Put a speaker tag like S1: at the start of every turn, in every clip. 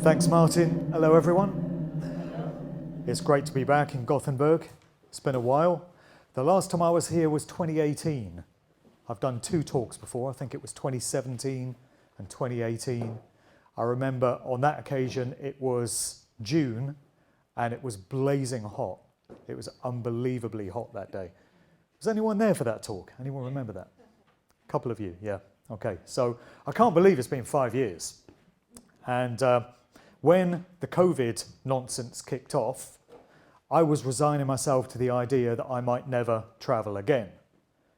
S1: Thanks, Martin. Hello, everyone. It's great to be back in Gothenburg. It's been a while. The last time I was here was 2018. I've done 2 talks before. I think it was 2017 and 2018. I remember on that occasion it was June and it was blazing hot. It was unbelievably hot that day. Was anyone there for that talk? Anyone remember that? A couple of you, yeah. Okay, so I can't believe it's been 5 years. And when the COVID nonsense kicked off, I was resigning myself to the idea that I might never travel again.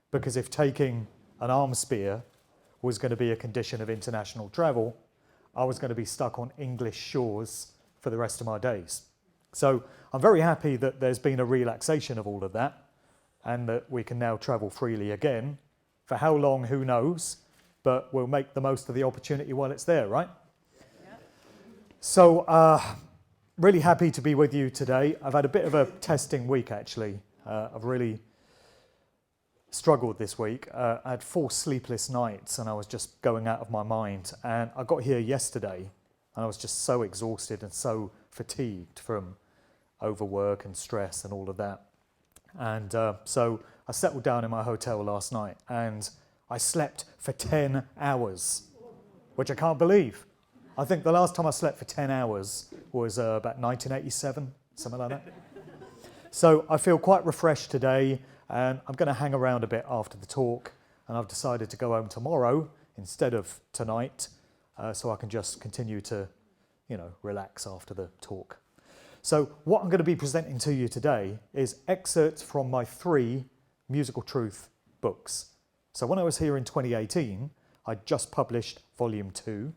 S1: Because if taking an arm spear was going to be a condition of international travel, I was going to be stuck on English shores for the rest of my days. So I'm very happy that there's been a relaxation of all of that and that we can now travel freely again. For how long, who knows, but we'll make the most of the opportunity while it's there, right? So, really happy to be with you today. I've had a bit of a testing week, actually. I've really struggled this week. I had 4 sleepless nights and I was just going out of my mind. And I got here yesterday and I was just so exhausted and so fatigued from overwork and stress and all of that. And so I settled down in my hotel last night and I slept for 10 hours, which I can't believe. I think the last time I slept for 10 hours was about 1987, something like that. So I feel quite refreshed today, and I'm going to hang around a bit after the talk, and I've decided to go home tomorrow instead of tonight, so I can just continue to, relax after the talk. So what I'm going to be presenting to you today is excerpts from my 3 Musical Truth books. So when I was here in 2018, I just published Volume 2.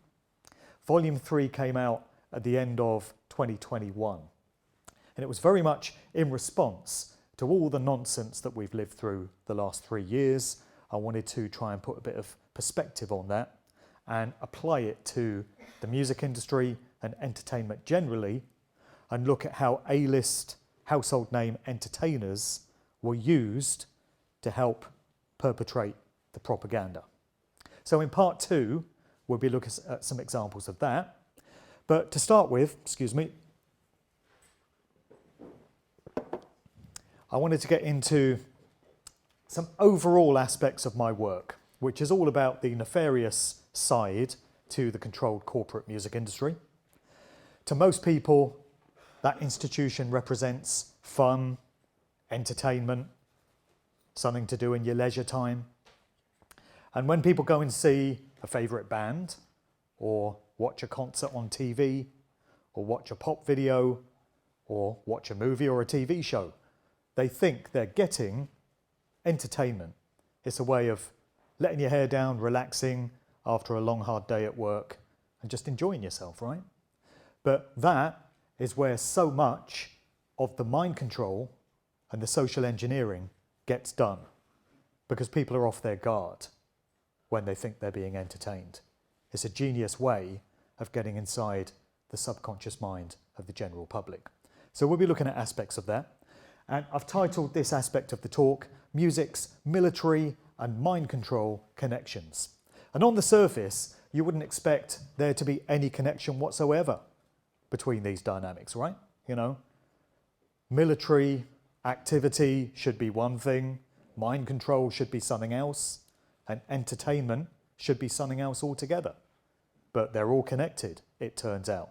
S1: Volume 3 came out at the end of 2021. And it was very much in response to all the nonsense that we've lived through the last 3 years. I wanted to try and put a bit of perspective on that and apply it to the music industry and entertainment generally, and look at how A-list household name entertainers were used to help perpetrate the propaganda. So in part 2, we'll be looking at some examples of that. But to start with, I wanted to get into some overall aspects of my work, which is all about the nefarious side to the controlled corporate music industry. To most people, that institution represents fun, entertainment, something to do in your leisure time. And when people go and see a favourite band, or watch a concert on TV, or watch a pop video, or watch a movie or a TV show, they think they're getting entertainment. It's a way of letting your hair down, relaxing after a long, hard day at work, and just enjoying yourself, right? But that is where so much of the mind control and the social engineering gets done, because people are off their guard. when they think they're being entertained. It's a genius way of getting inside the subconscious mind of the general public. So we'll be looking at aspects of that. And I've titled this aspect of the talk, Music's Military and Mind Control Connections. And on the surface, you wouldn't expect there to be any connection whatsoever between these dynamics, right? You know, military activity should be one thing, mind control should be something else, and entertainment should be something else altogether. But they're all connected, it turns out.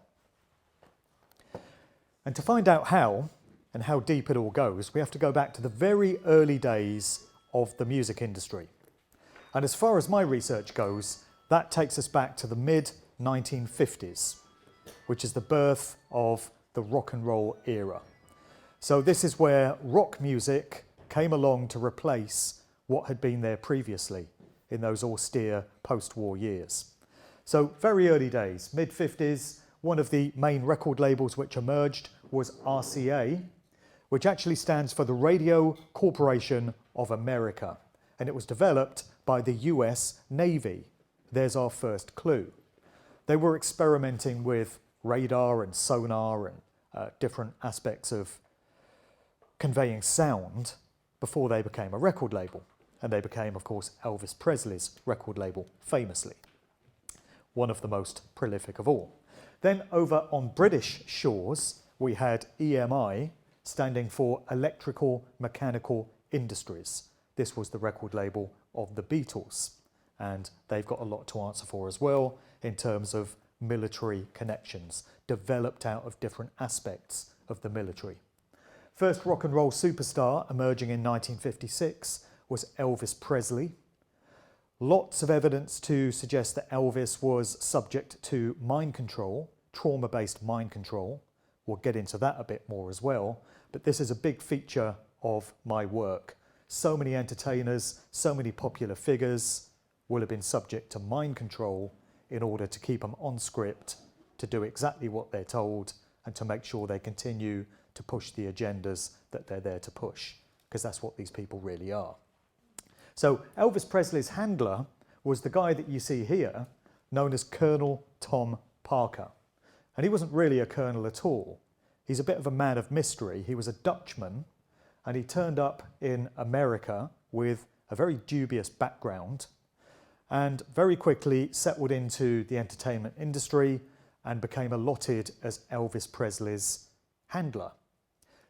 S1: And to find out how, and how deep it all goes, we have to go back to the very early days of the music industry. And as far as my research goes, that takes us back to the mid-1950s, which is the birth of the rock and roll era. So this is where rock music came along to replace what had been there previously in those austere post-war years. So very early days, mid-50s, one of the main record labels which emerged was RCA, which actually stands for the Radio Corporation of America. And it was developed by the US Navy. There's our first clue. They were experimenting with radar and sonar and different aspects of conveying sound before they became a record label. And they became, of course, Elvis Presley's record label, famously. One of the most prolific of all. Then over on British shores, we had EMI, standing for Electrical Mechanical Industries. This was the record label of the Beatles. And they've got a lot to answer for as well in terms of military connections, developed out of different aspects of the military. First rock and roll superstar emerging in 1956 was Elvis Presley. Lots of evidence to suggest that Elvis was subject to mind control, trauma-based mind control. We'll get into that a bit more as well, but this is a big feature of my work. So many entertainers, so many popular figures will have been subject to mind control in order to keep them on script, to do exactly what they're told, and to make sure they continue to push the agendas that they're there to push, because that's what these people really are. So Elvis Presley's handler was the guy that you see here, known as Colonel Tom Parker. And he wasn't really a colonel at all. He's a bit of a man of mystery. He was a Dutchman, and he turned up in America with a very dubious background and very quickly settled into the entertainment industry and became allotted as Elvis Presley's handler.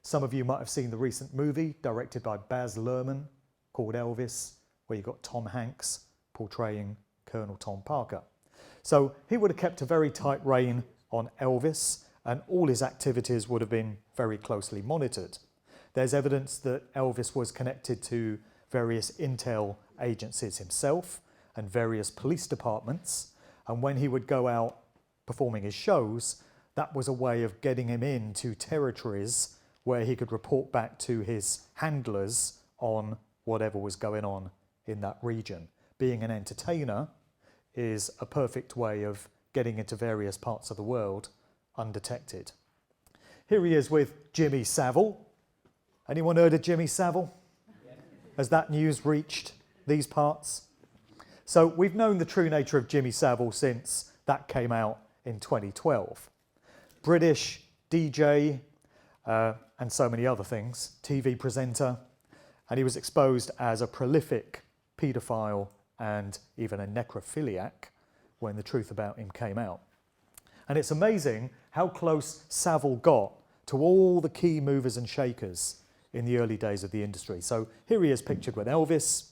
S1: Some of you might have seen the recent movie directed by Baz Luhrmann called Elvis, where you've got Tom Hanks portraying Colonel Tom Parker. So he would have kept a very tight rein on Elvis, and all his activities would have been very closely monitored. There's evidence that Elvis was connected to various intel agencies himself and various police departments, and when he would go out performing his shows, that was a way of getting him into territories where he could report back to his handlers on whatever was going on in that region. Being an entertainer is a perfect way of getting into various parts of the world undetected. Here he is with Jimmy Savile. Anyone heard of Jimmy Savile? Has that news reached these parts? So we've known the true nature of Jimmy Savile since that came out in 2012. British DJ and so many other things, TV presenter, and he was exposed as a prolific paedophile and even a necrophiliac when the truth about him came out. And it's amazing how close Savile got to all the key movers and shakers in the early days of the industry. So here he is pictured with Elvis.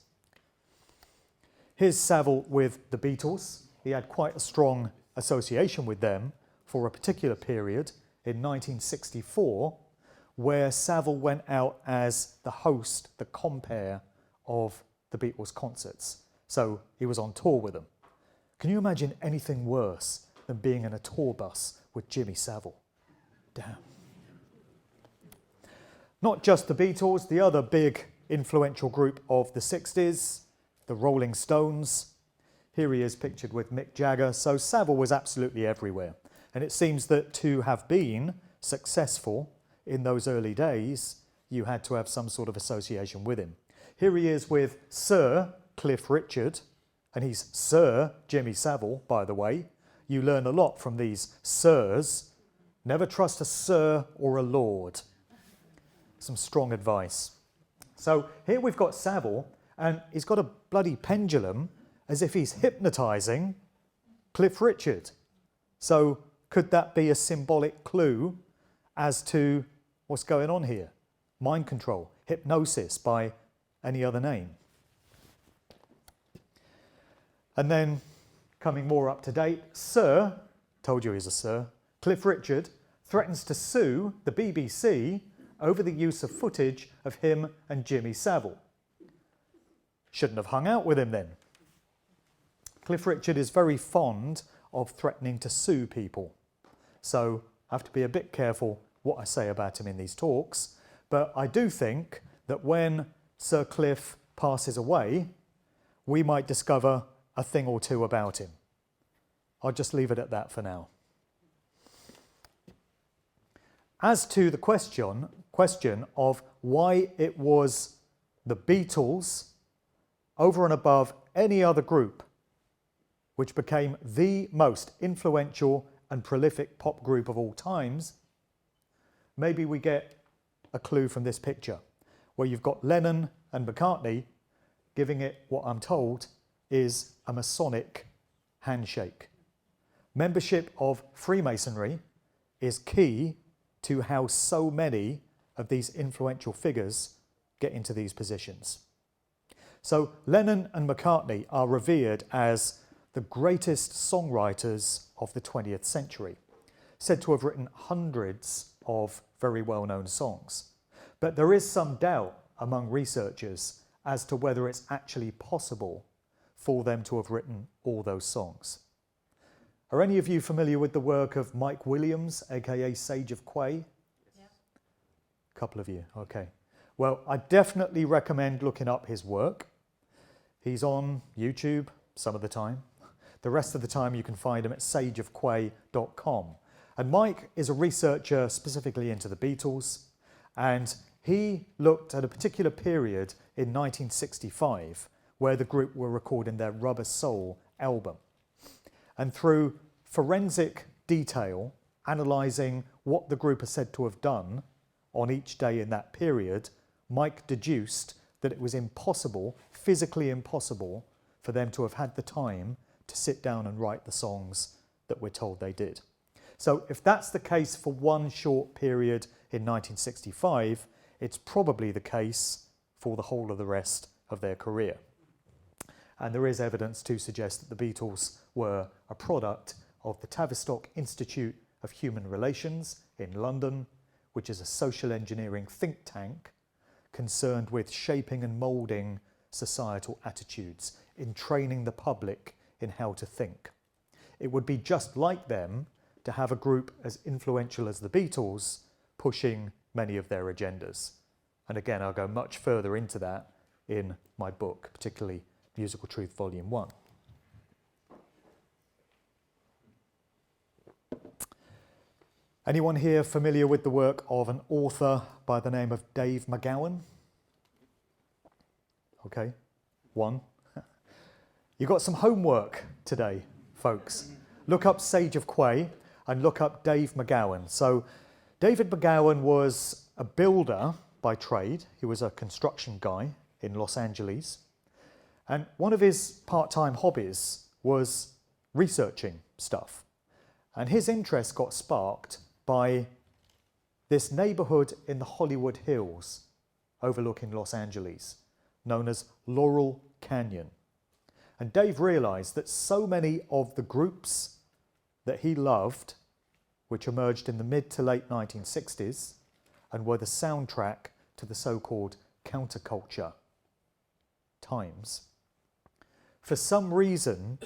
S1: Here's Savile with the Beatles. He had quite a strong association with them for a particular period in 1964, where Savile went out as the host, the compere of the Beatles concerts. So he was on tour with them. Can you imagine anything worse than being in a tour bus with Jimmy Savile? Damn. Not just the Beatles, the other big influential group of the 60s, the Rolling Stones. Here he is pictured with Mick Jagger. So Savile was absolutely everywhere. And it seems that to have been successful in those early days, you had to have some sort of association with him. Here he is with Sir Cliff Richard, And he's Sir Jimmy Savile, by the way. You learn a lot from these sirs. Never trust a sir or a lord. Some strong advice. So here we've got Savile, and he's got a bloody pendulum as if he's hypnotising Cliff Richard. So could that be a symbolic clue as to what's going on here? Mind control, hypnosis by any other name. And then, coming more up to date, Sir, told you he's a Sir, Cliff Richard threatens to sue the BBC over the use of footage of him and Jimmy Savile. Shouldn't have hung out with him then. Cliff Richard is very fond of threatening to sue people. So I have to be a bit careful what I say about him in these talks. But I do think that when Sir Cliff passes away, we might discover a thing or two about him. I'll just leave it at that for now. As to the question of why it was the Beatles over and above any other group which became the most influential and prolific pop group of all times, maybe we get a clue from this picture, where you've got Lennon and McCartney giving it what I'm told is a Masonic handshake. Membership of Freemasonry is key to how so many of these influential figures get into these positions. So Lennon and McCartney are revered as the greatest songwriters of the 20th century, said to have written hundreds of very well-known songs. But there is some doubt among researchers as to whether it's actually possible for them to have written all those songs. Are any of you familiar with the work of Mike Williams, aka Sage of Quay? Yeah. A couple of you, okay. Well, I definitely recommend looking up his work. He's on YouTube some of the time. The rest of the time you can find him at sageofquay.com. And Mike is a researcher specifically into the Beatles, and he looked at a particular period in 1965 where the group were recording their Rubber Soul album. And through forensic detail, analysing what the group are said to have done on each day in that period, Mike deduced that it was impossible, physically impossible, for them to have had the time to sit down and write the songs that we're told they did. So if that's the case for one short period in 1965, it's probably the case for the whole of the rest of their career. And there is evidence to suggest that the Beatles were a product of the Tavistock Institute of Human Relations in London, which is a social engineering think tank concerned with shaping and moulding societal attitudes, in training the public in how to think. It would be just like them to have a group as influential as the Beatles pushing many of their agendas. And again, I'll go much further into that in my book, particularly Musical Truth Volume 1. Anyone here familiar with the work of an author by the name of Dave McGowan? Okay, one. You've got some homework today, folks. Look up Sage of Quay and look up Dave McGowan. So David McGowan was a builder by trade. He was a construction guy in Los Angeles. And one of his part-time hobbies was researching stuff. And his interest got sparked by this neighborhood in the Hollywood Hills overlooking Los Angeles, known as Laurel Canyon. And Dave realized that so many of the groups that he loved, which emerged in the mid to late 1960s and were the soundtrack to the so-called counterculture times, for some reason,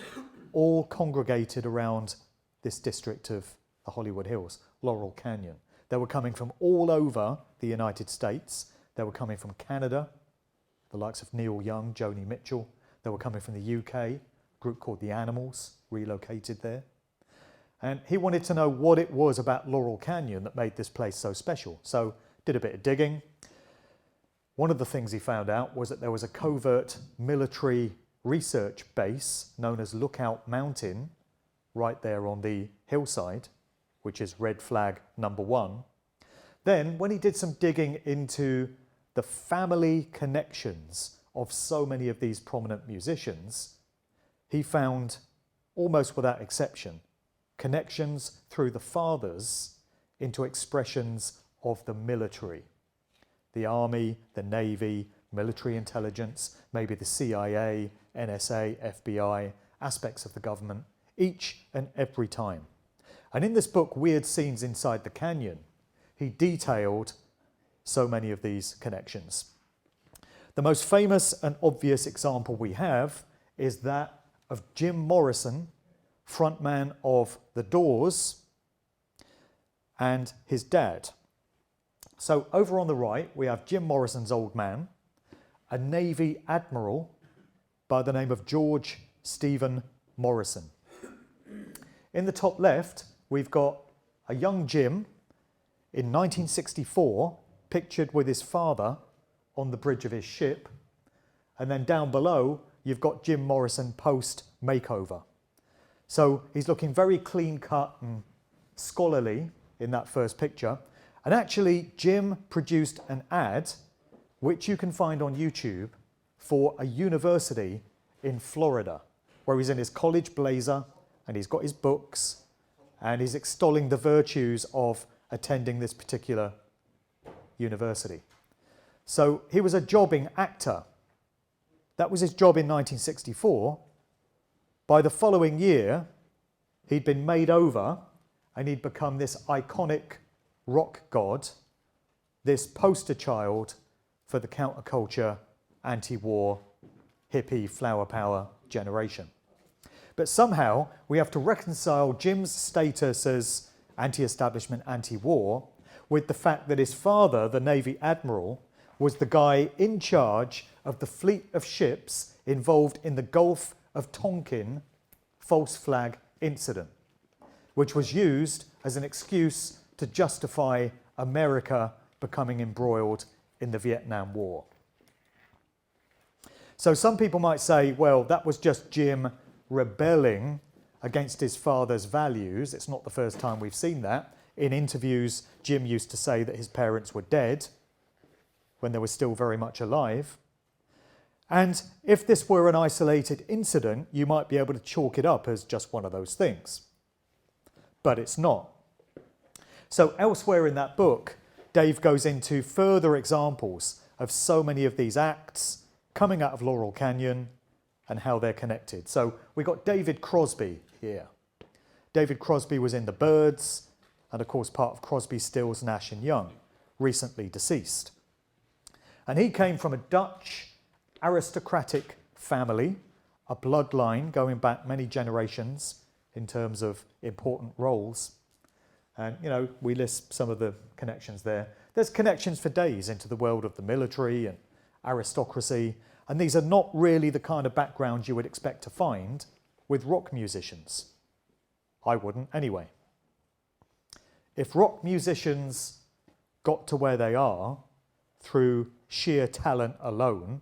S1: all congregated around this district of the Hollywood Hills, Laurel Canyon. They were coming from all over the United States. They were coming from Canada, the likes of Neil Young, Joni Mitchell. They were coming from the UK, a group called the Animals, relocated there. And he wanted to know what it was about Laurel Canyon that made this place so special. So did a bit of digging. One of the things he found out was that there was a covert military research base known as Lookout Mountain, right there on the hillside, which is red flag number 1. Then, when he did some digging into the family connections of so many of these prominent musicians, he found, almost without exception, connections through the fathers into expressions of the military. The army, the navy, military intelligence, maybe the CIA, NSA, FBI, aspects of the government, each and every time. And in this book, Weird Scenes Inside the Canyon, he detailed so many of these connections. The most famous and obvious example we have is that of Jim Morrison, frontman of The Doors, and his dad. So over on the right, we have Jim Morrison's old man, a Navy admiral by the name of George Stephen Morrison. In the top left, we've got a young Jim in 1964, pictured with his father on the bridge of his ship. And then down below, you've got Jim Morrison post-makeover. So he's looking very clean-cut and scholarly in that first picture. And actually, Jim produced an ad, which you can find on YouTube, for a university in Florida, where he's in his college blazer and he's got his books and he's extolling the virtues of attending this particular university. So he was a jobbing actor. That was his job in 1964. By the following year, he'd been made over and he'd become this iconic rock god, this poster child for the counterculture, anti-war, hippie, flower power generation. But somehow we have to reconcile Jim's status as anti-establishment, anti-war with the fact that his father, the Navy admiral, was the guy in charge of the fleet of ships involved in the Gulf of Tonkin false flag incident, which was used as an excuse to justify America becoming embroiled in the Vietnam War. So some people might say, well, that was just Jim rebelling against his father's values. It's not the first time we've seen that. In interviews, Jim used to say that his parents were dead when they were still very much alive. And if this were an isolated incident, you might be able to chalk it up as just one of those things. But it's not. So elsewhere in that book, Dave goes into further examples of so many of these acts coming out of Laurel Canyon and how they're connected. So we got David Crosby here. David Crosby was in the Byrds and of course part of Crosby, Stills, Nash and Young, recently deceased. And he came from a Dutch aristocratic family, a bloodline going back many generations in terms of important roles. And, you know, we list some of the connections there. There's connections for days into the world of the military and aristocracy, and these are not really the kind of backgrounds you would expect to find with rock musicians. I wouldn't anyway. If rock musicians got to where they are through sheer talent alone,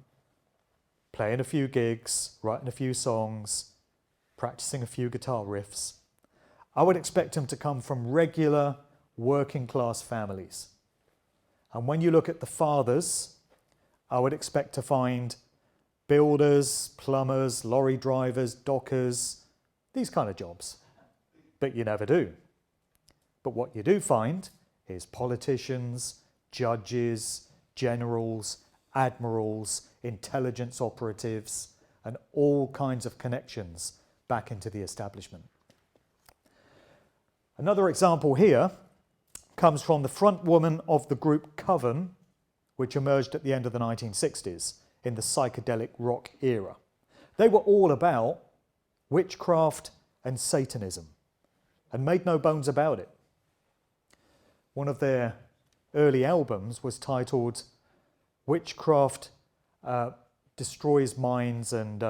S1: playing a few gigs, writing a few songs, practicing a few guitar riffs, I would expect them to come from regular working class families. And when you look at the fathers, I would expect to find builders, plumbers, lorry drivers, dockers, these kind of jobs. But you never do. But what you do find is politicians, judges, generals, admirals, intelligence operatives, and all kinds of connections back into the establishment. Another example here comes from the front woman of the group Coven, which emerged at the end of the 1960s in the psychedelic rock era. They were all about witchcraft and Satanism and made no bones about it. One of their early albums was titled Witchcraft Destroys Minds and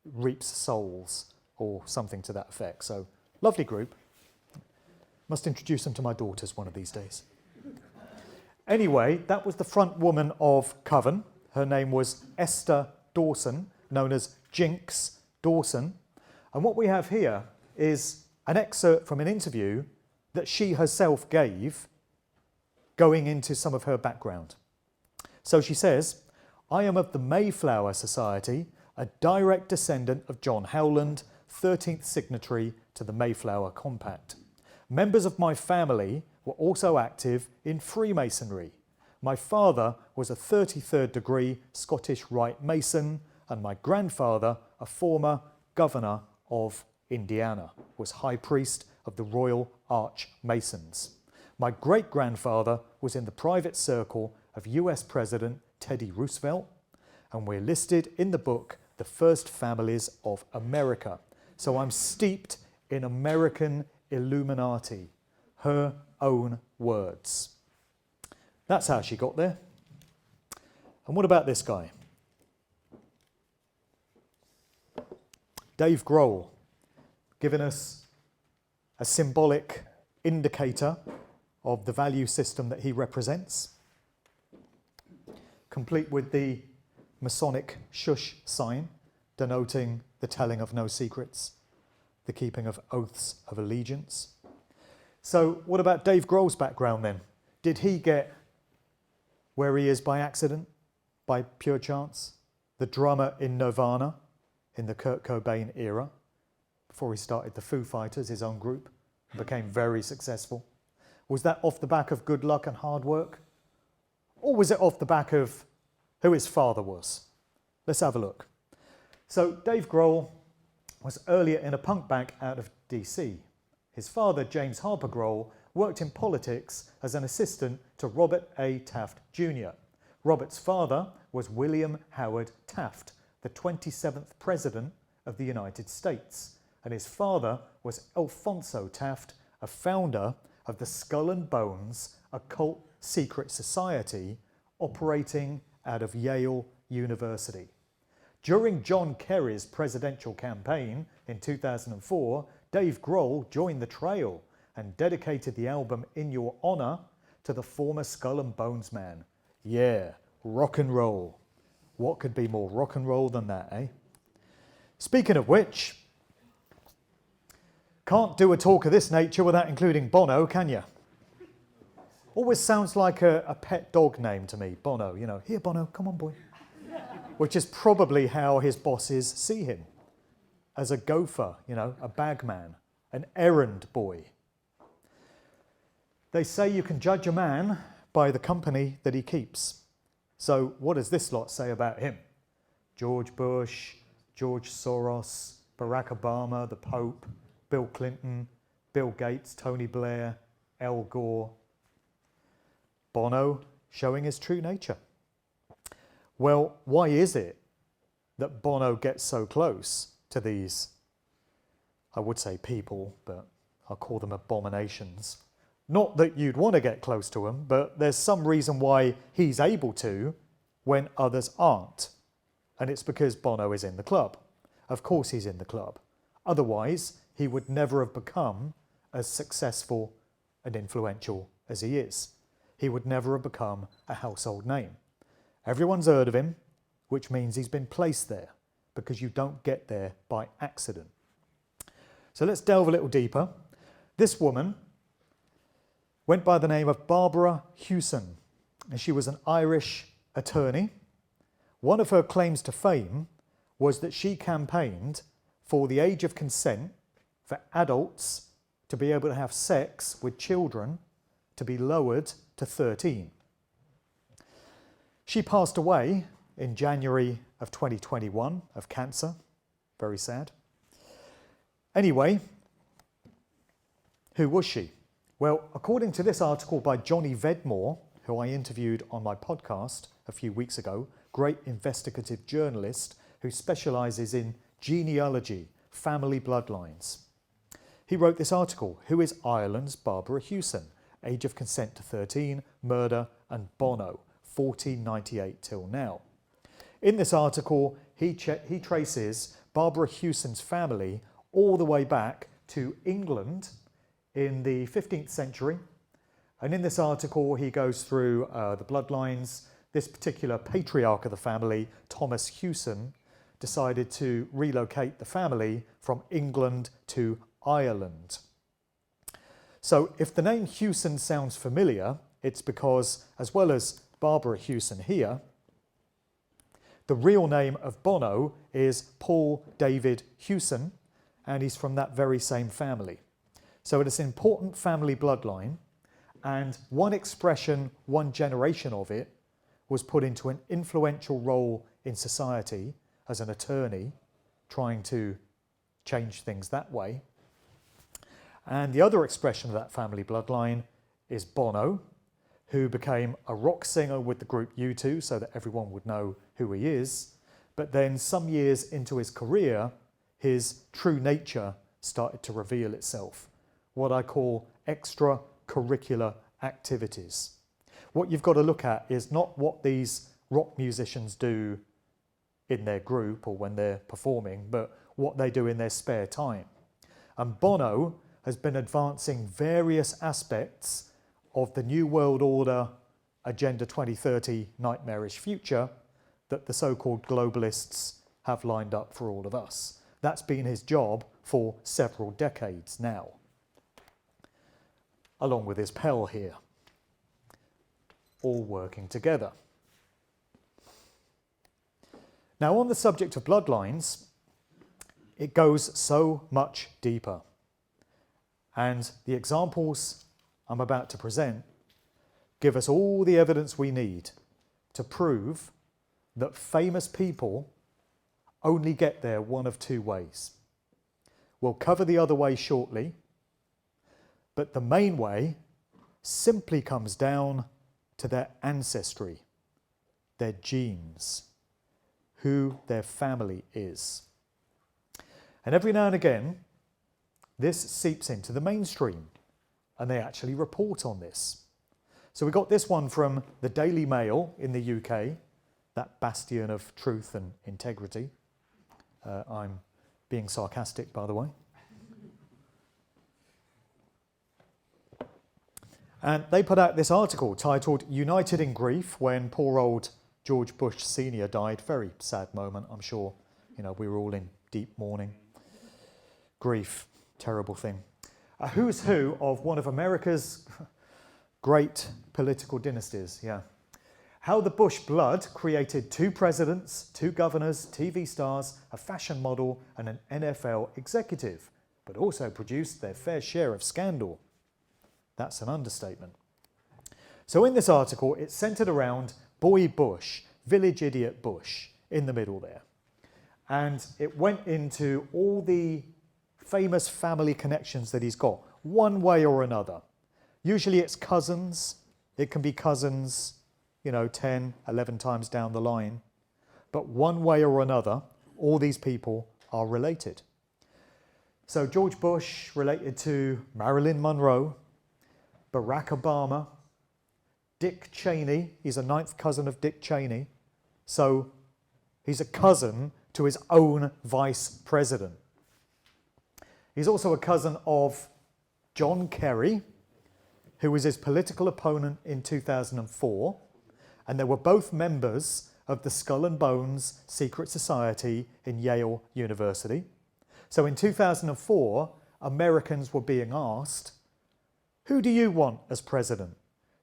S1: Reaps Souls, or something to that effect. So, lovely group. Must introduce them to my daughters one of these days. Anyway, that was the front woman of Coven. Her name was Esther Dawson, known as Jinx Dawson. And what we have here is an excerpt from an interview that she herself gave going into some of her background. So she says, "I am of the Mayflower Society, a direct descendant of John Howland, 13th signatory to the Mayflower Compact. Members of my family were also active in Freemasonry. My father was a 33rd degree Scottish Rite Mason, and my grandfather, a former governor of Indiana, was High Priest of the Royal Arch Masons. My great-grandfather was in the private circle of US President Teddy Roosevelt, and we're listed in the book The First Families of America. So I'm steeped in American Illuminati," her own words. That's how she got there. And what about this guy? Dave Grohl, giving us a symbolic indicator of the value system that he represents, complete with the Masonic shush sign, denoting the telling of no secrets, the keeping of oaths of allegiance. So what about Dave Grohl's background then? Did he get where he is by accident, by pure chance? The drummer in Nirvana in the Kurt Cobain era, before he started the Foo Fighters, his own group, and became very successful. Was that off the back of good luck and hard work? Or was it off the back of who his father was? Let's have a look. So Dave Grohl was earlier in a punk band out of DC. His father, James Harper Grohl, worked in politics as an assistant to Robert A. Taft Jr. Robert's father was William Howard Taft, the 27th President of the United States, and his father was Alfonso Taft, a founder of the Skull and Bones Occult Secret Society operating out of Yale University. During John Kerry's presidential campaign in 2004, Dave Grohl joined the trail and dedicated the album In Your Honor to the former Skull and Bones man. Yeah, rock and roll. What could be more rock and roll than that, eh? Speaking of which, can't do a talk of this nature without including Bono, can you? Always sounds like a pet dog name to me, Bono, you know. Here, Bono, come on, boy. Which is probably how his bosses see him, as a gopher, you know, a bagman, an errand boy. They say you can judge a man by the company that he keeps. So what does this lot say about him? George Bush, George Soros, Barack Obama, the Pope, Bill Clinton, Bill Gates, Tony Blair, Al Gore. Bono showing his true nature. Well, why is it that Bono gets so close to these, I would say people, but I'll call them abominations? Not that you'd want to get close to them, but there's some reason why he's able to when others aren't. And it's because Bono is in the club. Of course he's in the club. Otherwise, he would never have become as successful and influential as he is. He would never have become a household name. Everyone's heard of him, which means he's been placed there, because you don't get there by accident. So let's delve a little deeper. This woman went by the name of Barbara Hewson, and she was an Irish attorney. One of her claims to fame was that she campaigned for the age of consent for adults to be able to have sex with children to be lowered to 13. She passed away in January of 2021 of cancer. Very sad. Anyway, who was she? Well, according to this article by Johnny Vedmore, who I interviewed on my podcast a few weeks ago, great investigative journalist who specialises in genealogy, family bloodlines. He wrote this article, Who is Ireland's Barbara Hewson? Age of consent to 13, murder and Bono, 1498 till now. In this article, he traces Barbara Hewson's family all the way back to England in the 15th century. And in this article, he goes through the bloodlines. This particular patriarch of the family, Thomas Hewson, decided to relocate the family from England to Ireland. So if the name Hewson sounds familiar, it's because, as well as Barbara Hewson here, the real name of Bono is Paul David Hewson, and he's from that very same family. So it is an important family bloodline, and one expression, one generation of it, was put into an influential role in society as an attorney, trying to change things that way. And the other expression of that family bloodline is Bono, who became a rock singer with the group U2 so that everyone would know who he is. But then some years into his career, his true nature started to reveal itself, what I call extracurricular activities. What you've got to look at is not what these rock musicians do in their group or when they're performing, but what they do in their spare time. And Bono has been advancing various aspects of the New World Order Agenda 2030 nightmarish future that the so-called globalists have lined up for all of us. That's been his job for several decades now, along with his pal here, all working together. Now, on the subject of bloodlines, it goes so much deeper. And the examples I'm about to present give us all the evidence we need to prove that famous people only get there one of two ways. We'll cover the other way shortly, but the main way simply comes down to their ancestry, their genes, who their family is. And every now and again, this seeps into the mainstream, and they actually report on this. So we got this one from the Daily Mail in the UK, that bastion of truth and integrity. I'm being sarcastic, by the way. And they put out this article titled "United in Grief When Poor Old George Bush Sr. Died." Very sad moment, I'm sure. We were all in deep mourning. Grief, terrible thing. A who's who of one of America's great political dynasties, yeah. How the Bush blood created 2 presidents, 2 governors, TV stars, a fashion model and an NFL executive, but also produced their fair share of scandal. That's an understatement. So in this article, it's centered around Boy Bush, village idiot Bush, in the middle there. And it went into all the famous family connections that he's got, one way or another. Usually it's cousins. It can be cousins, 10, 11 times down the line. But one way or another, all these people are related. So George Bush related to Marilyn Monroe, Barack Obama, Dick Cheney. He's a 9th cousin of Dick Cheney. So he's a cousin to his own vice president. He's also a cousin of John Kerry, who was his political opponent in 2004, and they were both members of the Skull and Bones Secret Society in Yale University. So in 2004, Americans were being asked, who do you want as president?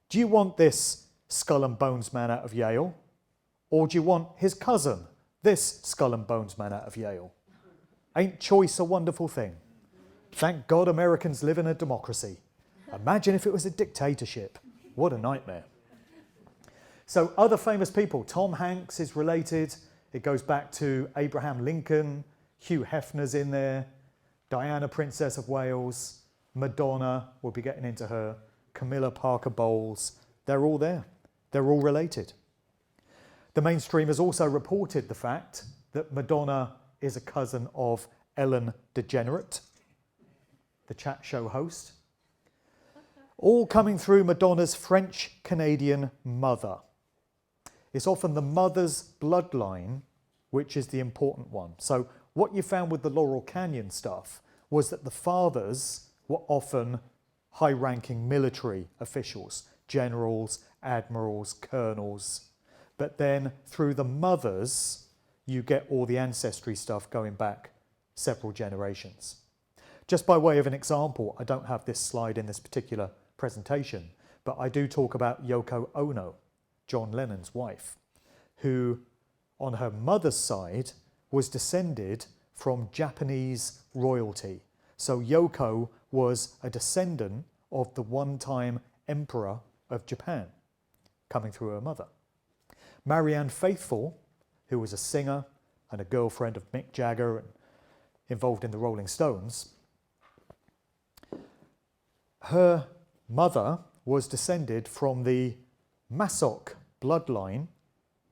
S1: Do you want this Skull and Bones man out of Yale? Or do you want his cousin, this Skull and Bones man out of Yale? Ain't choice a wonderful thing? Thank God Americans live in a democracy. Imagine if it was a dictatorship. What a nightmare. So other famous people, Tom Hanks is related. It goes back to Abraham Lincoln, Hugh Hefner's in there, Diana, Princess of Wales, Madonna, we'll be getting into her, Camilla Parker Bowles. They're all there. They're all related. The mainstream has also reported the fact that Madonna is a cousin of Ellen DeGeneres, the chat show host, all coming through Madonna's French-Canadian mother. It's often the mother's bloodline which is the important one. So what you found with the Laurel Canyon stuff was that the fathers were often high-ranking military officials, generals, admirals, colonels, but then through the mothers you get all the ancestry stuff going back several generations. Just by way of an example, I don't have this slide in this particular presentation, but I do talk about Yoko Ono, John Lennon's wife, who on her mother's side was descended from Japanese royalty. So Yoko was a descendant of the one-time emperor of Japan, coming through her mother. Marianne Faithfull, who was a singer and a girlfriend of Mick Jagger and involved in the Rolling Stones, her mother was descended from the Masok bloodline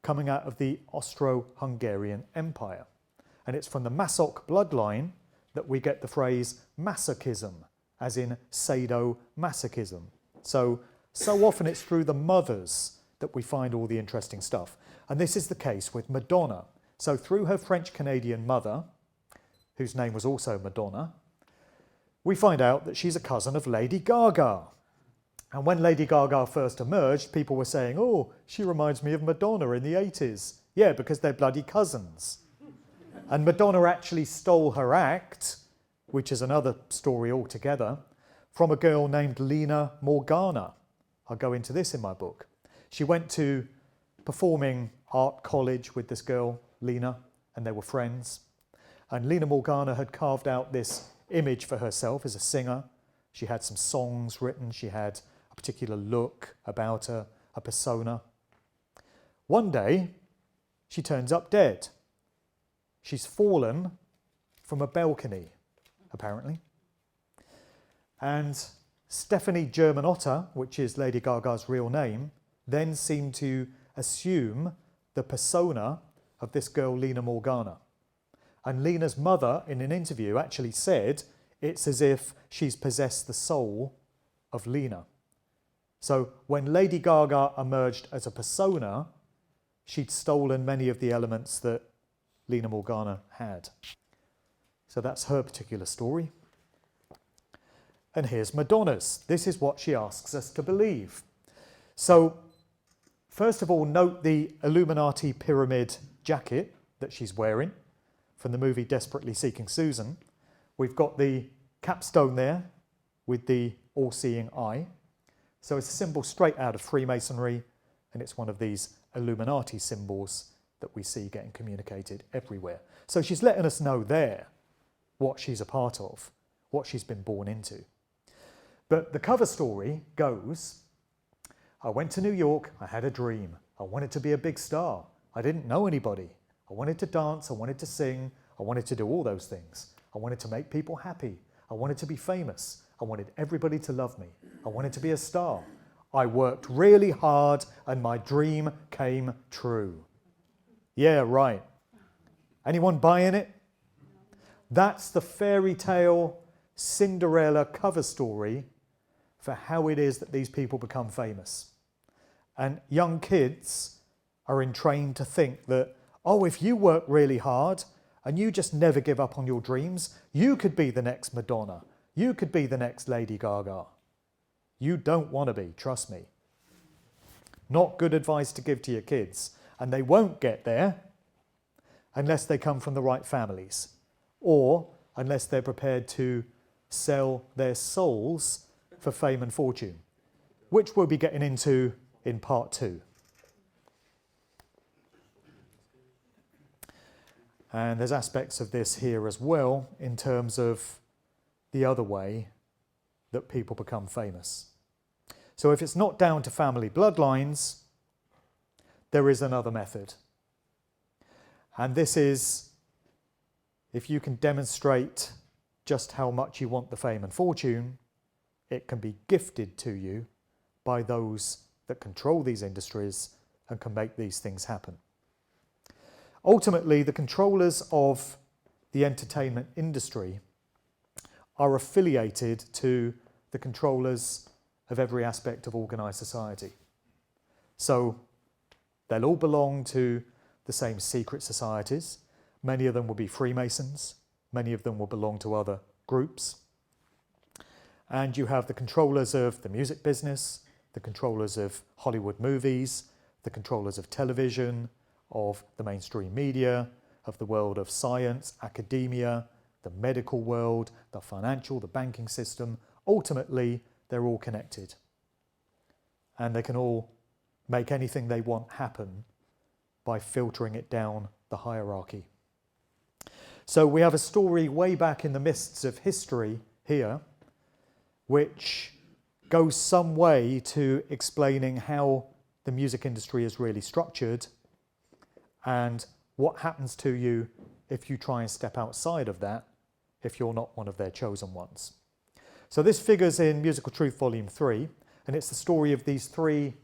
S1: coming out of the Austro-Hungarian Empire. And it's from the Masok bloodline that we get the phrase masochism, as in sadomasochism. So often it's through the mothers that we find all the interesting stuff. And this is the case with Madonna. So through her French-Canadian mother, whose name was also Madonna, we find out that she's a cousin of Lady Gaga. And when Lady Gaga first emerged, people were saying, oh, she reminds me of Madonna in the 80s. Yeah, because they're bloody cousins. And Madonna actually stole her act, which is another story altogether, from a girl named Lena Morgana. I'll go into this in my book. She went to performing art college with this girl, Lena, and they were friends. And Lena Morgana had carved out this image for herself as a singer. She had some songs written. She had a particular look about her, a persona. One day, she turns up dead. She's fallen from a balcony, apparently. And Stephanie Germanotta, which is Lady Gaga's real name, then seemed to assume the persona of this girl, Lena Morgana. And Lena's mother, in an interview, actually said it's as if she's possessed the soul of Lena. So when Lady Gaga emerged as a persona, she'd stolen many of the elements that Lena Morgana had. So that's her particular story. And here's Madonna's. This is what she asks us to believe. So first of all, note the Illuminati pyramid jacket that she's wearing from the movie Desperately Seeking Susan. We've got the capstone there with the all-seeing eye. So it's a symbol straight out of Freemasonry, and it's one of these Illuminati symbols that we see getting communicated everywhere. So she's letting us know there what she's a part of, what she's been born into. But the cover story goes, I went to New York, I had a dream. I wanted to be a big star. I didn't know anybody. I wanted to dance, I wanted to sing, I wanted to do all those things. I wanted to make people happy. I wanted to be famous. I wanted everybody to love me. I wanted to be a star. I worked really hard and my dream came true. Yeah, right. Anyone buying it? That's the fairy tale Cinderella cover story for how it is that these people become famous. And young kids are entrained to think that, oh, if you work really hard and you just never give up on your dreams, you could be the next Madonna. You could be the next Lady Gaga. You don't want to be, trust me. Not good advice to give to your kids. And they won't get there unless they come from the right families, or unless they're prepared to sell their souls for fame and fortune, which we'll be getting into in part 2. And there's aspects of this here as well in terms of the other way that people become famous. So if it's not down to family bloodlines, there is another method. And this is if you can demonstrate just how much you want the fame and fortune, it can be gifted to you by those that control these industries and can make these things happen. Ultimately, the controllers of the entertainment industry are affiliated to the controllers of every aspect of organised society. So they'll all belong to the same secret societies. Many of them will be Freemasons. Many of them will belong to other groups. And you have the controllers of the music business, the controllers of Hollywood movies, the controllers of television, of the mainstream media, of the world of science, academia, the medical world, the financial, the banking system. Ultimately, they're all connected. And they can all make anything they want happen by filtering it down the hierarchy. So we have a story way back in the mists of history here, which goes some way to explaining how the music industry is really structured and what happens to you if you try and step outside of that, if you're not one of their chosen ones. So this figures in Musical Truth Volume 3, and it's the story of these three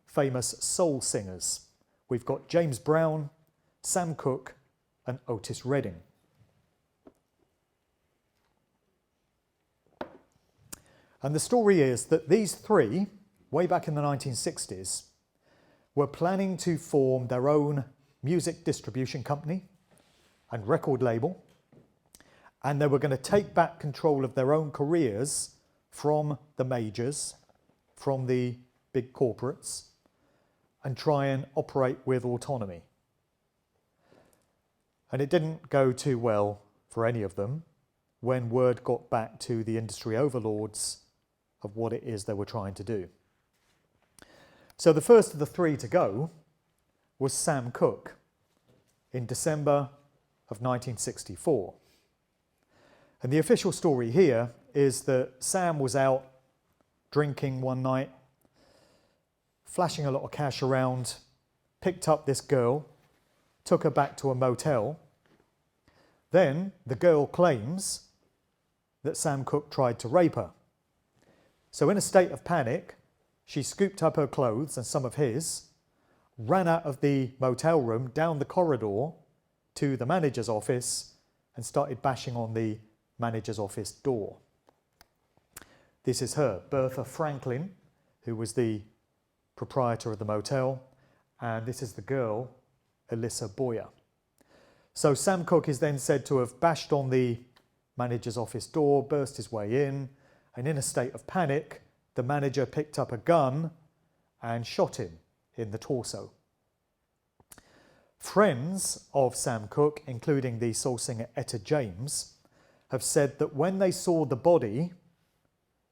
S1: famous soul singers. We've got James Brown, Sam Cooke, and Otis Redding. And the story is that these three, way back in the 1960s, were planning to form their own music distribution company and record label, and they were going to take back control of their own careers from the majors, from the big corporates, and try and operate with autonomy. And it didn't go too well for any of them when word got back to the industry overlords of what it is they were trying to do. So the first of the three to go was Sam Cooke in December of 1964. And the official story here is that Sam was out drinking one night, flashing a lot of cash around, picked up this girl, took her back to a motel. Then the girl claims that Sam Cooke tried to rape her. So in a state of panic, she scooped up her clothes and some of his, ran out of the motel room, down the corridor to the manager's office, and started bashing on the manager's office door. This is her, Bertha Franklin, who was the proprietor of the motel, and this is the girl, Alyssa Boyer. So Sam Cooke is then said to have bashed on the manager's office door, burst his way in, and in a state of panic, the manager picked up a gun and shot him in the torso. Friends of Sam Cooke, including the soul singer Etta James, have said that when they saw the body,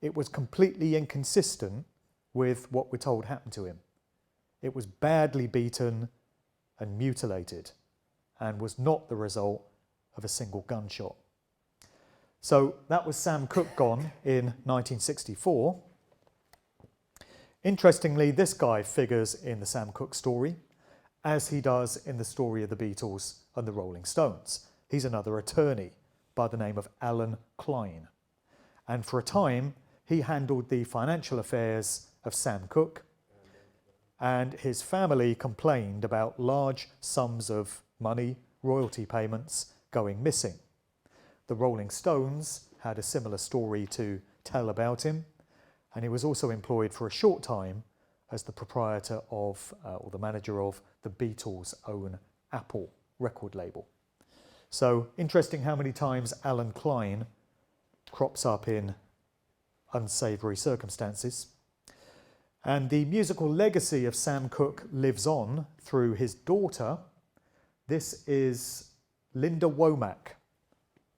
S1: it was completely inconsistent with what we're told happened to him. It was badly beaten and mutilated and was not the result of a single gunshot. So that was Sam Cooke gone in 1964. Interestingly, this guy figures in the Sam Cooke story, as he does in the story of the Beatles and the Rolling Stones. He's another attorney by the name of Alan Klein. And for a time, he handled the financial affairs of Sam Cooke, and his family complained about large sums of money, royalty payments, going missing. The Rolling Stones had a similar story to tell about him, and he was also employed for a short time as the proprietor of, or the manager of, the Beatles' own Apple record label. So interesting how many times Alan Klein crops up in unsavoury circumstances. And the musical legacy of Sam Cooke lives on through his daughter. This is Linda Womack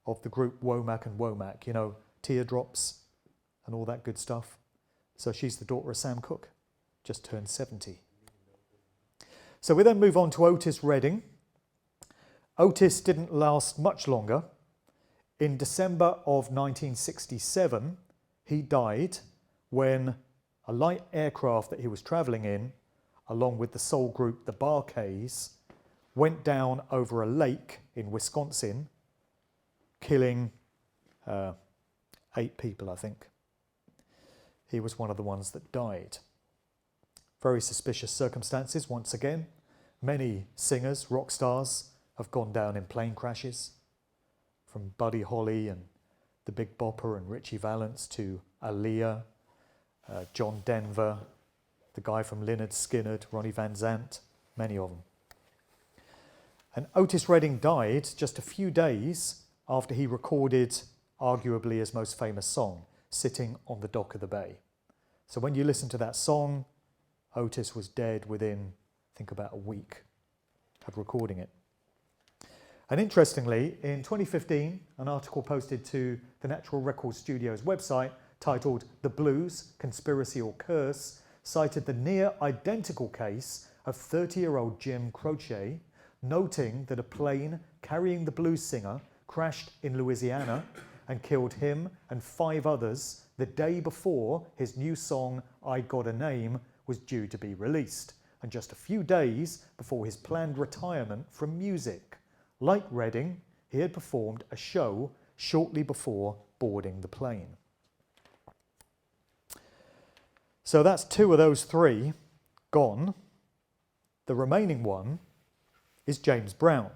S1: of the group Womack and Womack, you know, Teardrops and all that good stuff. So she's the daughter of Sam Cooke, just turned 70. So we then move on to Otis Redding. Otis didn't last much longer. In December of 1967, he died when a light aircraft that he was travelling in, along with the soul group the Bar-Kays, went down over a lake in Wisconsin, killing 8 people, I think. He was one of the ones that died. Very suspicious circumstances, once again. Many singers, rock stars, have gone down in plane crashes, from Buddy Holly and the Big Bopper and Richie Valens to Aaliyah, John Denver, the guy from Lynyrd Skynyrd, Ronnie Van Zant, many of them. And Otis Redding died just a few days after he recorded arguably his most famous song, Sitting on the Dock of the Bay. So when you listen to that song, Otis was dead within, I think, about a week of recording it. And interestingly, in 2015, an article posted to the Natural Record Studios website titled "The Blues, Conspiracy or Curse" cited the near identical case of 30-year-old Jim Croce, noting that a plane carrying the blues singer crashed in Louisiana and killed him and 5 others the day before his new song "I Got a Name" was due to be released, and just a few days before his planned retirement from music. Like Redding, he had performed a show shortly before boarding the plane. So that's 2 of those 3 gone. The remaining one is James Brown.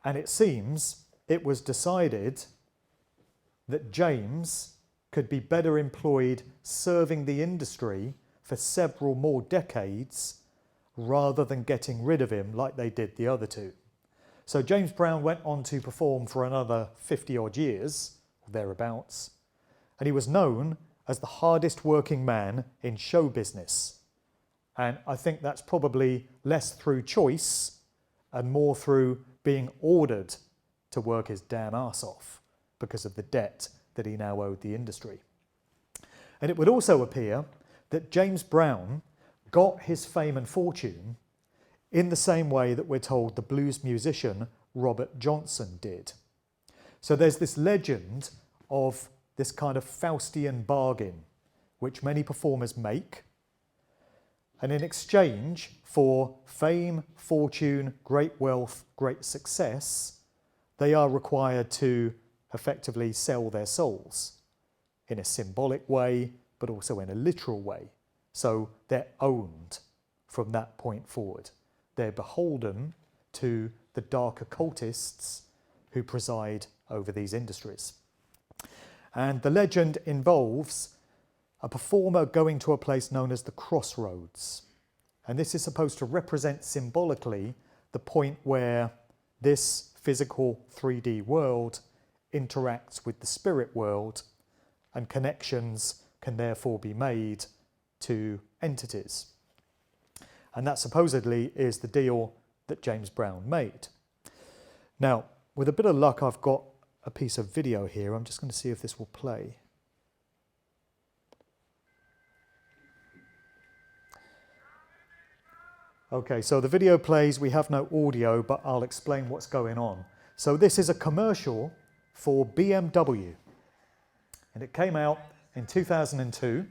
S1: And it seems it was decided that James could be better employed serving the industry for several more decades rather than getting rid of him like they did the other 2. So James Brown went on to perform for another 50 odd years, or thereabouts, and he was known as the hardest working man in show business. And I think that's probably less through choice and more through being ordered to work his damn arse off because of the debt that he now owed the industry. And it would also appear that James Brown got his fame and fortune in the same way that we're told the blues musician Robert Johnson did. So there's this legend of this kind of Faustian bargain which many performers make, and in exchange for fame, fortune, great wealth, great success, they are required to effectively sell their souls in a symbolic way, but also in a literal way. So they're owned from that point forward. They're beholden to the dark occultists who preside over these industries. And the legend involves a performer going to a place known as the crossroads. And this is supposed to represent symbolically the point where this physical 3D world interacts with the spirit world, and connections can therefore be made to entities. And that supposedly is the deal that James Brown made. Now, with a bit of luck, I've got a piece of video here. I'm just going to see if this will play. Okay, so the video plays. We have no audio, but I'll explain what's going on. So this is a commercial for BMW, and it came out in 2002.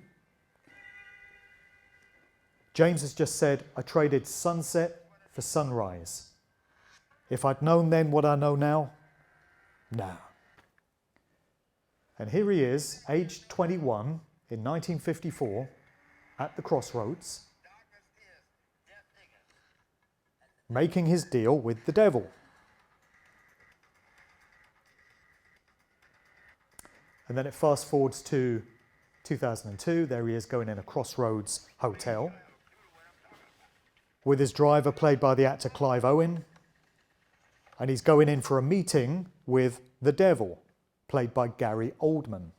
S1: James has just said, "I traded sunset for sunrise. If I'd known then what I know now, nah." And here he is, aged 21, in 1954, at the crossroads, making his deal with the devil. And then it fast forwards to 2002. There he is going in a Crossroads hotel with his driver, played by the actor Clive Owen. And he's going in for a meeting with the devil, played by Gary Oldman.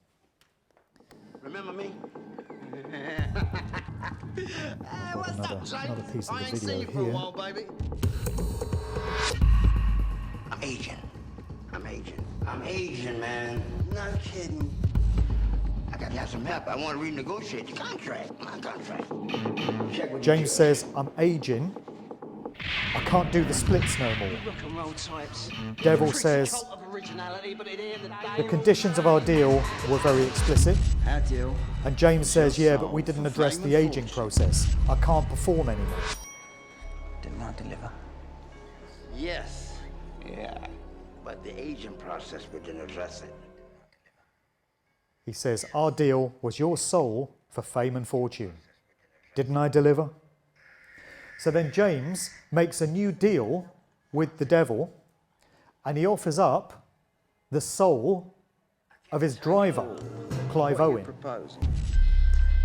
S2: Remember me?
S1: Another piece of the video here.
S2: While, baby. I'm Asian, man. Not kidding. I gotta have some help. I want to renegotiate the contract. My contract.
S1: James says, "I'm aging. I can't do the splits no more."
S2: Rock and roll types.
S1: Devil says, "The conditions of our deal were very explicit."
S2: Our deal.
S1: And James says, "Yeah, but we didn't address the aging process. I can't perform anymore."
S2: Did not deliver. Yes. Yeah. But the aging process, we didn't address it.
S1: He says, "Our deal was your soul for fame and fortune. Didn't I deliver?" So then James makes a new deal with the devil, and he offers up the soul of his driver, Clive Owen.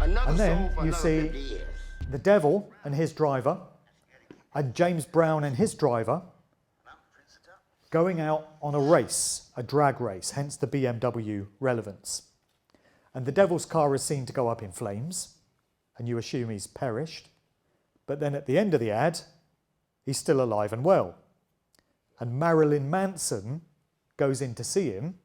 S1: And then you see the devil and his driver, and James Brown and his driver going out on a race, a drag race, hence the BMW relevance. And the devil's car is seen to go up in flames, and you assume he's perished. But then at the end of the ad, he's still alive and well. and Marilyn Manson goes in to see him.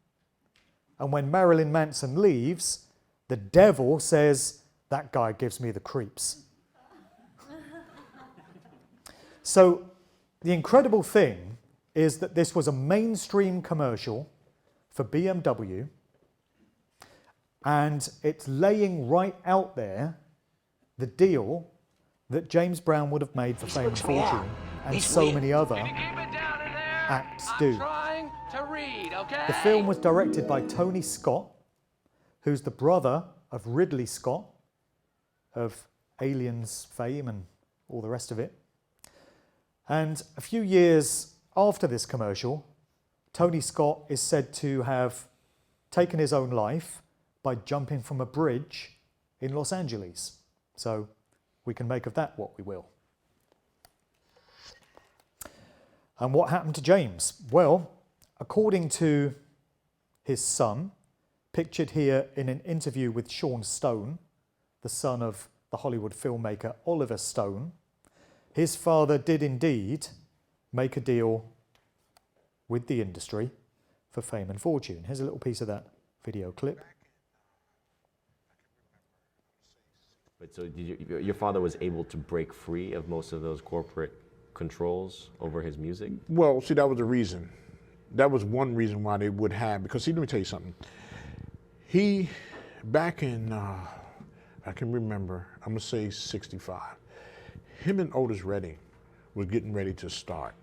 S1: And when Marilyn Manson leaves, the devil says, "That guy gives me the creeps." So the incredible thing is that this was a mainstream commercial for BMW, and it's laying right out there the deal that James Brown would have made for Fame and Fortune, and so many other acts do. The film was directed by Tony Scott, who's the brother of Ridley Scott, of Aliens fame and all the rest of it. And a few years after this commercial, Tony Scott is said to have taken his own life by jumping from a bridge in Los Angeles. So we can make of that what we will. And what happened to James? Well, according to his son, pictured here in an interview with Sean Stone, the son of the Hollywood filmmaker Oliver Stone, his father did indeed make a deal with the industry for Fame and Fortune. Here's a little piece of that video clip.
S3: But so your father was able to break free of most of those corporate controls over his music?
S4: Well, see, that was the reason. That was one reason why they would have, because see, let me tell you something. He, back in, I can remember, I'm gonna say 65, him and Otis Redding was getting ready to start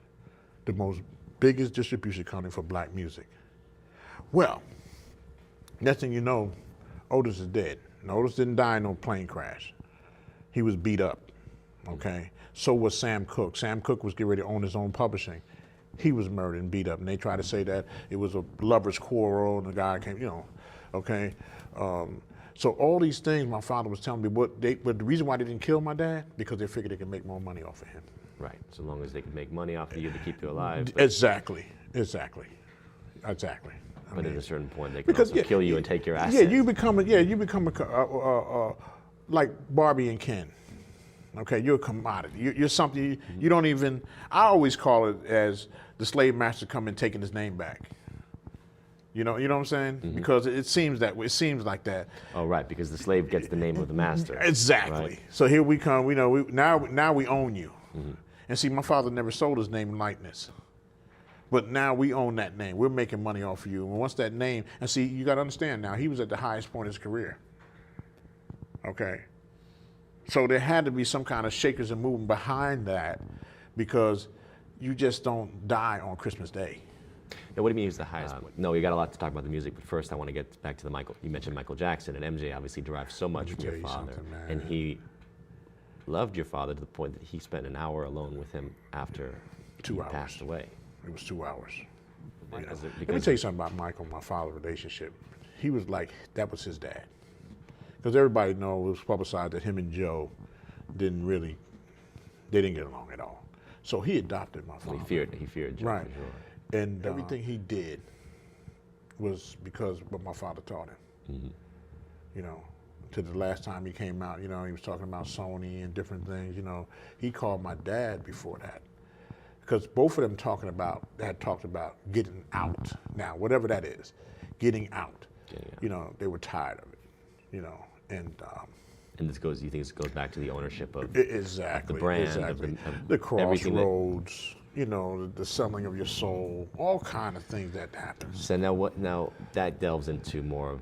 S4: the most biggest distribution company for black music. Well, next thing you know, Otis is dead. And Otis didn't die in no plane crash. He was beat up, okay? So was Sam Cooke. Sam Cooke was getting ready to own his own publishing. He was murdered and beat up, and they tried to say that it was a lover's quarrel and the guy came, you know, okay? So all these things my father was telling me, but the reason why they didn't kill my dad, because they figured they could make more money off of him.
S3: Right, so long as they could make money off of you to keep you alive.
S4: Exactly.
S3: But at a certain point, they can also kill you and take your assets.
S4: Yeah, you become like Barbie and Ken. Okay, you're a commodity. You're something you don't even. I always call it as the slave master coming and taking his name back. You know what I'm saying? Mm-hmm. Because it seems that way. It seems like that.
S3: Oh, right, because the slave gets the name of the master.
S4: Exactly. Right? So here we come. Now we own you. Mm-hmm. And see, my father never sold his name and likeness. But now we own that name. We're making money off of you. And once that name, and see, you got to understand now, he was at the highest point of his career. Okay. So there had to be some kind of shakers and movement behind that, because you just don't die on Christmas Day.
S3: Now, what do you mean he was the highest point? No, you got a lot to talk about the music, but first I want to get back to the Michael. You mentioned Michael Jackson, and MJ obviously derives so much from your father. And he loved your father to the point that he spent an hour alone with him after he passed away. It
S4: was 2 hours. You know. Let me tell you something about Michael and my father's relationship. He was like, that was his dad. Because everybody knows, it was publicized that him and Joe they didn't get along at all. So he adopted my father.
S3: Well, he feared Joe.
S4: Right. Sure. And everything he did was because what my father taught him. Mm-hmm. You know, to the last time he came out, you know, he was talking about Sony and different things, you know. He called my dad before that. Because both of them had talked about getting out. Now, whatever that is, getting out. You know, they were tired of it, you know. And
S3: you think this goes back to the ownership of
S4: exactly,
S3: the brand,
S4: exactly. The crossroads, you know, the selling of your soul, all kind of things that happen.
S3: So now that delves into more of,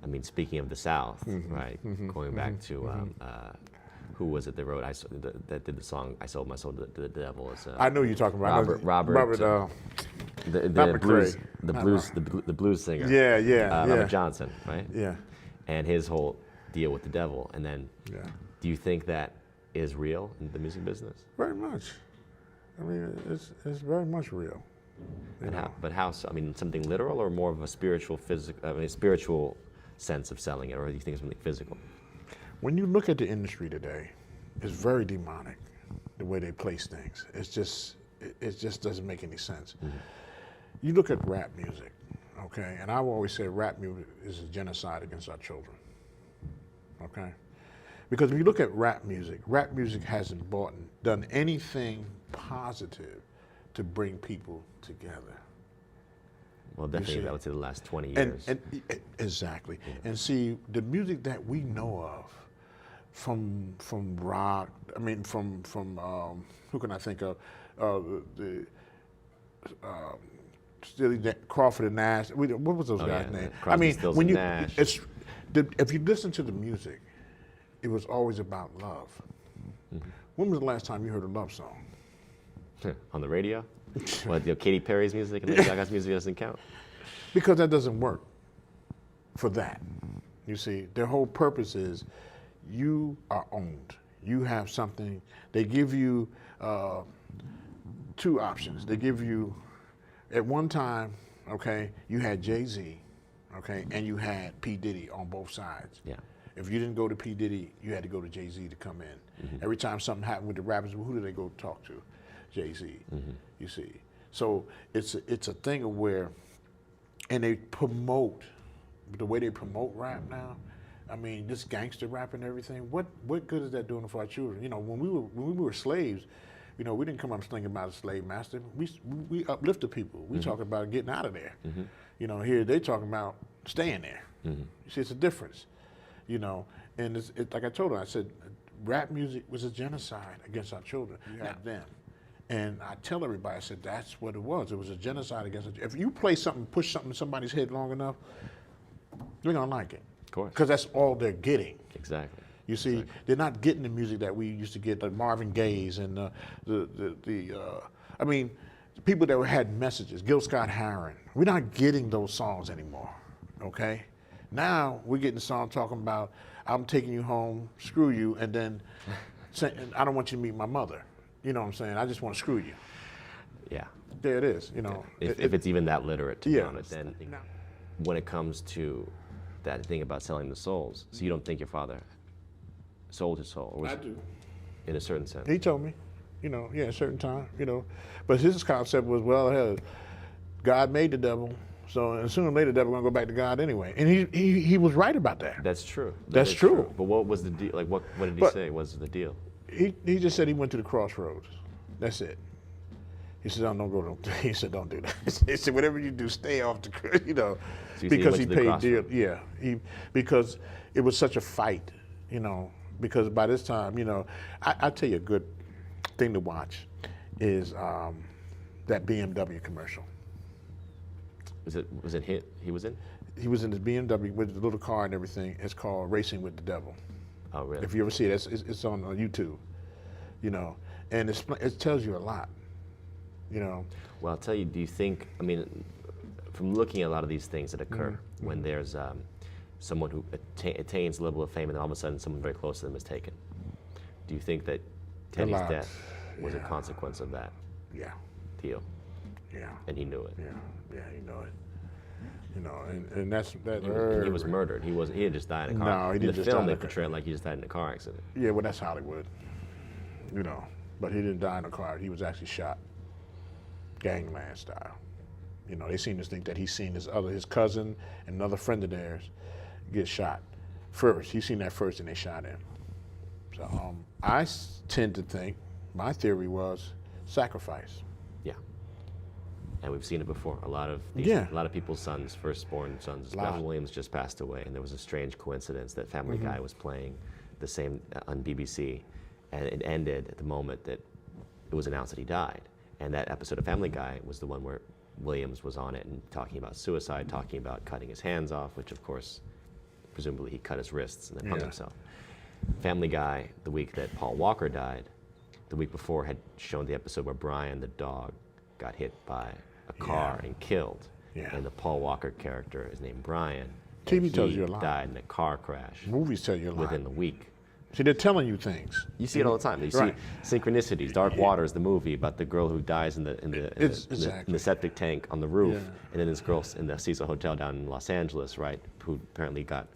S3: I mean, speaking of the South, mm-hmm, right? Mm-hmm, going back to who was it that wrote that did the song "I Sold My Soul to the Devil"?
S4: I know you're talking about
S3: Robert the blues singer.
S4: Yeah.
S3: Robert Johnson, right?
S4: Yeah.
S3: And his whole deal with the devil, and then, do you think that is real in the music business?
S4: Very much. I mean, it's very much real.
S3: But how? So, I mean, something literal or more of a spiritual sense of selling it, or do you think it's something physical?
S4: When you look at the industry today, it's very demonic, the way they place things. It just doesn't make any sense. Mm-hmm. You look at rap music, okay, and I will always say rap music is a genocide against our children, okay? Because if you look at rap music hasn't done anything positive to bring people together.
S3: Well, definitely, I would say the last 20
S4: And,
S3: years.
S4: exactly. Yeah. And see, the music that we know of, from rock, I mean, from who can I think of? Crawford and Nash. What was those guys' name?
S3: Crosby,
S4: I mean,
S3: Stills,
S4: when
S3: and
S4: you,
S3: Nash.
S4: if you listen to the music, it was always about love. Mm-hmm. When was the last time you heard a love song?
S3: On the radio? What, Katy Perry's music and Lady Gaga's music doesn't count?
S4: Because that doesn't work for that. You see, their whole purpose is you are owned. You have something. They give you two options. They give you, at one time, okay, you had Jay-Z, okay, and you had P. Diddy on both sides.
S3: Yeah.
S4: If you didn't go to P. Diddy, you had to go to Jay-Z to come in. Mm-hmm. Every time something happened with the rappers, who do they go talk to? Jay-Z. Mm-hmm. You see. So it's a thing of where, and they promote, the way they promote rap now, I mean, this gangster rap and everything, what good is that doing for our children? You know, when we were slaves, you know, we didn't come up thinking about a slave master. We uplifted people. We talking about getting out of there. Mm-hmm. You know, here they talking about staying there. Mm-hmm. You see, it's a difference. You know, and it's like I told her, I said, rap music was a genocide against our children. You had them. And I tell everybody, I said, that's what it was. It was a genocide against our children. If you play something, push something in somebody's head long enough, they're going to like it.
S3: Of course.
S4: Because that's all they're getting.
S3: Exactly.
S4: You see, they're not getting the music that we used to get, like Marvin Gaye's and I mean, the people that had messages, Gil Scott-Heron. We're not getting those songs anymore, okay? Now we're getting a song talking about, I'm taking you home, screw you, and then saying, I don't want you to meet my mother. You know what I'm saying? I just want to screw you.
S3: Yeah.
S4: There it is, you know.
S3: If it's even that literate, to be honest. And when it comes to that thing about selling the souls, so you don't think your father sold his soul? Or was
S4: I do.
S3: In a certain sense?
S4: He told me, you know, yeah, a certain time, you know. But his concept was, well, hell, God made the devil, so sooner or later the devil gonna go back to God anyway. And he was right about that.
S3: That's true.
S4: That's true.
S3: But what was the deal? Like, what did he say was the deal?
S4: He just said he went to the crossroads. That's it. He said, "Oh, don't go." He said, "Don't do that." He said, "Whatever you do, stay off the, you know,"
S3: so
S4: because he paid dear. Yeah, because it was such a fight, you know. Because by this time, you know, I tell you a good thing to watch is that BMW commercial.
S3: Was it hit? He was in?
S4: He was in his BMW with the little car and everything. It's called Racing with the Devil.
S3: Oh, really?
S4: If you ever see it, it's on YouTube, you know, and it tells you a lot, you know.
S3: Well, I'll tell you, do you think, I mean, from looking at a lot of these things that occur when there's someone who attains a level of fame and then all of a sudden someone very close to them is taken, do you think that Teddy's death was a consequence of that deal? Yeah. And he knew it?
S4: Yeah, he knew it. You know, and that's that.
S3: And he was murdered. He had just died in a car.
S4: No, he didn't.
S3: In the film, they portray it like he just died in a car accident.
S4: Yeah, well, that's Hollywood. You know, but he didn't die in a car. He was actually shot, gangland style. You know, they seem to think that he's seen his cousin and another friend of theirs get shot first. He's seen that first, and they shot him. So I tend to think my theory was sacrifice.
S3: Yeah. And we've seen it before. A lot of people's sons, firstborn sons. Robin Williams just passed away, and there was a strange coincidence that Family Guy was playing the same on BBC, and it ended at the moment that it was announced that he died. And that episode of Family Guy was the one where Williams was on it and talking about suicide, talking about cutting his hands off, which of course, presumably he cut his wrists and then hung himself. Family Guy, the week that Paul Walker died, the week before had shown the episode where Brian the dog got hit by a car and killed. And the Paul Walker character is named Brian.
S4: TV tells you a lot.
S3: He died in a car crash.
S4: Movies tell you a lot.
S3: Within the week.
S4: See, they're telling you things.
S3: You see it all the time. You see synchronicities. Dark Waters, the movie about the girl who dies in the septic tank on the roof, and then this girl in the Cecil Hotel down in Los Angeles, right, who apparently got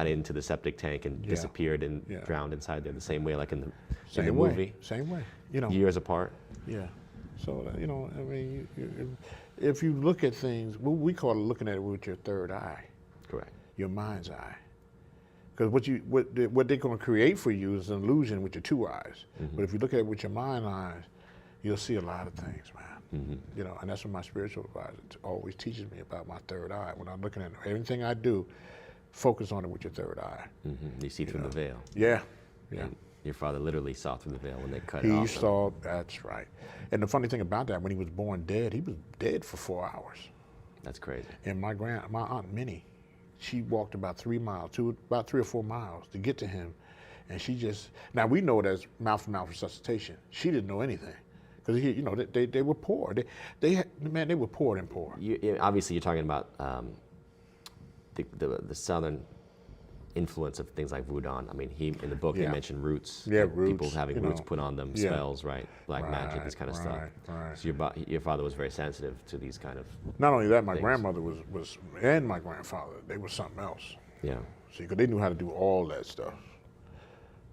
S3: into the septic tank and disappeared and drowned inside there the same way, like in the movie.
S4: Same way. You know.
S3: Years apart.
S4: Yeah. So you know, I mean, if you look at things, we call it looking at it with your third eye.
S3: Correct.
S4: Your mind's eye. Because what they're going to create for you is an illusion with your two eyes. But if you look at it with your mind eyes, you'll see a lot of things, man. You know, and that's what my spiritual advisor always teaches me about my third eye. When I'm looking at everything I do, focus on it with your third eye.
S3: You see through the veil.
S4: Yeah, yeah.
S3: And your father literally saw through the veil when they cut it
S4: He
S3: off.
S4: saw, that's right. And the funny thing about that, when he was born dead, he was dead for 4 hours.
S3: That's crazy.
S4: And my Aunt Minnie, she walked about 3 miles, about 3 or 4 miles to get to him. And she just, now we know it as mouth-to-mouth resuscitation. She didn't know anything. Because, you know, they were poor. They were poor and poor.
S3: Obviously, you're talking about the southern influence of things like voodoo. I mean, in the book, he mentioned roots.
S4: Yeah,
S3: like
S4: roots.
S3: People having roots put on them, spells, right? Black magic, this kind of stuff.
S4: Right.
S3: So your father was very sensitive to these kind of
S4: Not only that, my
S3: things.
S4: grandmother was, and my grandfather, they were something else.
S3: Yeah.
S4: See, because they knew how to do all that stuff.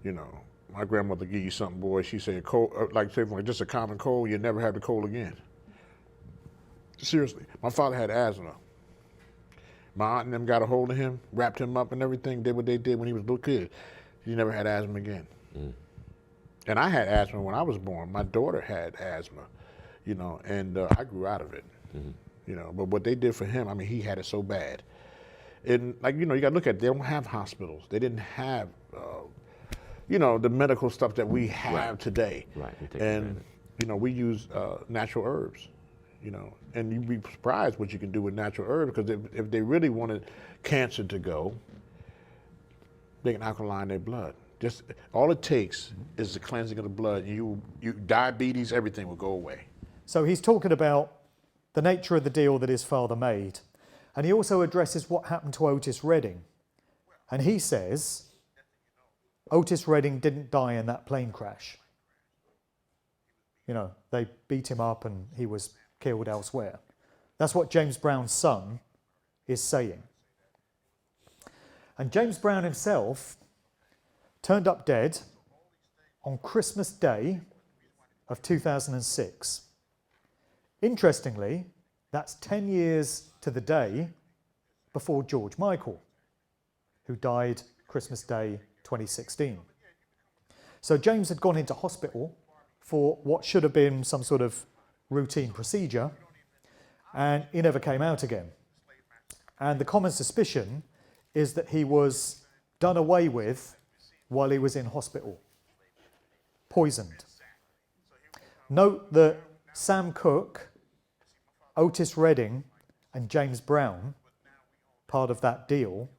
S4: You know, my grandmother give you something, boy, she said, cold, like say, just a common cold, you never have the cold again. Seriously, my father had asthma. My aunt and them got a hold of him, wrapped him up and everything, did what they did when he was a little kid. He never had asthma again. And I had asthma when I was born. My daughter had asthma, you know, and I grew out of it, you know. But what they did for him, I mean, he had it so bad. And like, you know, you got to look at it, they don't have hospitals. They didn't have, you know, the medical stuff that we have today.
S3: Right.
S4: And, you know, we use natural herbs. You know, and you'd be surprised what you can do with natural herbs, because if they really wanted cancer to go, they can alkaline their blood. Just all it takes is the cleansing of the blood. You diabetes, everything will go away.
S1: So he's talking about the nature of the deal that his father made. And he also addresses what happened to Otis Redding. And he says Otis Redding didn't die in that plane crash. You know, they beat him up and he was killed elsewhere. That's what James Brown's son is saying. And James Brown himself turned up dead on Christmas Day of 2006. Interestingly, that's 10 years to the day before George Michael, who died Christmas Day 2016. So James had gone into hospital for what should have been some sort of routine procedure, and he never came out again. And the common suspicion is that he was done away with while he was in hospital, poisoned. Note that Sam Cooke, Otis Redding, and James Brown, part of that deal,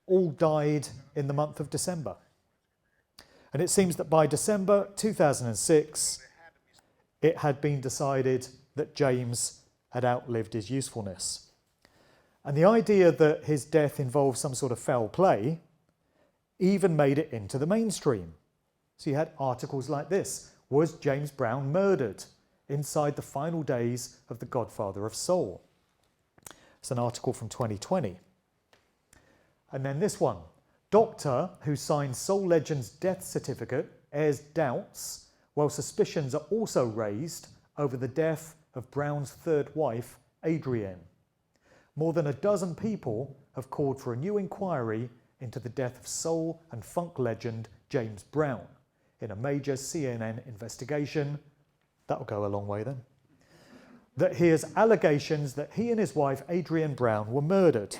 S1: all died in the month of December. And it seems that by December 2006, it had been decided that James had outlived his usefulness. And the idea that his death involved some sort of foul play even made it into the mainstream. So you had articles like this: was James Brown murdered inside the final days of The Godfather of Soul? It's an article from 2020. And then this one: doctor who signed Soul Legend's death certificate airs doubts while suspicions are also raised over the death of Brown's third wife, Adrienne. More than a dozen people have called for a new inquiry into the death of soul and funk legend James Brown in a major CNN investigation. That'll go a long way then. That hears allegations that he and his wife, Adrienne Brown, were murdered.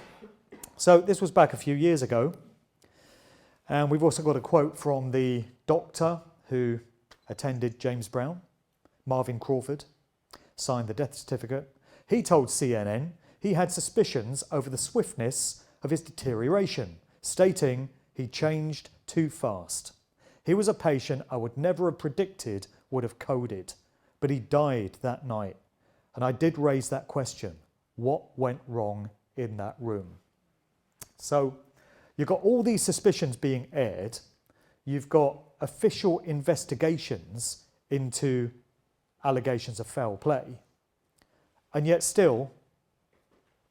S1: So this was back a few years ago. And we've also got a quote from the doctor who attended James Brown, Marvin Crawford, signed the death certificate. He told CNN he had suspicions over the swiftness of his deterioration, stating he changed too fast. He was a patient I would never have predicted would have coded, but he died that night. And I did raise that question: what went wrong in that room? So you've got all these suspicions being aired. You've got official investigations into allegations of foul play. And yet still,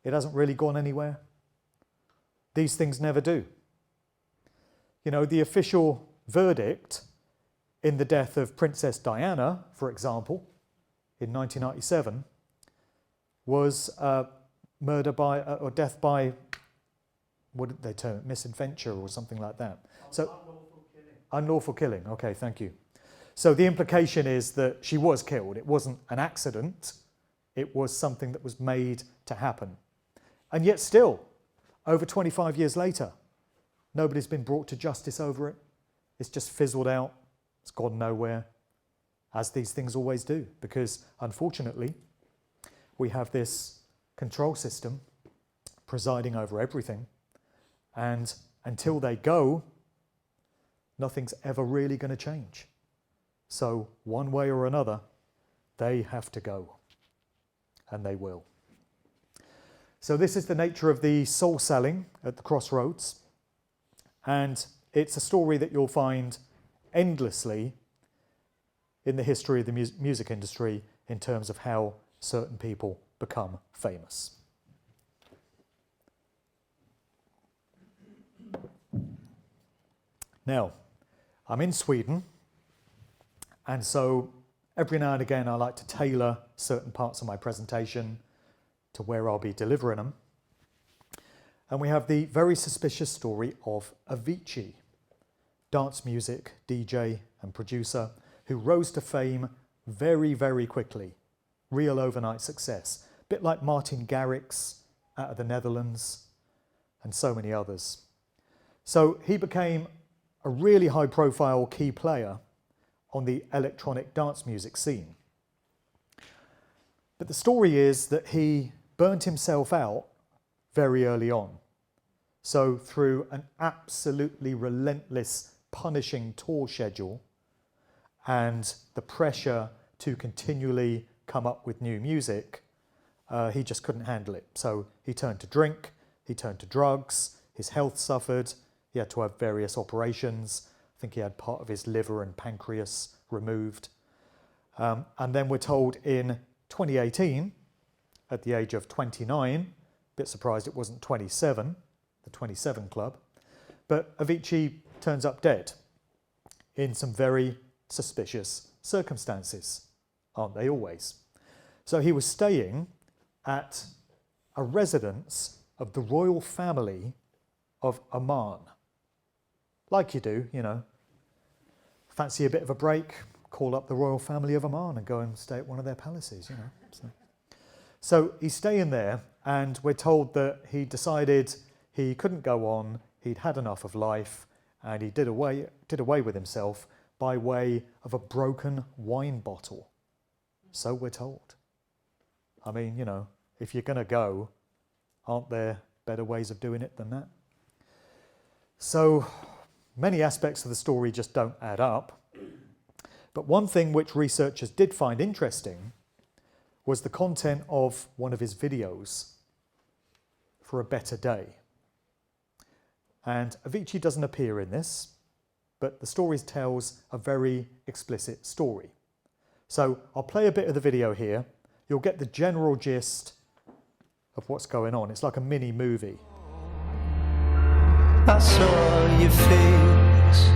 S1: it hasn't really gone anywhere. These things never do. You know, the official verdict in the death of Princess Diana, for example, in 1997, was murder by, or death by, what did they term it, misadventure or something like that. So, unlawful killing. Okay, thank you. So the implication is that she was killed. It wasn't an accident. It was something that was made to happen. And yet still, over 25 years later, nobody's been brought to justice over it. It's just fizzled out. It's gone nowhere, as these things always do, because unfortunately, we have this control system presiding over everything. And until they go, nothing's ever really going to change. So one way or another, they have to go. And they will. So this is the nature of the soul selling at the crossroads. And it's a story that you'll find endlessly in the history of the music industry in terms of how certain people become famous. Now, I'm in Sweden, and so every now and again I like to tailor certain parts of my presentation to where I'll be delivering them. And we have the very suspicious story of Avicii, dance music DJ and producer who rose to fame very, very quickly. Real overnight success. A bit like Martin Garrix out of the Netherlands and so many others. So he became a really high-profile key player on the electronic dance music scene. But the story is that he burnt himself out very early on. So through an absolutely relentless, punishing tour schedule and the pressure to continually come up with new music, he just couldn't handle it. So he turned to drink, he turned to drugs, his health suffered, he had to have various operations. I think he had part of his liver and pancreas removed. And then we're told in 2018, at the age of 29, a bit surprised it wasn't 27, the 27 Club, but Avicii turns up dead in some very suspicious circumstances, aren't they always? So he was staying at a residence of the royal family of Oman. Like you do, you know. Fancy a bit of a break, call up the royal family of Oman and go and stay at one of their palaces, you know. So he's staying there, and we're told that he decided he couldn't go on, he'd had enough of life, and he did away with himself by way of a broken wine bottle. So we're told. I mean, you know, if you're going to go, aren't there better ways of doing it than that? So many aspects of the story just don't add up. But one thing which researchers did find interesting was the content of one of his videos, For a Better Day. And Avicii doesn't appear in this, but the story tells a very explicit story. So I'll play a bit of the video here. You'll get the general gist of what's going on. It's like a mini movie.
S5: I saw your face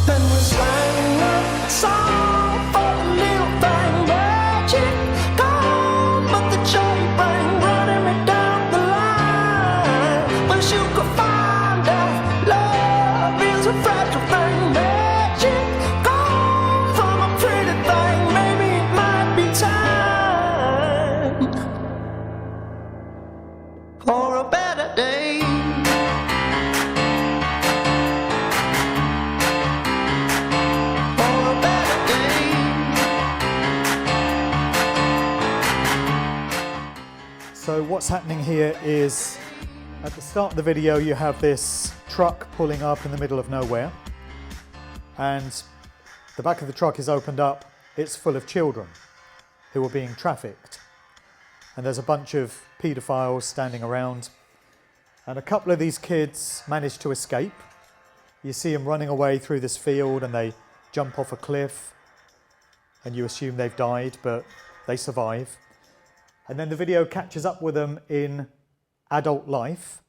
S5: and we sang a song for a little thing, magic gone, but the joy bring running me down the line. Wish you could find out love is a fragile thing, magic gone from a pretty thing. Maybe it might be time for a better day.
S1: So what's happening here is, at the start of the video, you have this truck pulling up in the middle of nowhere, and the back of the truck is opened up. It's full of children who are being trafficked, and there's a bunch of paedophiles standing around, and a couple of these kids manage to escape. You see them running away through this field, and they jump off a cliff, and you assume they've died, but they survive. And then the video catches up with them in adult life,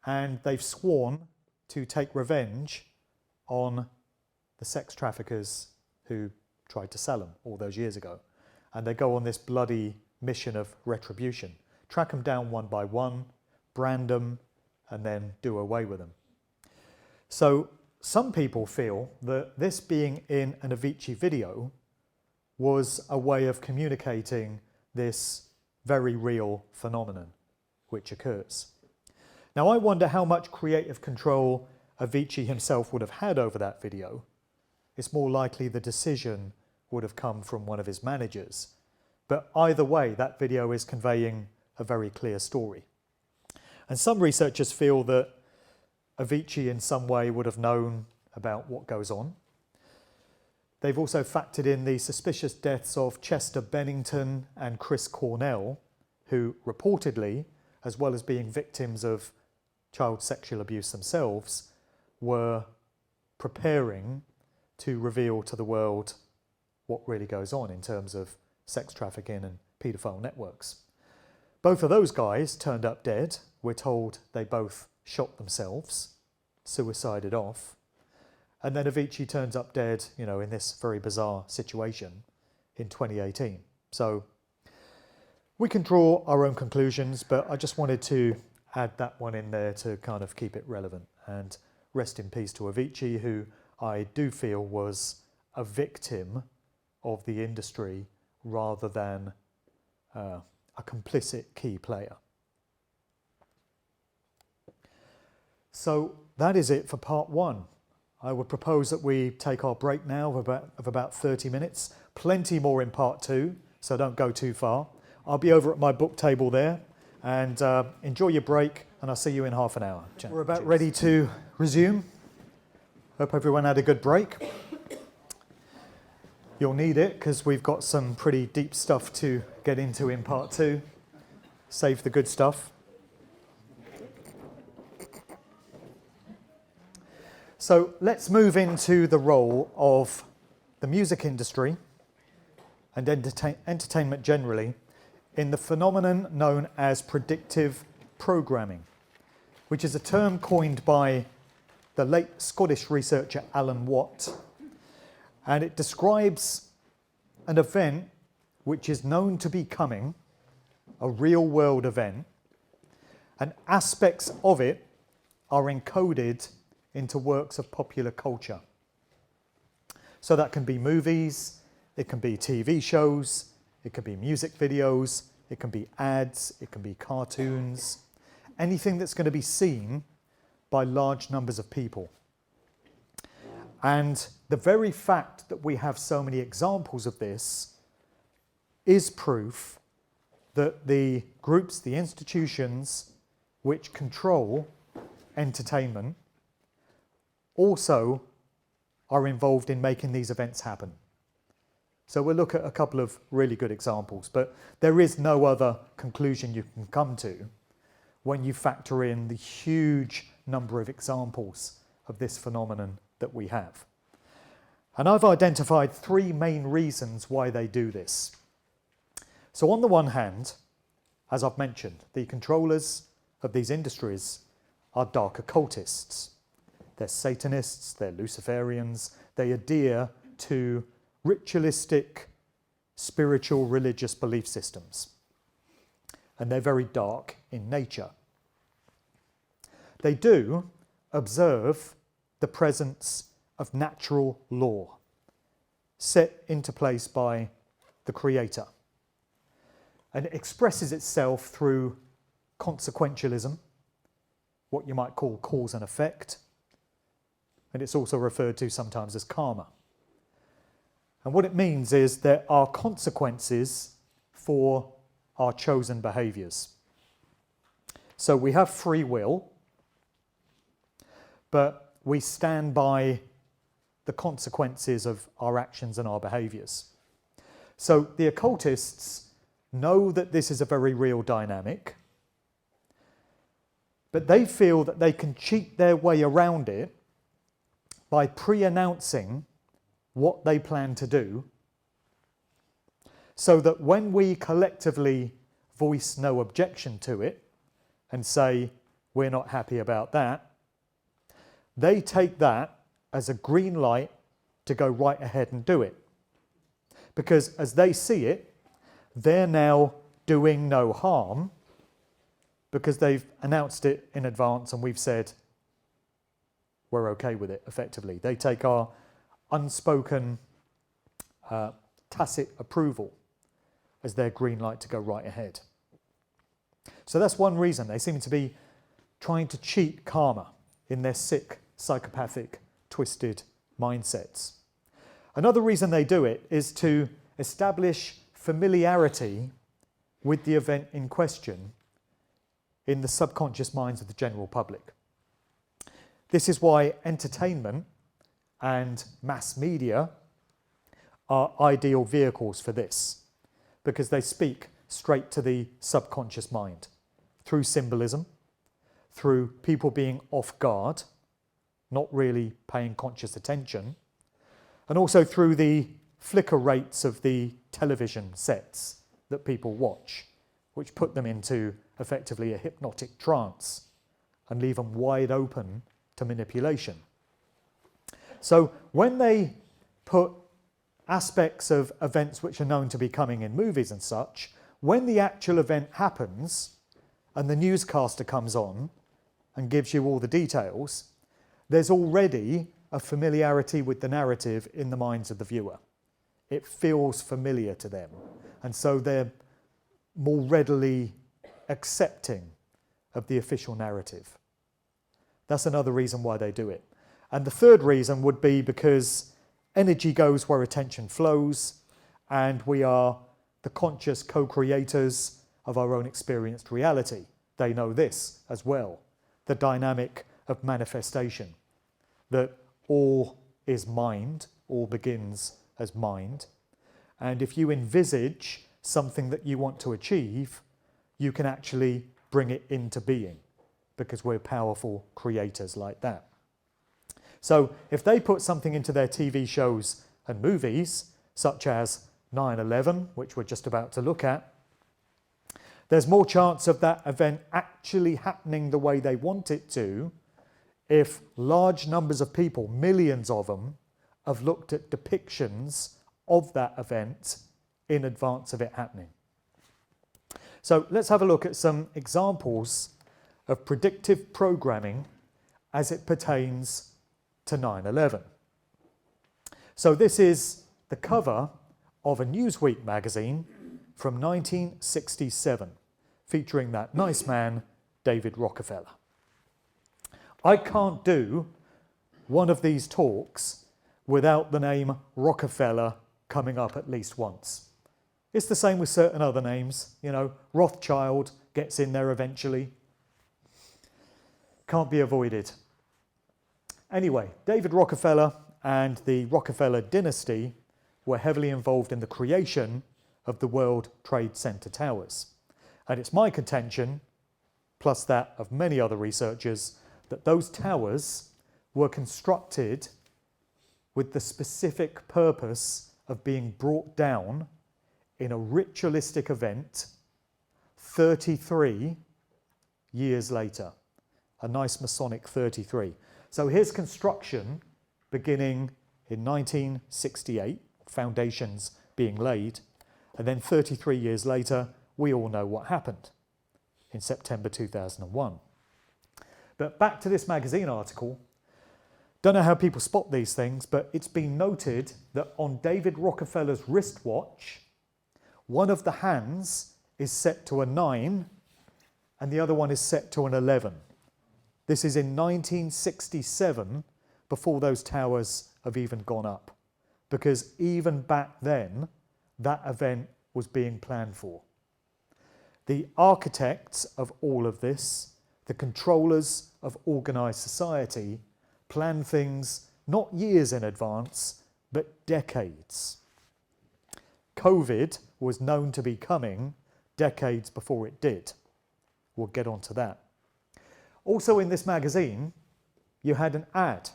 S1: and they've sworn to take revenge on the sex traffickers who tried to sell them all those years ago. And they go on this bloody mission of retribution. Track them down one by one, brand them, and then do away with them. So some people feel that this being in an Avicii video was a way of communicating this very real phenomenon which occurs. Now, I wonder how much creative control Avicii himself would have had over that video. It's more likely the decision would have come from one of his managers. But either way, that video is conveying a very clear story. And some researchers feel that Avicii in some way would have known about what goes on. They've also factored in the suspicious deaths of Chester Bennington and Chris Cornell, who reportedly, as well as being victims of child sexual abuse themselves, were preparing to reveal to the world what really goes on in terms of sex trafficking and paedophile networks. Both of those guys turned up dead. We're told they both shot themselves, suicided off. And then Avicii turns up dead, in this very bizarre situation in 2018. So we can draw our own conclusions, but I just wanted to add that one in there to kind of keep it relevant. And rest in peace to Avicii, who I do feel was a victim of the industry rather than a complicit key player. So that is it for part one. I would propose that we take our break now of about 30 minutes. Plenty more in part two, so don't go too far. I'll be over at my book table there, and enjoy your break, and I'll see you in half an hour. We're about ready to resume. Hope everyone had a good break. You'll need it, because we've got some pretty deep stuff to get into in part two. Save the good stuff. So let's move into the role of the music industry and entertainment generally in the phenomenon known as predictive programming, which is a term coined by the late Scottish researcher Alan Watt, and it describes an event which is known to be coming, a real-world event, and aspects of it are encoded into works of popular culture. So that can be movies, it can be TV shows, it can be music videos, it can be ads, it can be cartoons, anything that's going to be seen by large numbers of people. And the very fact that we have so many examples of this is proof that the groups, the institutions which control entertainment also are involved in making these events happen. So we'll look at a couple of really good examples, but there is no other conclusion you can come to when you factor in the huge number of examples of this phenomenon that we have. And I've identified three main reasons why they do this. So on the one hand, as I've mentioned, the controllers of these industries are dark occultists. They're Satanists, they're Luciferians, they adhere to ritualistic, spiritual, religious belief systems. And they're very dark in nature. They do observe the presence of natural law set into place by the Creator. And it expresses itself through consequentialism, what you might call cause and effect. And it's also referred to sometimes as karma. And what it means is there are consequences for our chosen behaviours. So we have free will, but we stand by the consequences of our actions and our behaviours. So the occultists know that this is a very real dynamic, but they feel that they can cheat their way around it by pre-announcing what they plan to do, so that when we collectively voice no objection to it and say we're not happy about that, they take that as a green light to go right ahead and do it. Because as they see it, they're now doing no harm because they've announced it in advance and we've said we're okay with it, effectively. They take our unspoken, tacit approval as their green light to go right ahead. So that's one reason. They seem to be trying to cheat karma in their sick, psychopathic, twisted mindsets. Another reason they do it is to establish familiarity with the event in question in the subconscious minds of the general public. This is why entertainment and mass media are ideal vehicles for this, because they speak straight to the subconscious mind through symbolism, through people being off guard, not really paying conscious attention, and also through the flicker rates of the television sets that people watch, which put them into effectively a hypnotic trance and leave them wide open to manipulation. So when they put aspects of events which are known to be coming in movies and such, when the actual event happens and the newscaster comes on and gives you all the details, there's already a familiarity with the narrative in the minds of the viewer. It feels familiar to them, and so they're more readily accepting of the official narrative. That's another reason why they do it. And the third reason would be because energy goes where attention flows, and we are the conscious co-creators of our own experienced reality. They know this as well, the dynamic of manifestation, that all is mind, all begins as mind. And if you envisage something that you want to achieve, you can actually bring it into being, because we're powerful creators like that. So if they put something into their TV shows and movies, such as 9/11, which we're just about to look at, there's more chance of that event actually happening the way they want it to if large numbers of people, millions of them, have looked at depictions of that event in advance of it happening. So let's have a look at some examples of predictive programming as it pertains to 9/11. So this is the cover of a Newsweek magazine from 1967, featuring that nice man, David Rockefeller. I can't do one of these talks without the name Rockefeller coming up at least once. It's the same with certain other names, you know, Rothschild gets in there eventually. Can't be avoided. Anyway, David Rockefeller and the Rockefeller dynasty were heavily involved in the creation of the World Trade Center towers. And it's my contention, plus that of many other researchers, that those towers were constructed with the specific purpose of being brought down in a ritualistic event 33 years later. A nice Masonic 33. So here's construction beginning in 1968, foundations being laid, and then 33 years later, we all know what happened in September 2001. But back to this magazine article. Don't know how people spot these things, but it's been noted that on David Rockefeller's wristwatch, one of the hands is set to a 9 and the other one is set to an 11. This is in 1967, before those towers have even gone up, because even back then, that event was being planned for. The architects of all of this, the controllers of organised society, plan things not years in advance, but decades. COVID was known to be coming decades before it did. We'll get onto that. Also in this magazine, you had an ad,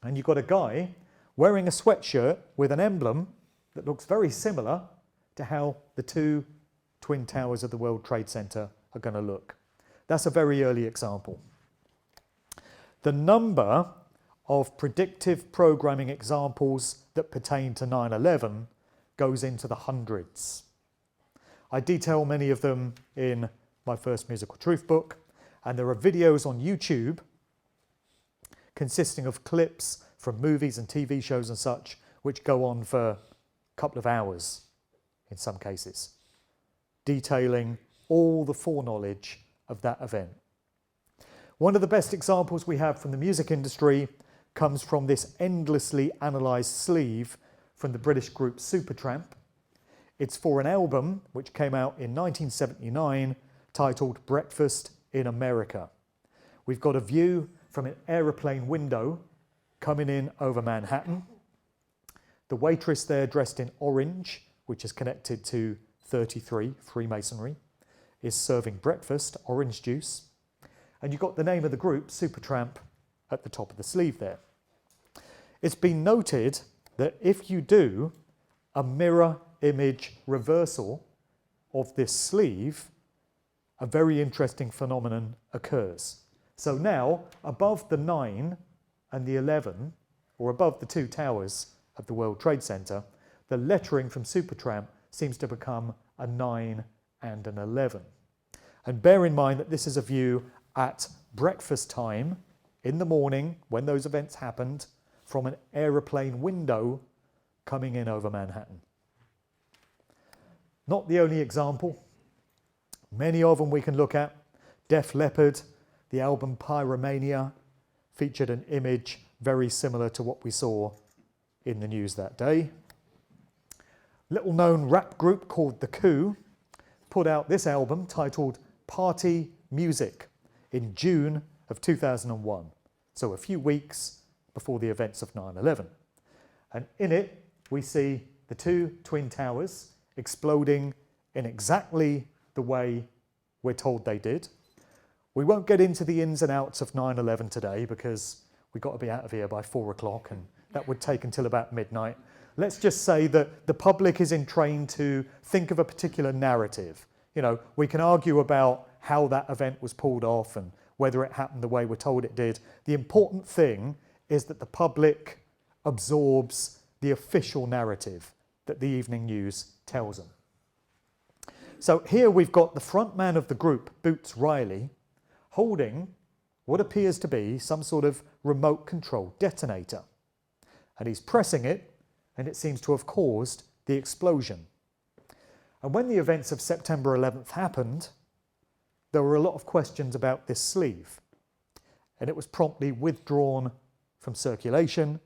S1: and you got a guy wearing a sweatshirt with an emblem that looks very similar to how the two twin towers of the World Trade Center are going to look. That's a very early example. The number of predictive programming examples that pertain to 9/11 goes into the hundreds. I detail many of them in my first Musical Truth book, and there are videos on YouTube consisting of clips from movies and TV shows and such, which go on for a couple of hours in some cases, detailing all the foreknowledge of that event. One of the best examples we have from the music industry comes from this endlessly analysed sleeve from the British group Supertramp. It's for an album which came out in 1979 titled Breakfast in America. We've got a view from an aeroplane window coming in over Manhattan. The waitress there dressed in orange, which is connected to 33, Freemasonry, is serving breakfast, orange juice. And you've got the name of the group, Supertramp, at the top of the sleeve there. It's been noted that if you do a mirror image reversal of this sleeve, a very interesting phenomenon occurs. So now, above the 9 and the 11, or above the two towers of the World Trade Center, the lettering from Supertramp seems to become a 9 and an 11. And bear in mind that this is a view at breakfast time in the morning when those events happened from an aeroplane window coming in over Manhattan. Not the only example. Many of them we can look at. Def Leppard, the album Pyromania, featured an image very similar to what we saw in the news that day. Little known rap group called The Coup put out this album titled Party Music in June of 2001, so a few weeks before the events of 9/11. And in it we see the two twin towers exploding in exactly the way we're told they did. We won't get into the ins and outs of 9/11 today because we've got to be out of here by 4 o'clock and that would take until about midnight. Let's just say that the public is entrained to think of a particular narrative. You know, we can argue about how that event was pulled off and whether it happened the way we're told it did. The important thing is that the public absorbs the official narrative that the evening news tells them. So here we've got the front man of the group, Boots Riley, holding what appears to be some sort of remote control detonator. And he's pressing it, and it seems to have caused the explosion. And when the events of September 11th happened, there were a lot of questions about this sleeve, and it was promptly withdrawn from circulation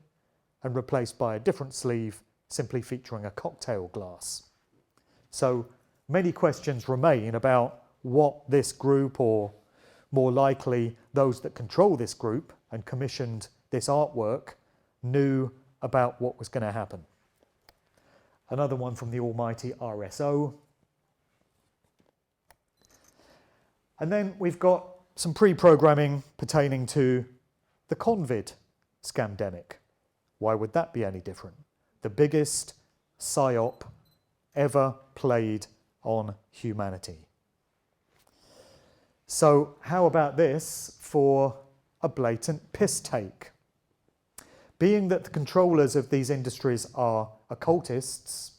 S1: and replaced by a different sleeve simply featuring a cocktail glass. So many questions remain about what this group, or more likely those that control this group and commissioned this artwork, knew about what was going to happen. Another one from the almighty RSO. And then we've got some pre-programming pertaining to the COVID scamdemic. Why would that be any different? The biggest psyop ever played on humanity. So how about this for a blatant piss take? Being that the controllers of these industries are occultists,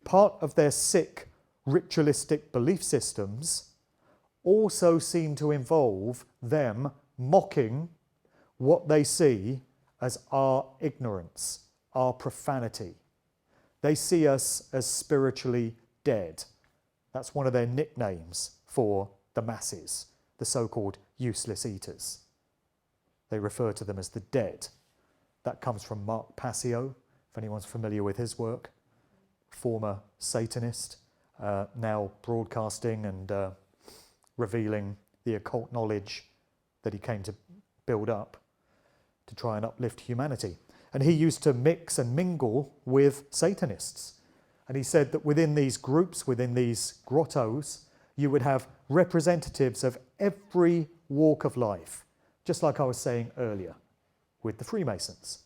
S1: part of their sick ritualistic belief systems also seem to involve them mocking what they see as our ignorance, our profanity. They see us as spiritually dead. That's one of their nicknames for the masses, the so-called useless eaters. They refer to them as the dead. That comes from Mark Passio, if anyone's familiar with his work, former Satanist, now broadcasting and revealing the occult knowledge that he came to build up to try and uplift humanity. And he used to mix and mingle with Satanists. And he said that within these groups, within these grottos, you would have representatives of every walk of life, just like I was saying earlier with the Freemasons.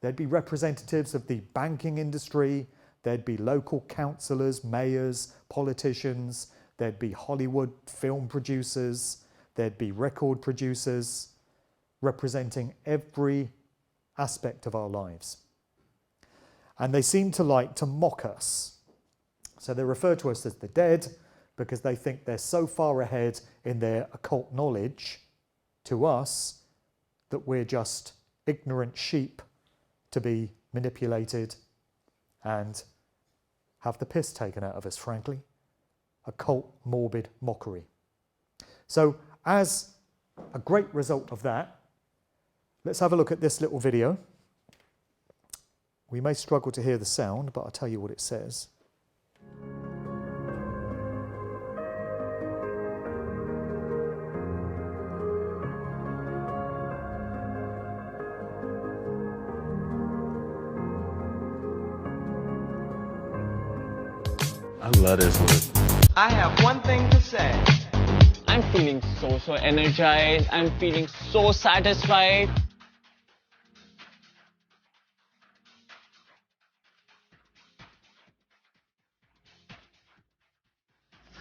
S1: There'd be representatives of the banking industry, there'd be local councillors, mayors, politicians, there'd be Hollywood film producers, there'd be record producers, representing every aspect of our lives. And they seem to like to mock us. So they refer to us as the dead because they think they're so far ahead in their occult knowledge to us that we're just ignorant sheep to be manipulated and have the piss taken out of us, frankly. Occult, morbid mockery. So as a great result of that, let's have a look at this little video. We may struggle to hear the sound, but I'll tell you what it says.
S6: I love this one.
S7: I have one thing to say.
S8: I'm feeling so energized. I'm feeling so satisfied.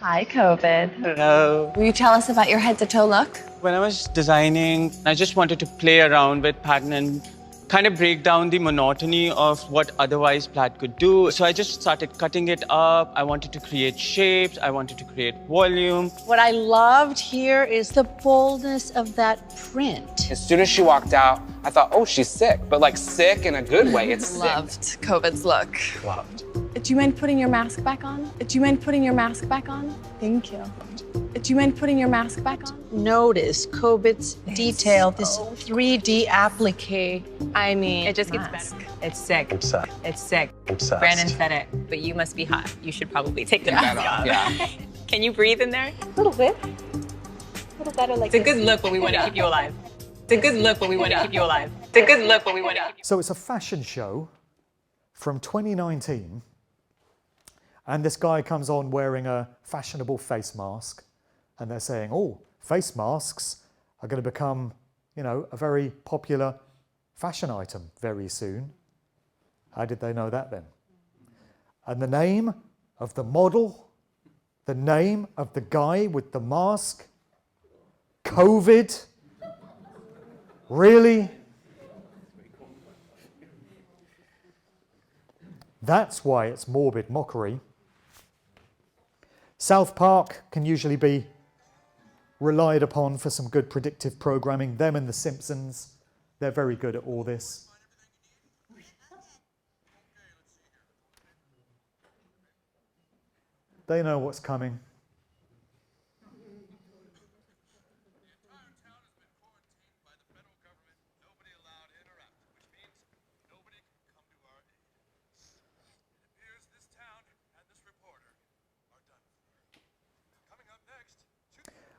S9: Hi, COVID.
S8: Hello.
S9: Will you tell us about your head to toe look?
S8: When I was designing, I just wanted to play around with pattern and kind of break down the monotony of what otherwise plaid could do. So I just started cutting it up. I wanted to create shapes. I wanted to create volume.
S10: What I loved here is the boldness of that print.
S11: As soon as she walked out, I thought, oh, she's sick, but like sick in a good way. It's sick.
S9: Loved COVID's look.
S11: Loved.
S9: Do you mind putting your mask back on? Do you mind putting your mask back on? Thank you. Do you mind putting your mask back on?
S10: Notice COVID's detail, this 3D applique.
S9: I mean,
S12: it just gets better. It's sick.
S6: Obsessed.
S12: It's sick.
S6: Obsessed.
S12: Brandon said it, but you must be hot. You should probably take the mask off.
S11: Yeah.
S12: Can you breathe in there?
S9: a little bit. A little better like
S12: It's a good look, but we want to keep you alive. It's a good look, but we want to keep you alive. It's a good look, but we want to keep you
S1: So it's a fashion show from 2019, and this guy comes on wearing a fashionable face mask, and they're saying, oh, face masks are going to become, you know, a very popular fashion item very soon. How did they know that then? And the name of the model, the name of the guy with the mask, COVID? Really? That's why it's morbid mockery. South Park can usually be relied upon for some good predictive programming. Them and The Simpsons, they're very good at all this. They know what's coming.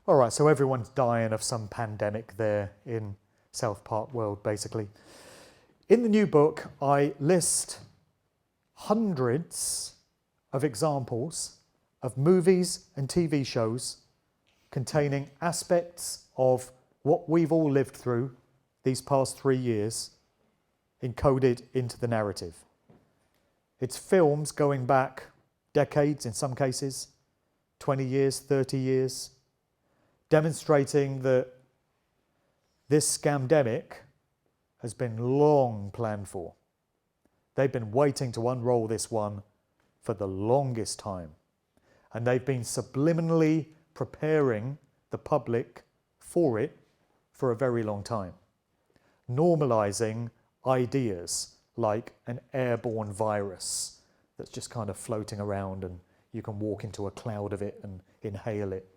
S1: All right, so everyone's dying of some pandemic there in South Park world, basically. In the new book, I list hundreds of examples of movies and TV shows containing aspects of what we've all lived through these past 3 years encoded into the narrative. It's films going back decades in some cases, 20 years, 30 years, demonstrating that this scamdemic has been long planned for. They've been waiting to unroll this one for the longest time. And they've been subliminally preparing the public for it for a very long time. Normalizing ideas like an airborne virus that's just kind of floating around and you can walk into a cloud of it and inhale it.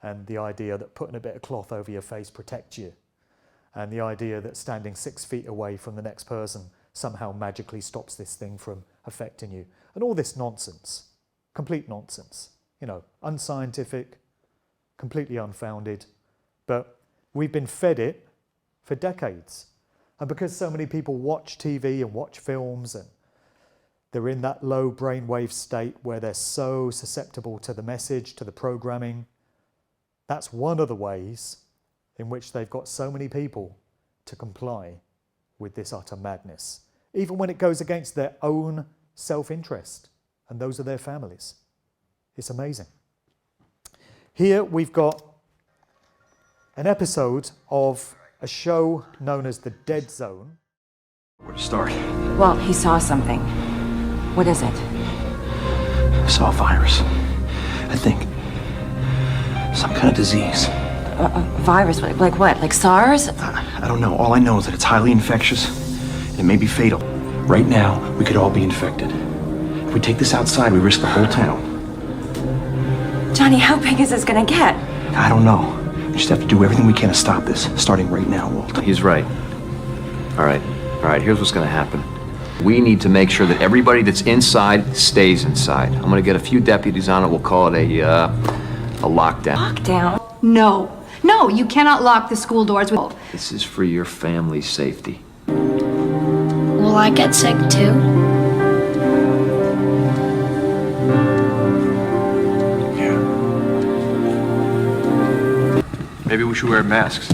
S1: And the idea that putting a bit of cloth over your face protects you. And the idea that standing 6 feet away from the next person somehow magically stops this thing from affecting you. And all this nonsense, complete nonsense, you know, unscientific, completely unfounded. But we've been fed it for decades. And because so many people watch TV and watch films and they're in that low brainwave state where they're so susceptible to the message, to the programming, that's one of the ways in which they've got so many people to comply with this utter madness, even when it goes against their own self-interest, and those are their families. It's amazing. Here we've got an episode of a show known as The Dead Zone.
S6: Where to start?
S12: Well, he saw something. What is it?
S6: I saw a virus. I think some kind of disease.
S13: A virus? Like what? Like SARS?
S6: I don't know. All I know is that it's highly infectious. And it may be fatal. Right now, we could all be infected. If we take this outside, we risk the whole town.
S13: Johnny, how big is this gonna get?
S6: I don't know. We just have to do everything we can to stop this, starting right now, Walt.
S14: He's right. All right, here's what's gonna happen. We need to make sure that everybody that's inside stays inside. I'm gonna get a few deputies on it. We'll call it a lockdown.
S13: Lockdown?
S10: No, you cannot lock the school doors.
S14: This is for your family's safety.
S10: Will I get sick too?
S6: Maybe we should wear masks.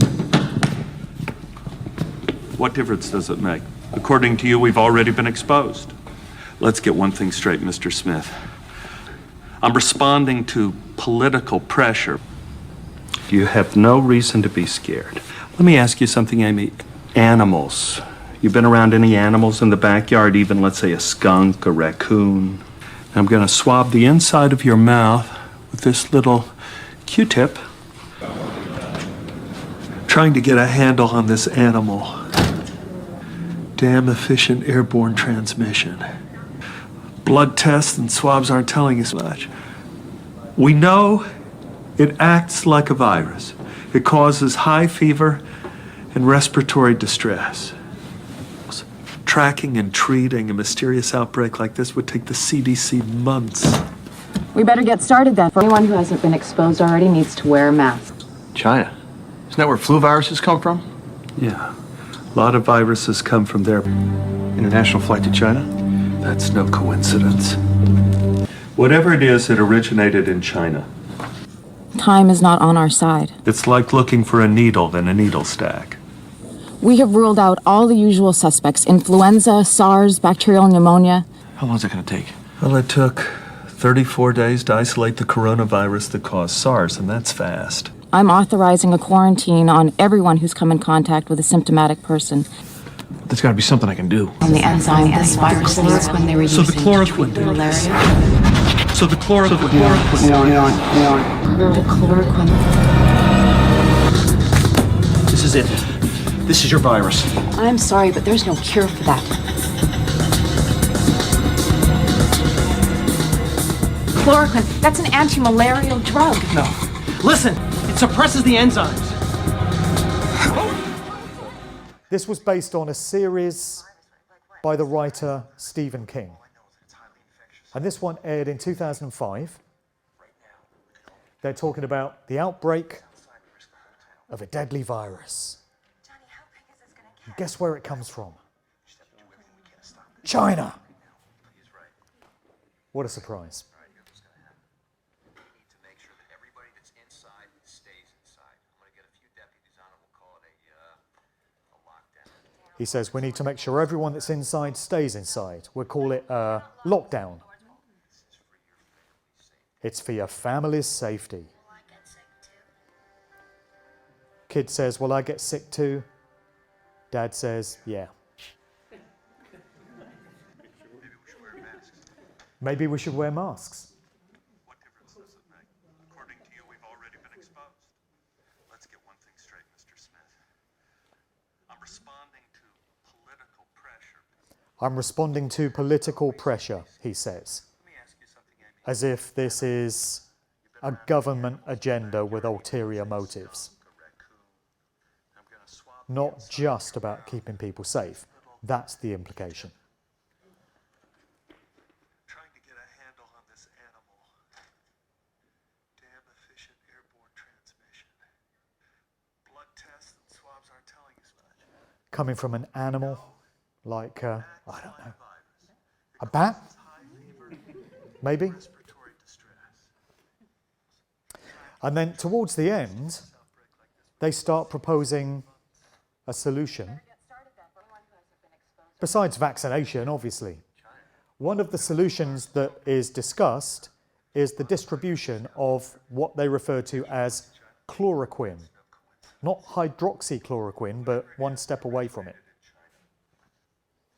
S15: What difference does it make? According to you, we've already been exposed. Let's get one thing straight, Mr. Smith. I'm responding to political pressure. You have no reason to be scared. Let me ask you something, Amy. Animals. You've been around any animals in the backyard, even, let's say, a skunk, a raccoon? I'm going to swab the inside of your mouth with this little Q-tip, trying to get a handle on this animal. Damn efficient airborne transmission. Blood tests and swabs aren't telling us much. We know it acts like a virus. It causes high fever and respiratory distress. Tracking and treating a mysterious outbreak like this would take the CDC months.
S13: We better get started then. For anyone who hasn't been exposed already needs to wear a mask.
S6: China. Isn't that where flu viruses come from?
S15: Yeah, a lot of viruses come from there.
S6: International flight to China?
S15: That's no coincidence. Whatever it is, it originated in China.
S13: Time is not on our side.
S15: It's like looking for a needle in a needle stack.
S13: We have ruled out all the usual suspects: influenza, SARS, bacterial pneumonia.
S6: How long is it going to take?
S15: Well, it took 34 days to isolate the coronavirus that caused SARS, and that's fast.
S13: I'm authorizing a quarantine on everyone who's come in contact with a symptomatic person.
S6: There's got to be something I can do.
S13: On the enzyme, this virus leads when they were
S15: So the
S13: using
S15: chloroquine did
S13: malaria.
S15: this. So the chloroquine.
S13: The chloroquine.
S6: This is it. This is your virus.
S13: I'm sorry, but there's no cure for that. Chloroquine, that's an anti-malarial drug.
S6: No. Listen, it suppresses the enzymes.
S1: This was based on a series by the writer Stephen King. And this one aired in 2005. They're talking about the outbreak of a deadly virus. And guess where it comes from? China. What a surprise. He says we need to make sure everyone that's inside stays inside. We'll call it a lockdown. It's for your family's safety. Kid says, will I get sick too? Dad says, yeah. Maybe we should wear masks.
S15: What difference does it make? According to you, we've already been exposed. Let's get one thing straight, Mr. Smith. I'm responding to political pressure.
S1: I'm responding to political pressure, he says. As if this is a government agenda with ulterior motives. Not just about keeping people safe. That's the implication.
S15: Trying to get a handle on this animal. Damn efficient airborne transmission. Blood tests and swabs aren't telling us much.
S1: Coming from an animal like, I don't know, a bat? Maybe? And then towards the end, they start proposing a solution. Besides vaccination, obviously. One of the solutions that is discussed is the distribution of what they refer to as chloroquine. Not hydroxychloroquine, but one step away from it.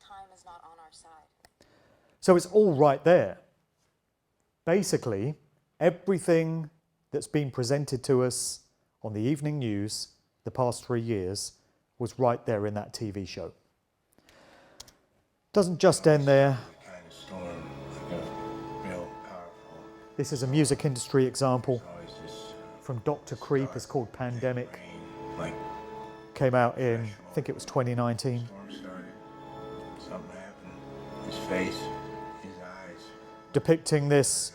S13: Time is not on our side.
S1: So it's all right there. Basically, everything that's been presented to us on the evening news the past 3 years was right there in that TV show. Doesn't just end there. This is a music industry example from Dr. Creep. It's called Plandemic. Came out in, I think it was 2019.
S2: Something happened. His face, his eyes.
S1: Depicting this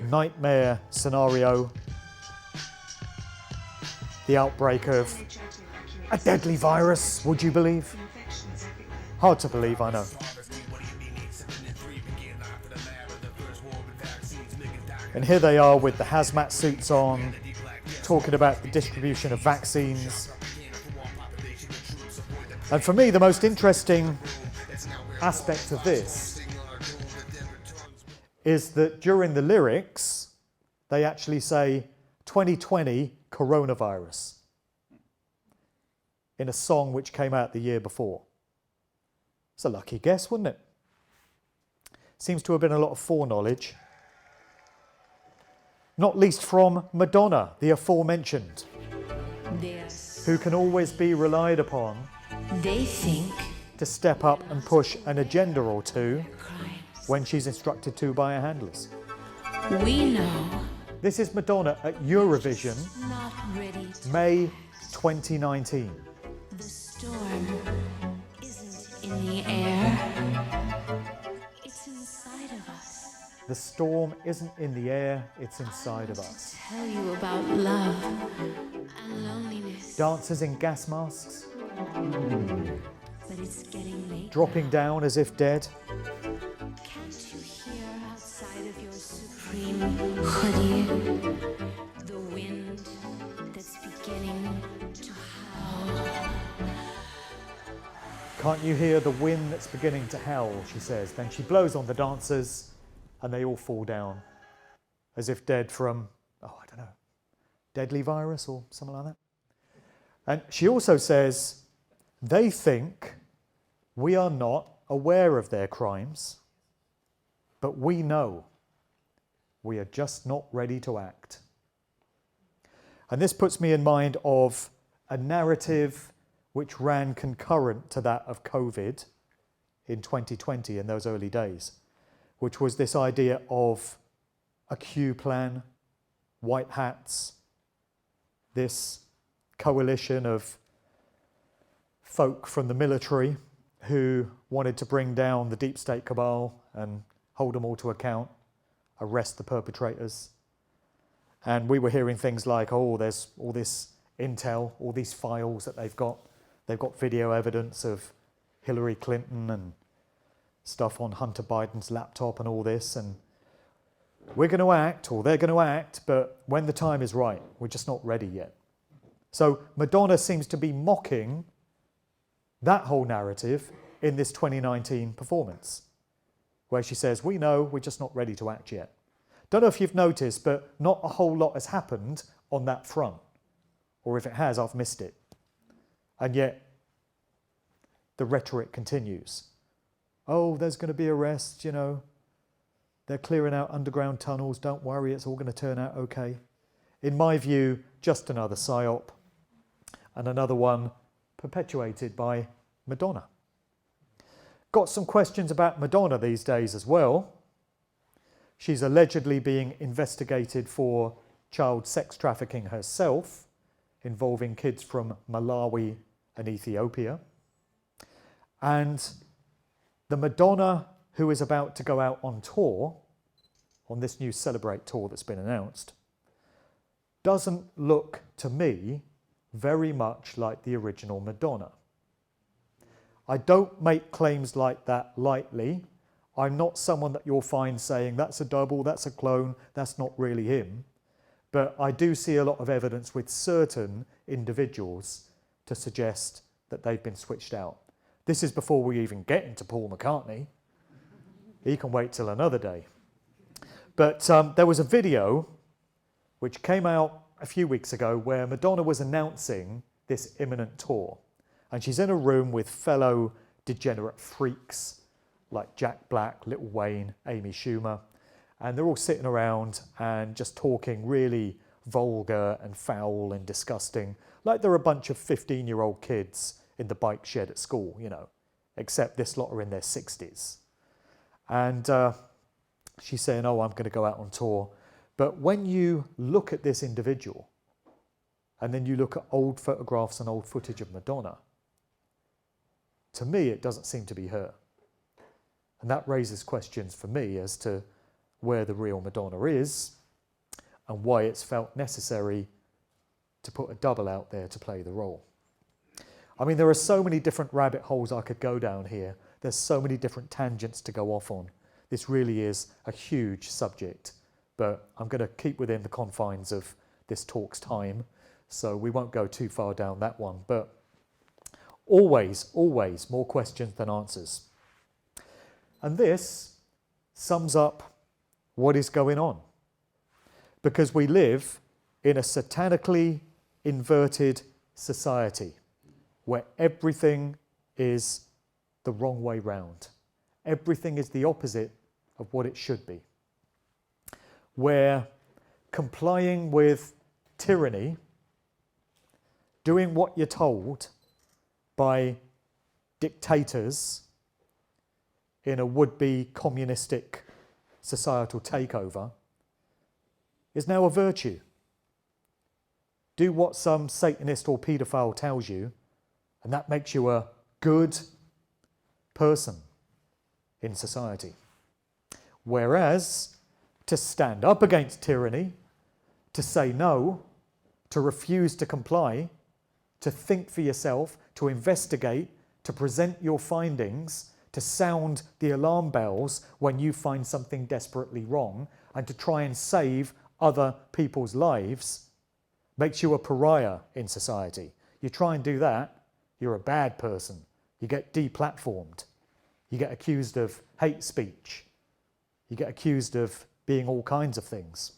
S1: nightmare scenario, the outbreak of a deadly virus, would you believe? Hard to believe, I know. And here they are with the hazmat suits on, talking about the distribution of vaccines. And for me, the most interesting aspect of this is that during the lyrics, they actually say 2020 coronavirus in a song which came out the year before. It's a lucky guess, wouldn't it? Seems to have been a lot of foreknowledge. Not least from Madonna, the aforementioned, who can always be relied upon
S16: They think
S1: to step up and push an agenda or two when she's instructed to by her handlers.
S16: we know
S1: This is Madonna at Eurovision,
S16: not ready to.
S1: May 2019.
S16: The storm isn't in the air. It's inside of us.
S1: The storm isn't in the air, it's inside of us.
S16: Tell you about love and loneliness.
S1: Dancers in gas masks,
S16: But it's getting late.
S1: dropping down as if dead.
S16: Can't you hear outside of your supreme hoodie the wind that's beginning to howl?
S1: Can't you hear the wind that's beginning to howl, she says. Then she blows on the dancers and they all fall down as if dead from, oh, I don't know, deadly virus or something like that. And she also says they think we are not aware of their crimes, but we know. We are just not ready to act. And this puts me in mind of a narrative which ran concurrent to that of COVID in 2020 in those early days, which was this idea of a Q plan, white hats, this coalition of folk from the military who wanted to bring down the deep state cabal and hold them all to account, arrest the perpetrators. And we were hearing things like, oh, there's all this intel, all these files that they've got. They've got video evidence of Hillary Clinton and stuff on Hunter Biden's laptop and all this. And we're going to act, or they're going to act, but when the time is right, we're just not ready yet. So Madonna seems to be mocking that whole narrative in this 2019 performance, where she says, we know, we're just not ready to act yet. Don't know if you've noticed, but not a whole lot has happened on that front. Or if it has, I've missed it. And yet, the rhetoric continues. Oh, there's going to be arrests, you know. They're clearing out underground tunnels. Don't worry, it's all going to turn out okay. In my view, just another psyop. And another one perpetuated by Madonna. Got some questions about Madonna these days as well. She's allegedly being investigated for child sex trafficking herself, involving kids from Malawi and Ethiopia. And the Madonna who is about to go out on tour, on this new Celebrate tour that's been announced, doesn't look to me very much like the original Madonna. I don't make claims like that lightly. I'm not someone that you'll find saying that's a double, that's a clone, that's not really him. But I do see a lot of evidence with certain individuals to suggest that they've been switched out. This is before we even get into Paul McCartney. He can wait till another day. But there was a video which came out a few weeks ago where Madonna was announcing this imminent tour. And she's in a room with fellow degenerate freaks like Jack Black, Lil Wayne, Amy Schumer. And they're all sitting around and just talking really vulgar and foul and disgusting, like they're a bunch of 15-year-old kids in the bike shed at school, you know, except this lot are in their 60s. And she's saying, oh, I'm going to go out on tour. But when you look at this individual, and then you look at old photographs and old footage of Madonna, to me, it doesn't seem to be her. And that raises questions for me as to where the real Madonna is and why it's felt necessary to put a double out there to play the role. I mean, there are so many different rabbit holes I could go down here. There's so many different tangents to go off on. This really is a huge subject, but I'm going to keep within the confines of this talk's time, so we won't go too far down that one. But always, always more questions than answers. And this sums up what is going on, because we live in a satanically inverted society where everything is the wrong way round. Everything is the opposite of what it should be. Where complying with tyranny, doing what you're told by dictators in a would-be communistic societal takeover is now a virtue. Do what some Satanist or paedophile tells you, and that makes you a good person in society. Whereas to stand up against tyranny, to say no, to refuse to comply, to think for yourself, to investigate, to present your findings, to sound the alarm bells when you find something desperately wrong, and to try and save other people's lives, makes you a pariah in society. You try and do that, you're a bad person. You get deplatformed. You get accused of hate speech. You get accused of being all kinds of things.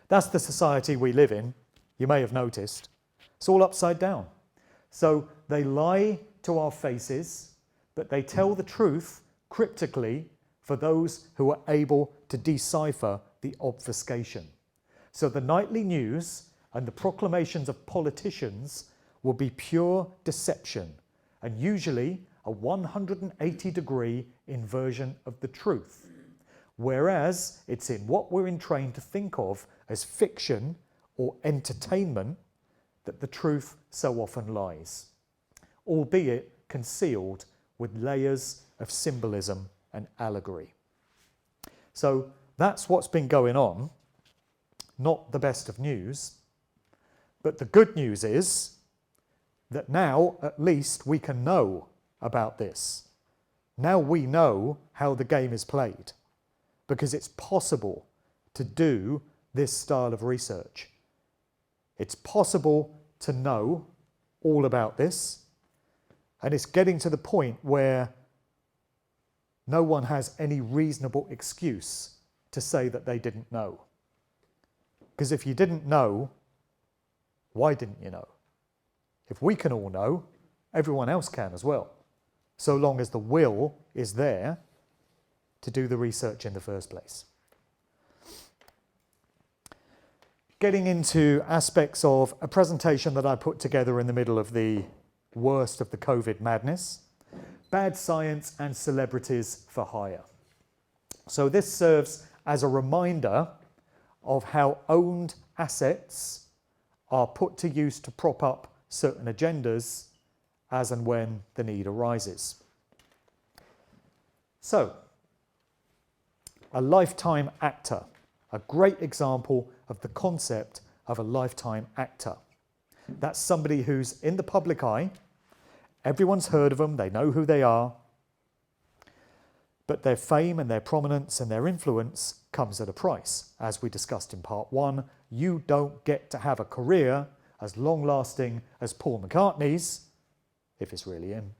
S1: That's the society we live in. You may have noticed. It's all upside down. So they lie to our faces, but they tell the truth cryptically for those who are able to decipher the obfuscation. So the nightly news and the proclamations of politicians will be pure deception, and usually a 180-degree inversion of the truth. Whereas it's in what we're trained to think of as fiction or entertainment that the truth so often lies, albeit concealed with layers of symbolism and allegory. So that's what's been going on. Not the best of news, but the good news is that now at least we can know about this. Now we know how the game is played, because it's possible to do this style of research. It's possible to know all about this, and it's getting to the point where no one has any reasonable excuse to say that they didn't know. Because if you didn't know, why didn't you know? If we can all know, everyone else can as well, so long as the will is there to do the research in the first place. Getting into aspects of a presentation that I put together in the middle of the worst of the COVID madness, bad science and celebrities for hire. So this serves as a reminder of how owned assets are put to use to prop up certain agendas as and when the need arises. So, a lifetime actor, a great example of the concept of a lifetime actor. That's somebody who's in the public eye, everyone's heard of them, they know who they are, but their fame and their prominence and their influence comes at a price. As we discussed in part 1, you don't get to have a career as long-lasting as Paul McCartney's, if it's really him,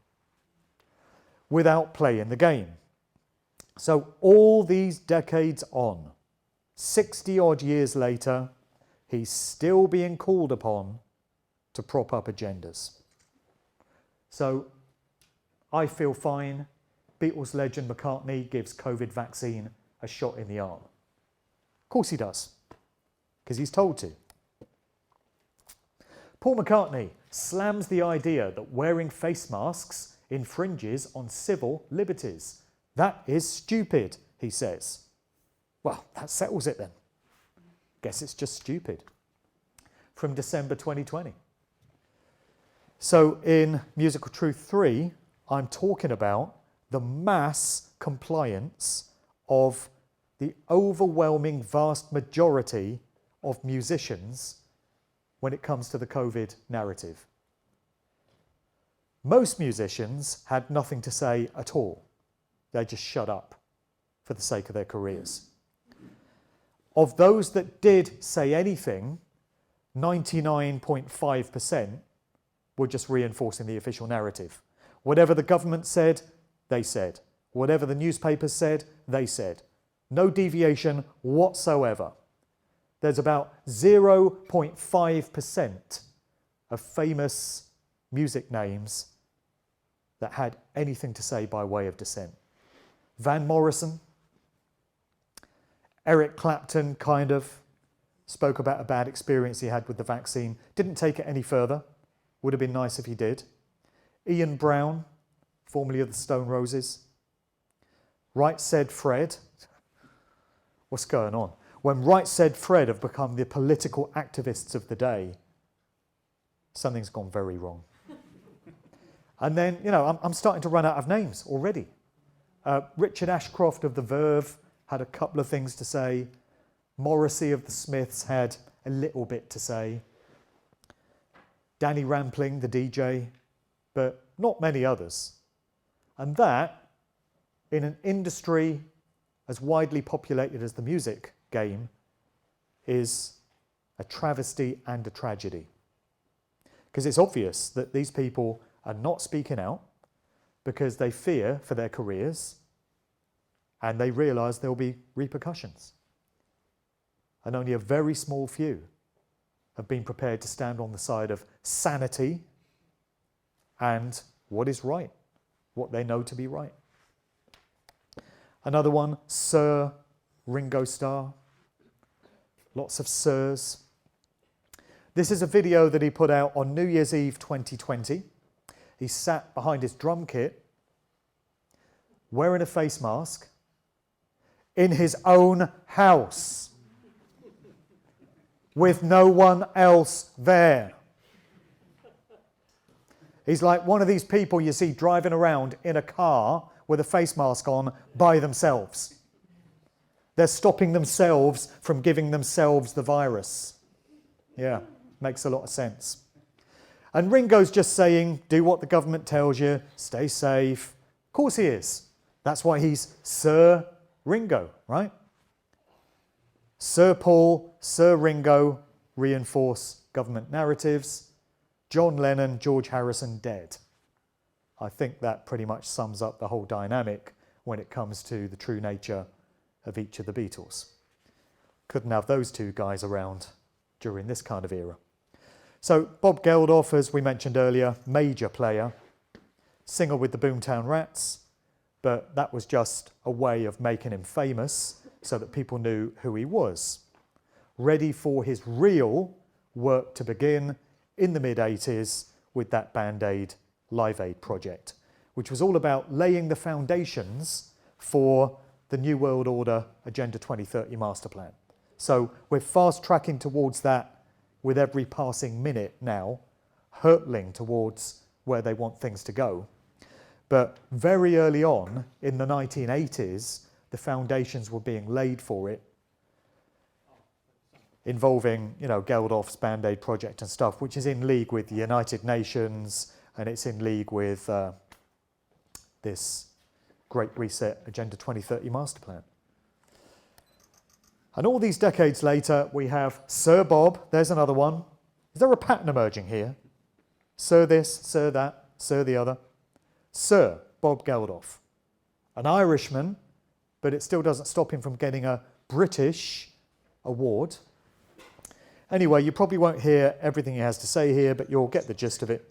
S1: without playing the game. So all these decades on, 60-odd years later, he's still being called upon to prop up agendas. So I feel fine. Beatles legend McCartney gives COVID vaccine a shot in the arm. Of course he does, because he's told to. Paul McCartney slams the idea that wearing face masks infringes on civil liberties. That is stupid, he says. Well, that settles it then. Guess it's just stupid. From December 2020. So in Musical Truth 3, I'm talking about the mass compliance of the overwhelming vast majority of musicians when it comes to the COVID narrative. Most musicians had nothing to say at all. They just shut up for the sake of their careers. Of those that did say anything, 99.5% were just reinforcing the official narrative. Whatever the government said, they said. Whatever the newspapers said, they said. No deviation whatsoever. There's about 0.5% of famous music names that had anything to say by way of dissent. Van Morrison, Eric Clapton kind of spoke about a bad experience he had with the vaccine. Didn't take it any further. Would have been nice if he did. Ian Brown, formerly of the Stone Roses. Right Said Fred. What's going on? When Right Said Fred have become the political activists of the day, something's gone very wrong. And then, you know, I'm starting to run out of names already. Richard Ashcroft of The Verve had a couple of things to say. Morrissey of the Smiths had a little bit to say. Danny Rampling, the DJ, but not many others. And that, in an industry as widely populated as the music game, is a travesty and a tragedy. Because it's obvious that these people are not speaking out because they fear for their careers and they realise there'll be repercussions. And only a very small few have been prepared to stand on the side of sanity and what is right, what they know to be right. Another one, Sir Ringo Starr. Lots of sirs. This is a video that he put out on New Year's Eve 2020. He sat behind his drum kit, wearing a face mask, in his own house, with no one else there. He's like one of these people you see driving around in a car with a face mask on by themselves. They're stopping themselves from giving themselves the virus. Yeah, makes a lot of sense. And Ringo's just saying, do what the government tells you, stay safe. Of course he is. That's why he's Sir Ringo, right? Sir Paul, Sir Ringo reinforce government narratives. John Lennon, George Harrison dead. I think that pretty much sums up the whole dynamic when it comes to the true nature of each of the Beatles. Couldn't have those two guys around during this kind of era. So Bob Geldof, as we mentioned earlier, major player, singer with the Boomtown Rats, but that was just a way of making him famous so that people knew who he was. Ready for his real work to begin in the mid-80s with that Band Aid, Live Aid project, which was all about laying the foundations for the New World Order Agenda 2030 master plan. So we're fast tracking towards that with every passing minute now, hurtling towards where they want things to go. But very early on, in the 1980s, the foundations were being laid for it, involving, you know, Geldof's Band Aid project and stuff, which is in league with the United Nations, and it's in league with this Great Reset Agenda 2030 master plan. And all these decades later, we have Sir Bob. There's another one. Is there a pattern emerging here? Sir this, Sir that, Sir the other. Sir Bob Geldof, an Irishman, but it still doesn't stop him from getting a British award. Anyway, you probably won't hear everything he has to say here, but you'll get the gist of it.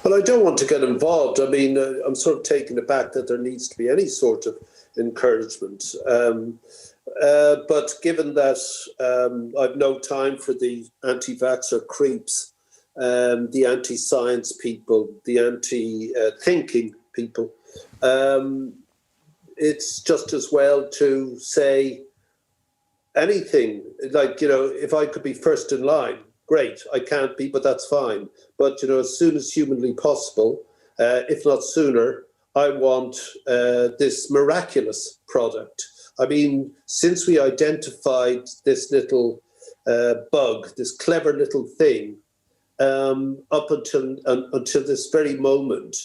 S17: Well, I don't want to get involved. I mean, I'm sort of taken aback that there needs to be any sort of encouragement. But given that I've no time for the anti-vaxxer creeps, the anti-science people, the anti-thinking people. It's just as well to say anything, like, if I could be first in line, great. I can't be, but that's fine. But, as soon as humanly possible, if not sooner, I want this miraculous product. I mean, since we identified this little bug, this clever little thing, up until this very moment,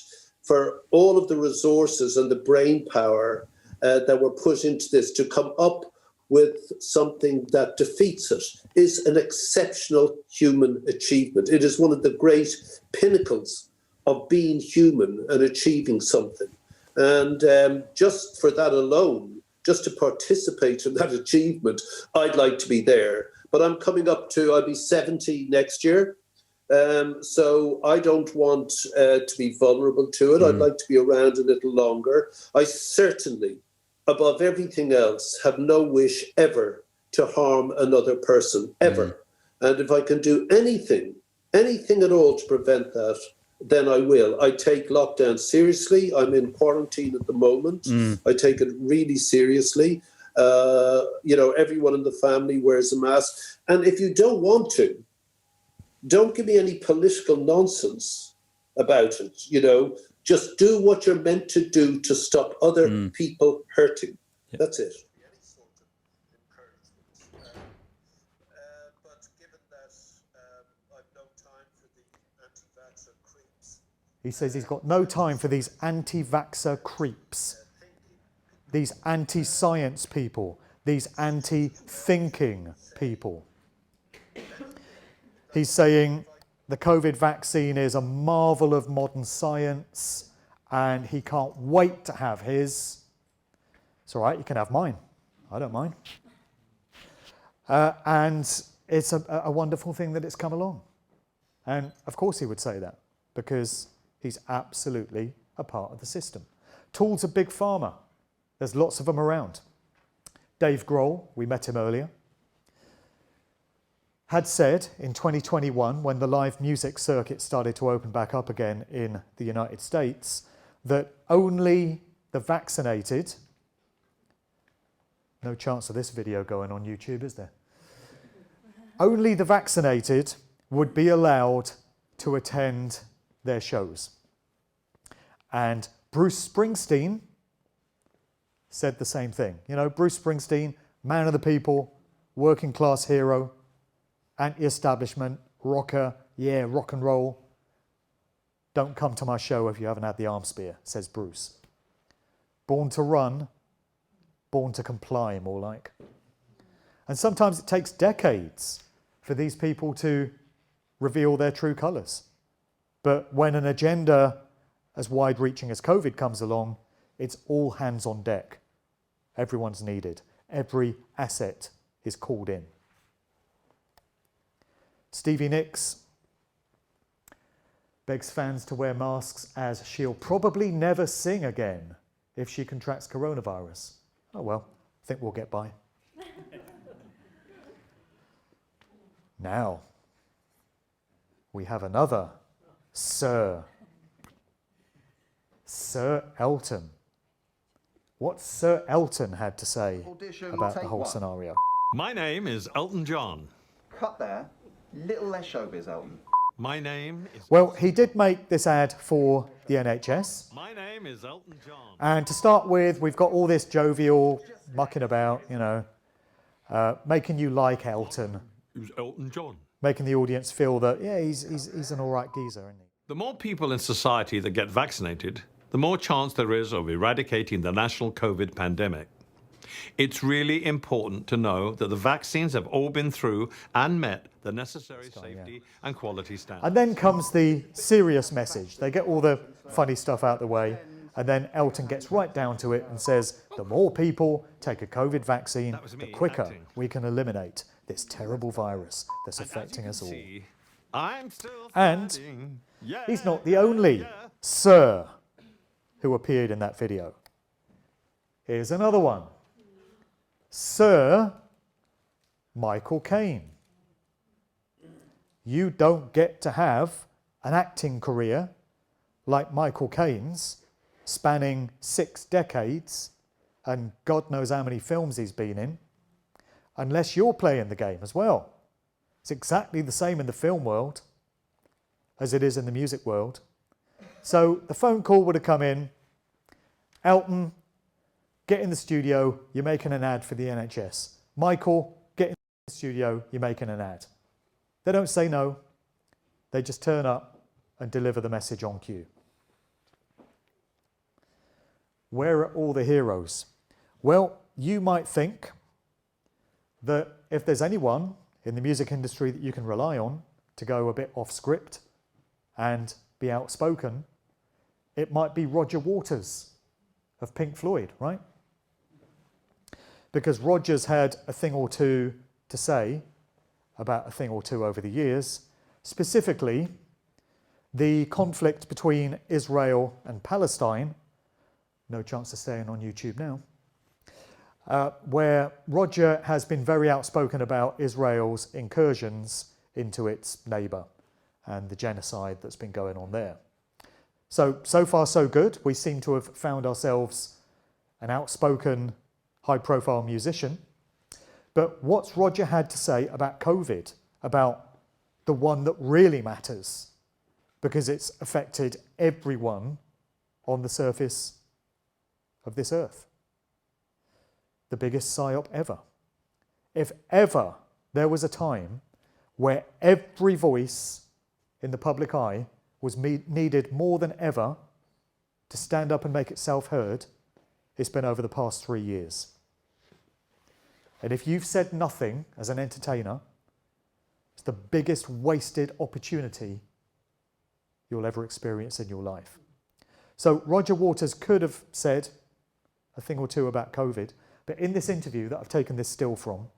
S17: for all of the resources and the brain power that were put into this to come up with something that defeats it is an exceptional human achievement. It is one of the great pinnacles of being human and achieving something. And just for that alone, just to participate in that achievement, I'd like to be there. But I'm coming up I'll be 70 next year. So I don't want to be vulnerable to it. I'd like to be around a little longer. I certainly, above everything else, have no wish ever to harm another person, ever. And if I can do anything at all to prevent that, then I will. I take lockdown seriously. I'm in quarantine at the moment. I take it really seriously. Everyone in the family wears a mask. And if you don't want to, don't give me any political nonsense about it. Just do what you're meant to do to stop other people hurting. Yeah. That's it. But given that I've no time for the anti-vaxxer creeps.
S1: He says he's got no time for these anti-vaxxer creeps, these anti-science people, these anti-thinking people. He's saying the COVID vaccine is a marvel of modern science and he can't wait to have his. It's all right, you can have mine. I don't mind. And it's a wonderful thing that it's come along. And of course he would say that because he's absolutely a part of the system. Tools are big pharma. There's lots of them around. Dave Grohl, we met him earlier, had said in 2021, when the live music circuit started to open back up again in the United States, that only the vaccinated, no chance of this video going on YouTube, is there? Only the vaccinated would be allowed to attend their shows. And Bruce Springsteen said the same thing. Bruce Springsteen, man of the people, working class hero, anti-establishment, rocker, yeah, rock and roll. Don't come to my show if you haven't had the arm spear, says Bruce. Born to run, born to comply, more like. And sometimes it takes decades for these people to reveal their true colours. But when an agenda as wide-reaching as COVID comes along, it's all hands on deck. Everyone's needed. Every asset is called in. Stevie Nicks begs fans to wear masks as she'll probably never sing again if she contracts coronavirus. Oh well, I think we'll get by. Now, we have another Sir Elton. What Sir Elton had to say about the whole scenario.
S18: My name is Elton John.
S19: Cut there. Little less showbiz, Elton.
S18: My name is...
S1: Well, he did make this ad for the NHS.
S18: My name is Elton John.
S1: And to start with, we've got all this jovial mucking about, making you like Elton.
S18: Who's Elton John?
S1: Making the audience feel that, yeah, he's an all right geezer, isn't he?
S18: The more people in society that get vaccinated, the more chance there is of eradicating the national COVID pandemic. It's really important to know that the vaccines have all been through and met the necessary safety and quality standards.
S1: And then comes the serious message. They get all the funny stuff out of the way, and then Elton gets right down to it and says, the more people take a COVID vaccine, the quicker we can eliminate this terrible virus that's affecting us all. And he's not the only Sir who appeared in that video. Here's another one. Sir Michael Caine. you don't get to have an acting career like Michael Caine's, spanning 6 decades and God knows how many films he's been in, unless you're playing the game as well. It's exactly the same in the film world as it is in the music world. So the phone call would have come in, Elton, get in the studio, you're making an ad for the NHS. Michael, get in the studio, you're making an ad. They don't say no, they just turn up and deliver the message on cue. Where are all the heroes? Well, you might think that if there's anyone in the music industry that you can rely on to go a bit off script and be outspoken, it might be Roger Waters of Pink Floyd, right? Because Roger's had a thing or two to say about a thing or two over the years, specifically the conflict between Israel and Palestine, no chance of staying on YouTube now, where Roger has been very outspoken about Israel's incursions into its neighbour and the genocide that's been going on there. So far so good. We seem to have found ourselves an outspoken, high-profile musician. But what's Roger had to say about COVID, about the one that really matters, because it's affected everyone on the surface of this earth? The biggest psyop ever. If ever there was a time where every voice in the public eye was needed more than ever to stand up and make itself heard, it's been over the past 3 years. And if you've said nothing as an entertainer, it's the biggest wasted opportunity you'll ever experience in your life. So Roger Waters could have said a thing or two about COVID, but in this interview that I've taken this still from,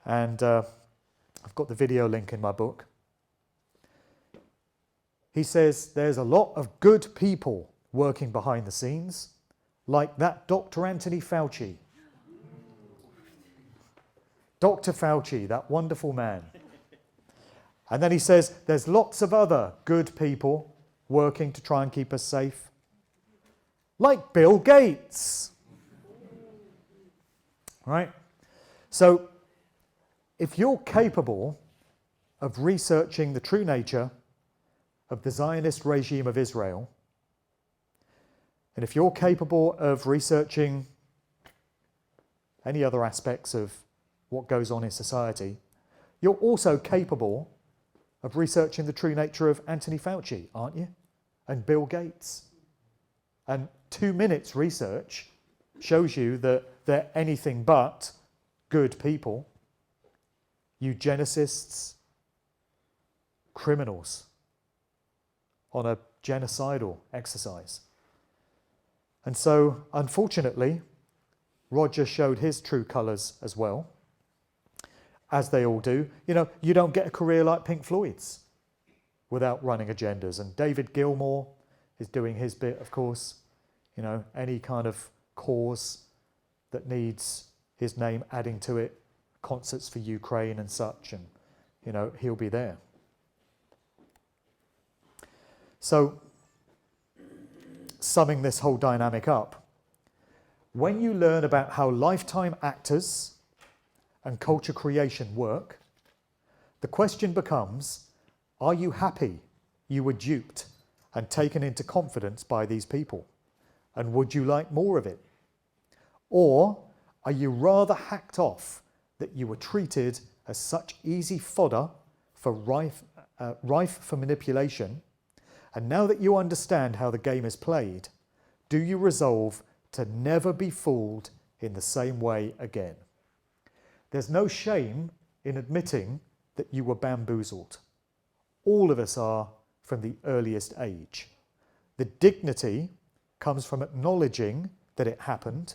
S1: and I've got the video link in my book, he says there's a lot of good people working behind the scenes, like that Dr. Anthony Fauci. Dr. Fauci, that wonderful man. And then he says there's lots of other good people working to try and keep us safe, like Bill Gates. Right? So if you're capable of researching the true nature of the Zionist regime of Israel, and if you're capable of researching any other aspects of what goes on in society, you're also capable of researching the true nature of Anthony Fauci, aren't you? And Bill Gates. And 2 minutes research shows you that they're anything but good people, eugenicists, criminals on a genocidal exercise. And so, unfortunately, Roger showed his true colours as well, as they all do. You know, you don't get a career like Pink Floyd's without running agendas. And David Gilmour is doing his bit, of course. You know, any kind of cause that needs his name adding to it, concerts for Ukraine and such, and, you know, he'll be there. So, summing this whole dynamic up, when you learn about how lifetime actors and culture creation work, the question becomes, are you happy you were duped and taken into confidence by these people? And would you like more of it? Or are you rather hacked off that you were treated as such easy fodder for rife for manipulation, and now that you understand how the game is played, do you resolve to never be fooled in the same way again? There's no shame in admitting that you were bamboozled. All of us are from the earliest age. The dignity comes from acknowledging that it happened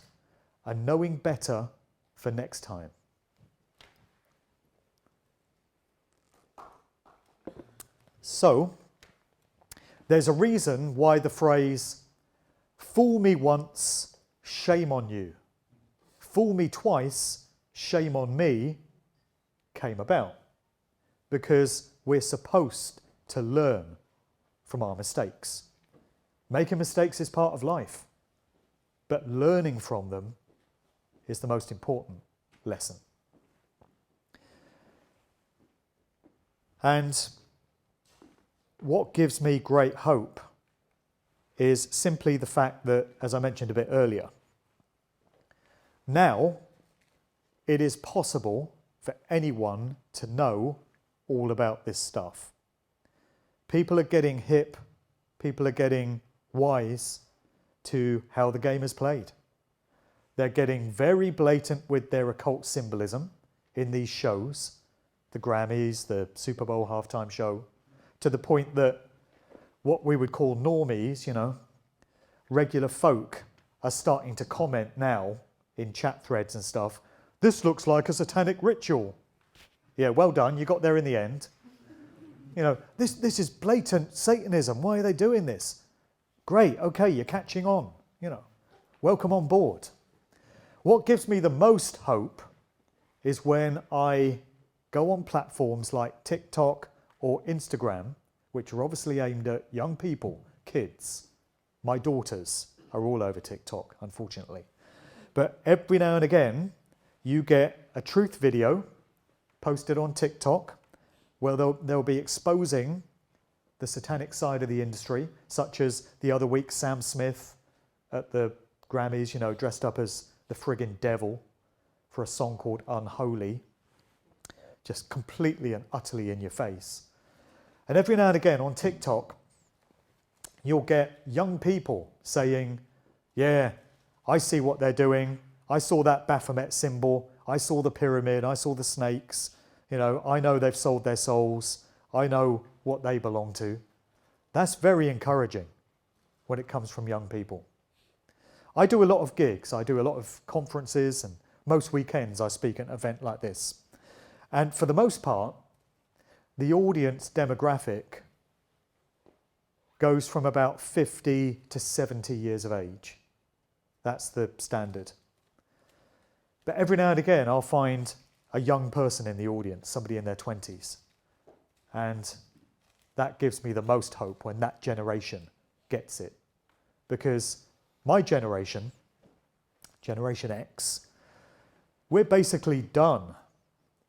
S1: and knowing better for next time. So, there's a reason why the phrase, "Fool me once, shame on you. Fool me twice, shame on me," came about. Because we're supposed to learn from our mistakes. Making mistakes is part of life, but learning from them is the most important lesson. And what gives me great hope is simply the fact that, as I mentioned a bit earlier, now it is possible for anyone to know all about this stuff. People are getting hip, people are getting wise to how the game is played. They're getting very blatant with their occult symbolism in these shows, the Grammys, the Super Bowl halftime show, to the point that what we would call normies, regular folk, are starting to comment now in chat threads and stuff, this looks like a satanic ritual. Yeah, well done, you got there in the end. This is blatant Satanism, why are they doing this? Great, okay, you're catching on, welcome on board. What gives me the most hope is when I go on platforms like TikTok or Instagram, which are obviously aimed at young people, kids. My daughters are all over TikTok, unfortunately. But every now and again, you get a truth video posted on TikTok where they'll be exposing the satanic side of the industry, such as the other week Sam Smith at the Grammys, dressed up as the friggin' devil for a song called Unholy, just completely and utterly in your face. And every now and again on TikTok, you'll get young people saying, yeah, I see what they're doing. I saw that Baphomet symbol. I saw the pyramid. I saw the snakes. I know they've sold their souls. I know what they belong to. That's very encouraging when it comes from young people. I do a lot of gigs. I do a lot of conferences, and most weekends I speak at an event like this. And for the most part, the audience demographic goes from about 50 to 70 years of age. That's the standard. But every now and again, I'll find a young person in the audience, somebody in their 20s. And that gives me the most hope when that generation gets it. Because my generation, Generation X, we're basically done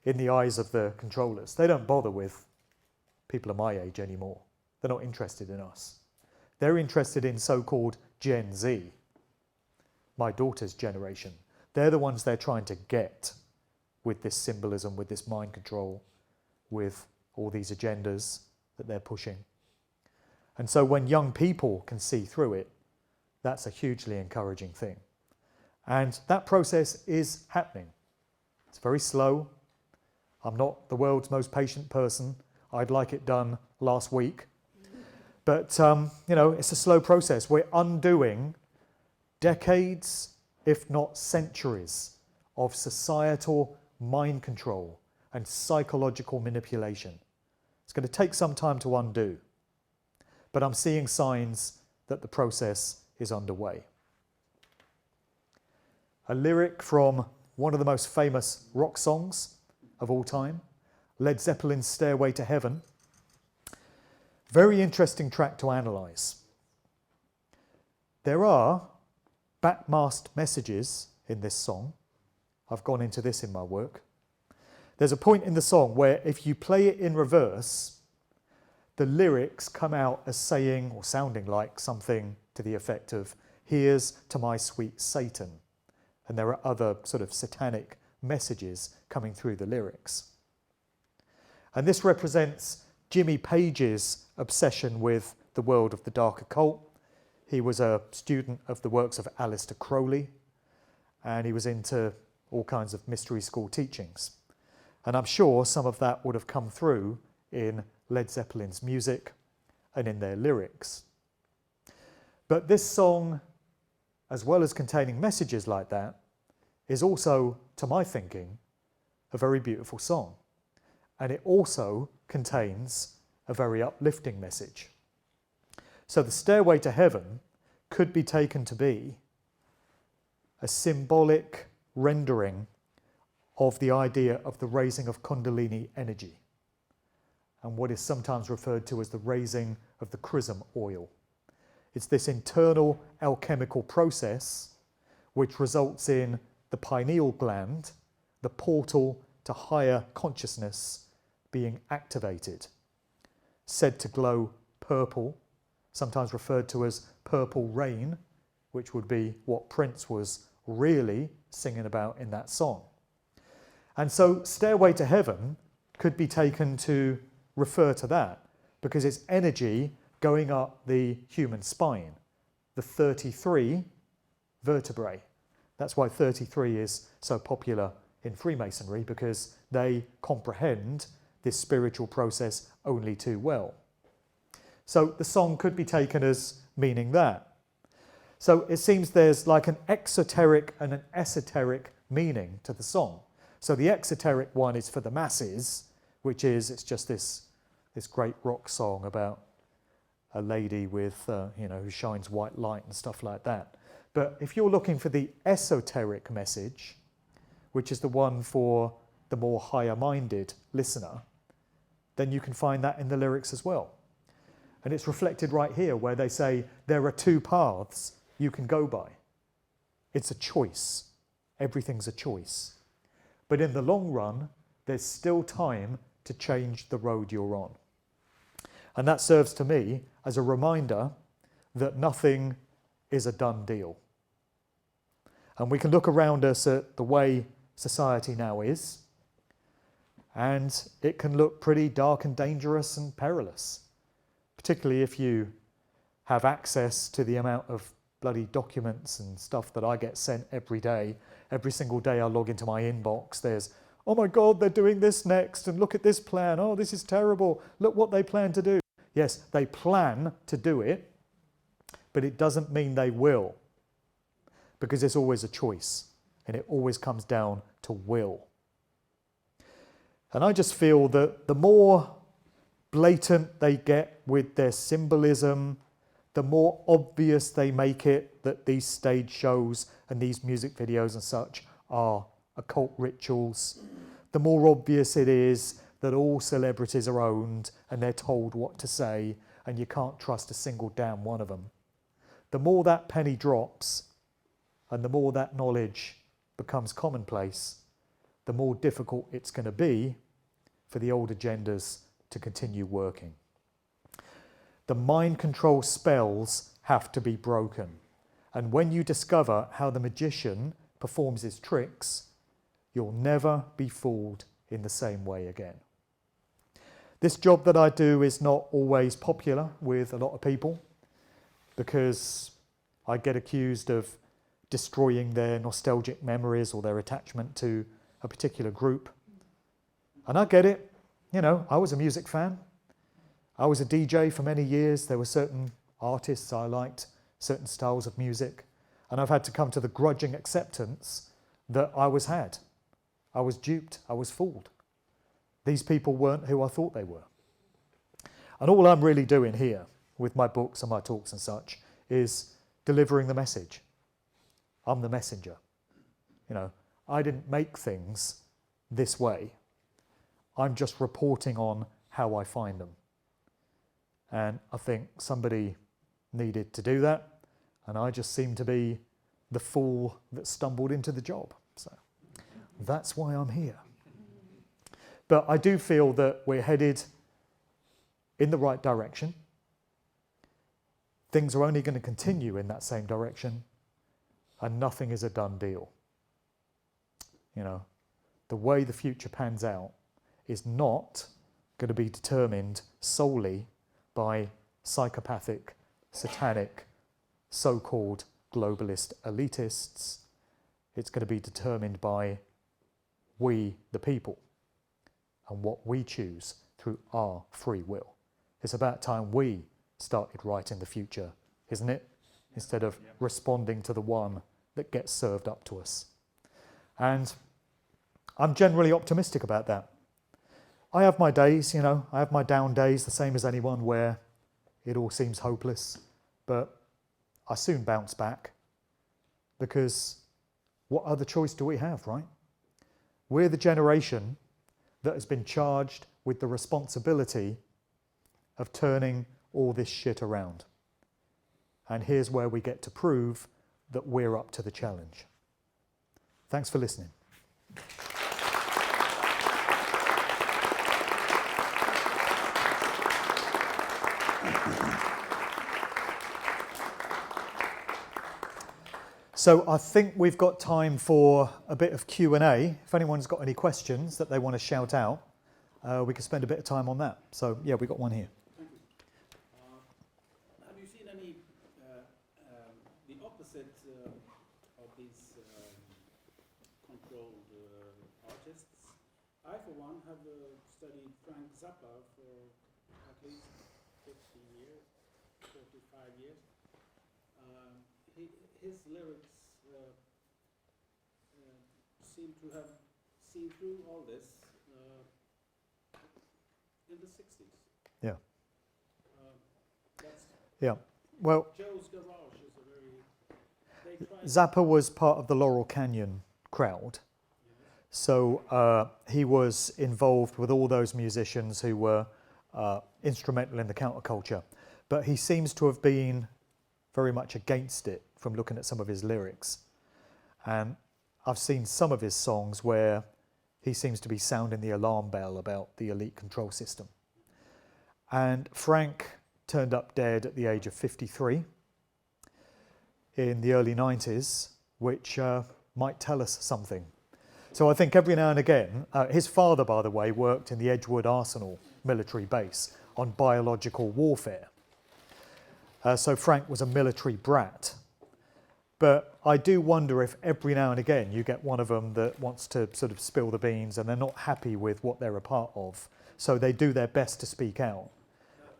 S1: in the eyes of the controllers. They don't bother with people of my age anymore. They're not interested in us. They're interested in so-called Gen Z, my daughter's generation. They're the ones they're trying to get with this symbolism, with this mind control, with all these agendas that they're pushing. And so when young people can see through it, that's a hugely encouraging thing. And that process is happening. It's very slow. I'm not the world's most patient person. I'd like it done last week. But, it's a slow process. We're undoing decades, if not centuries, of societal mind control and psychological manipulation. It's going to take some time to undo. But I'm seeing signs that the process is underway. A lyric from one of the most famous rock songs of all time, Led Zeppelin's Stairway to Heaven. Very interesting track to analyse. There are backmasked messages in this song. I've gone into this in my work. There's a point in the song where if you play it in reverse, the lyrics come out as saying or sounding like something to the effect of, here's to my sweet Satan. And there are other sort of satanic messages coming through the lyrics. And this represents Jimmy Page's obsession with the world of the dark occult. He was a student of the works of Aleister Crowley, and he was into all kinds of mystery school teachings. And I'm sure some of that would have come through in Led Zeppelin's music and in their lyrics. But this song, as well as containing messages like that, is also, to my thinking, a very beautiful song. And it also contains a very uplifting message. So the Stairway to Heaven could be taken to be a symbolic rendering of the idea of the raising of Kundalini energy. and what is sometimes referred to as the raising of the chrism oil. It's this internal alchemical process which results in the pineal gland, the portal to higher consciousness, being activated, said to glow purple, sometimes referred to as purple rain, which would be what Prince was really singing about in that song. And so Stairway to Heaven could be taken to refer to that, because it's energy going up the human spine, the 33 vertebrae. That's why 33 is so popular in Freemasonry, because they comprehend this spiritual process only too well. So the song could be taken as meaning that. So it seems there's like an exoteric and an esoteric meaning to the song. So the exoteric one is for the masses, which is, it's just this great rock song about a lady with, who shines white light and stuff like that. But if you're looking for the esoteric message, which is the one for the more higher-minded listener, then you can find that in the lyrics as well. And it's reflected right here where they say there are two paths you can go by. It's a choice. Everything's a choice. But in the long run, there's still time to change the road you're on. And that serves to me as a reminder that nothing is a done deal. And we can look around us at the way society now is, and it can look pretty dark and dangerous and perilous, particularly if you have access to the amount of bloody documents and stuff that I get sent every day. Every single day I log into my inbox, there's, oh my God, they're doing this next, and look at this plan, oh, this is terrible, look what they plan to do. Yes, they plan to do it, but it doesn't mean they will, because it's always a choice, and it always comes down to will. And I just feel that the more blatant they get with their symbolism, the more obvious they make it that these stage shows and these music videos and such are occult rituals, the more obvious it is that all celebrities are owned and they're told what to say and you can't trust a single damn one of them. The more that penny drops and the more that knowledge becomes commonplace, the more difficult it's going to be for the old agendas to continue working. The mind control spells have to be broken. And when you discover how the magician performs his tricks, you'll never be fooled in the same way again. This job that I do is not always popular with a lot of people, because I get accused of destroying their nostalgic memories or their attachment to a particular group. And I get it. I was a music fan. I was a DJ for many years. There were certain artists I liked, certain styles of music, and I've had to come to the grudging acceptance that I was duped, I was fooled. These people weren't who I thought they were. And all I'm really doing here with my books and my talks and such is delivering the message. I'm the messenger. I didn't make things this way. I'm just reporting on how I find them. And I think somebody needed to do that, and I just seem to be the fool that stumbled into the job. So that's why I'm here. But I do feel that we're headed in the right direction. Things are only going to continue in that same direction, and nothing is a done deal. The way the future pans out is not going to be determined solely by psychopathic, satanic, so-called globalist elitists. It's going to be determined by we, the people, and what we choose through our free will. It's about time we started writing the future, isn't it? Instead of responding to the one that gets served up to us. And I'm generally optimistic about that. I have my days, I have my down days, the same as anyone, where it all seems hopeless, but I soon bounce back, because what other choice do we have, right? We're the generation that has been charged with the responsibility of turning all this shit around. And here's where we get to prove that we're up to the challenge. Thanks for listening. So I think we've got time for a bit of Q&A. If anyone's got any questions that they want to shout out, we can spend a bit of time on that. So yeah, we've got one here.
S20: Thank you. Have you seen any, the opposite of these controlled artists? I, for one, have studied Frank Zappa for at least 50 years, 45 years. His lyrics seem to have seen through all this in the 60s.
S1: Yeah.
S20: That's
S1: Yeah. Well,
S20: Joe's Garage is a very... They tried
S1: Zappa was part of the Laurel Canyon crowd. So he was involved with all those musicians who were instrumental in the counterculture. But he seems to have been very much against it from looking at some of his lyrics. And I've seen some of his songs where he seems to be sounding the alarm bell about the elite control system. And Frank turned up dead at the age of 53 in the early 90s, which might tell us something. So I think every now and again, his father, by the way, worked in the Edgewood Arsenal military base on biological warfare. So Frank was a military brat. But I do wonder if every now and again you get one of them that wants to sort of spill the beans and they're not happy with what they're a part of. So they do their best to speak out.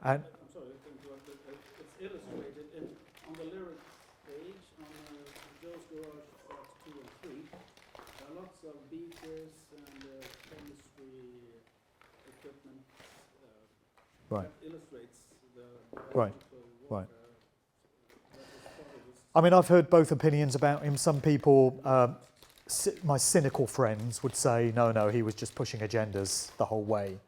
S1: And
S20: I'm sorry, I think it's illustrated on the lyrics page on Joe's Garage Parts 2 and 3. There are lots of beakers and chemistry equipment
S1: right.
S20: that illustrates the
S1: Right.
S20: warfare.
S1: Right. I mean, I've heard both opinions about him. Some people, my cynical friends would say, no, he was just pushing agendas the whole way.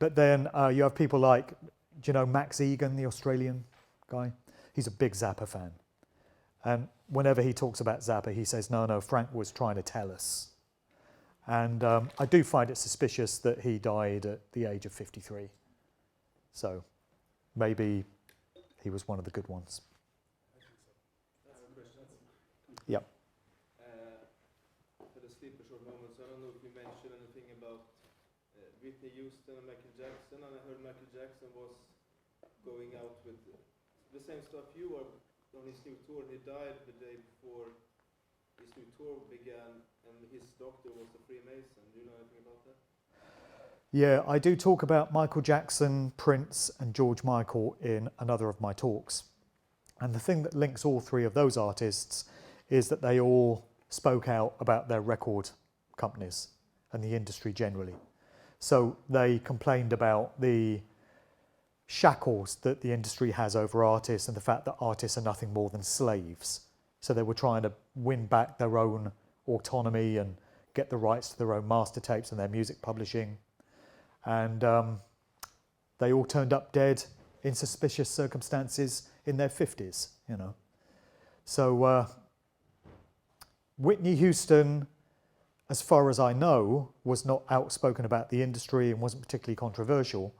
S1: But then you have people like, do you know Max Egan, the Australian guy? He's a big Zappa fan. And whenever he talks about Zappa, he says, no, Frank was trying to tell us. And I do find it suspicious that he died at the age of 53. So maybe he was one of the good ones. Yep.
S21: For the sleeper short moments, I don't know if you mentioned anything about Whitney Houston and Michael Jackson, and I heard Michael Jackson was going out with the same stuff you were on his new tour. He died the day before his new tour began, and his doctor was a Freemason. Do you know anything about that?
S1: Yeah, I do talk about Michael Jackson, Prince, and George Michael in another of my talks. And the thing that links all three of those artists is that they all spoke out about their record companies and the industry generally. So they complained about the shackles that the industry has over artists and the fact that artists are nothing more than slaves. So they were trying to win back their own autonomy and get the rights to their own master tapes and their music publishing. And they all turned up dead in suspicious circumstances in their 50s, you know. So Whitney Houston, as far as I know, was not outspoken about the industry and wasn't particularly controversial,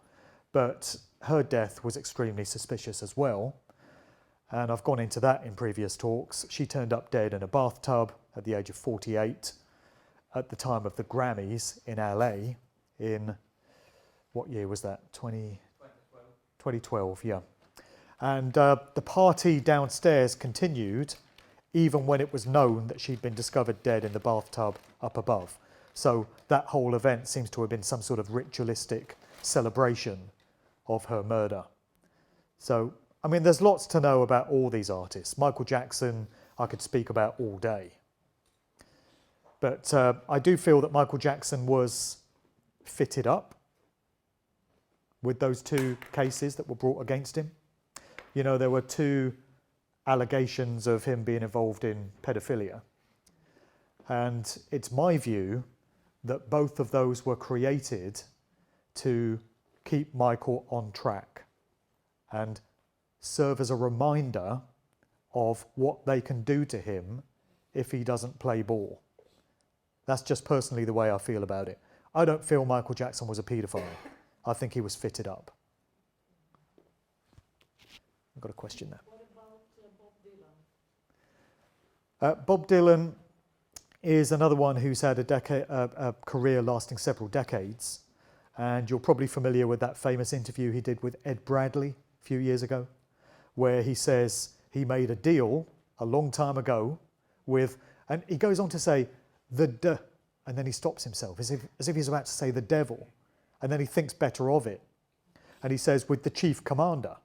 S1: but her death was extremely suspicious as well. And I've gone into that in previous talks. She turned up dead in a bathtub at the age of 48 at the time of the Grammys in LA in, what year was that? 2012, yeah. And the party downstairs continued even when it was known that she'd been discovered dead in the bathtub up above. So that whole event seems to have been some sort of ritualistic celebration of her murder. So, I mean, there's lots to know about all these artists. Michael Jackson, I could speak about all day. But I do feel that Michael Jackson was fitted up with those two cases that were brought against him. You know, there were two allegations of him being involved in pedophilia. And it's my view that both of those were created to keep Michael on track and serve as a reminder of what they can do to him if he doesn't play ball. That's just personally the way I feel about it. I don't feel Michael Jackson was a paedophile. I think he was fitted up. I've got a question there.
S3: What about Bob Dylan?
S1: Bob Dylan is another one who's had a career lasting several decades. And you're probably familiar with that famous interview he did with Ed Bradley a few years ago, where he says he made a deal a long time ago with, and he goes on to say, and then he stops himself as if he's about to say the devil. And then he thinks better of it. And he says, with the chief commander.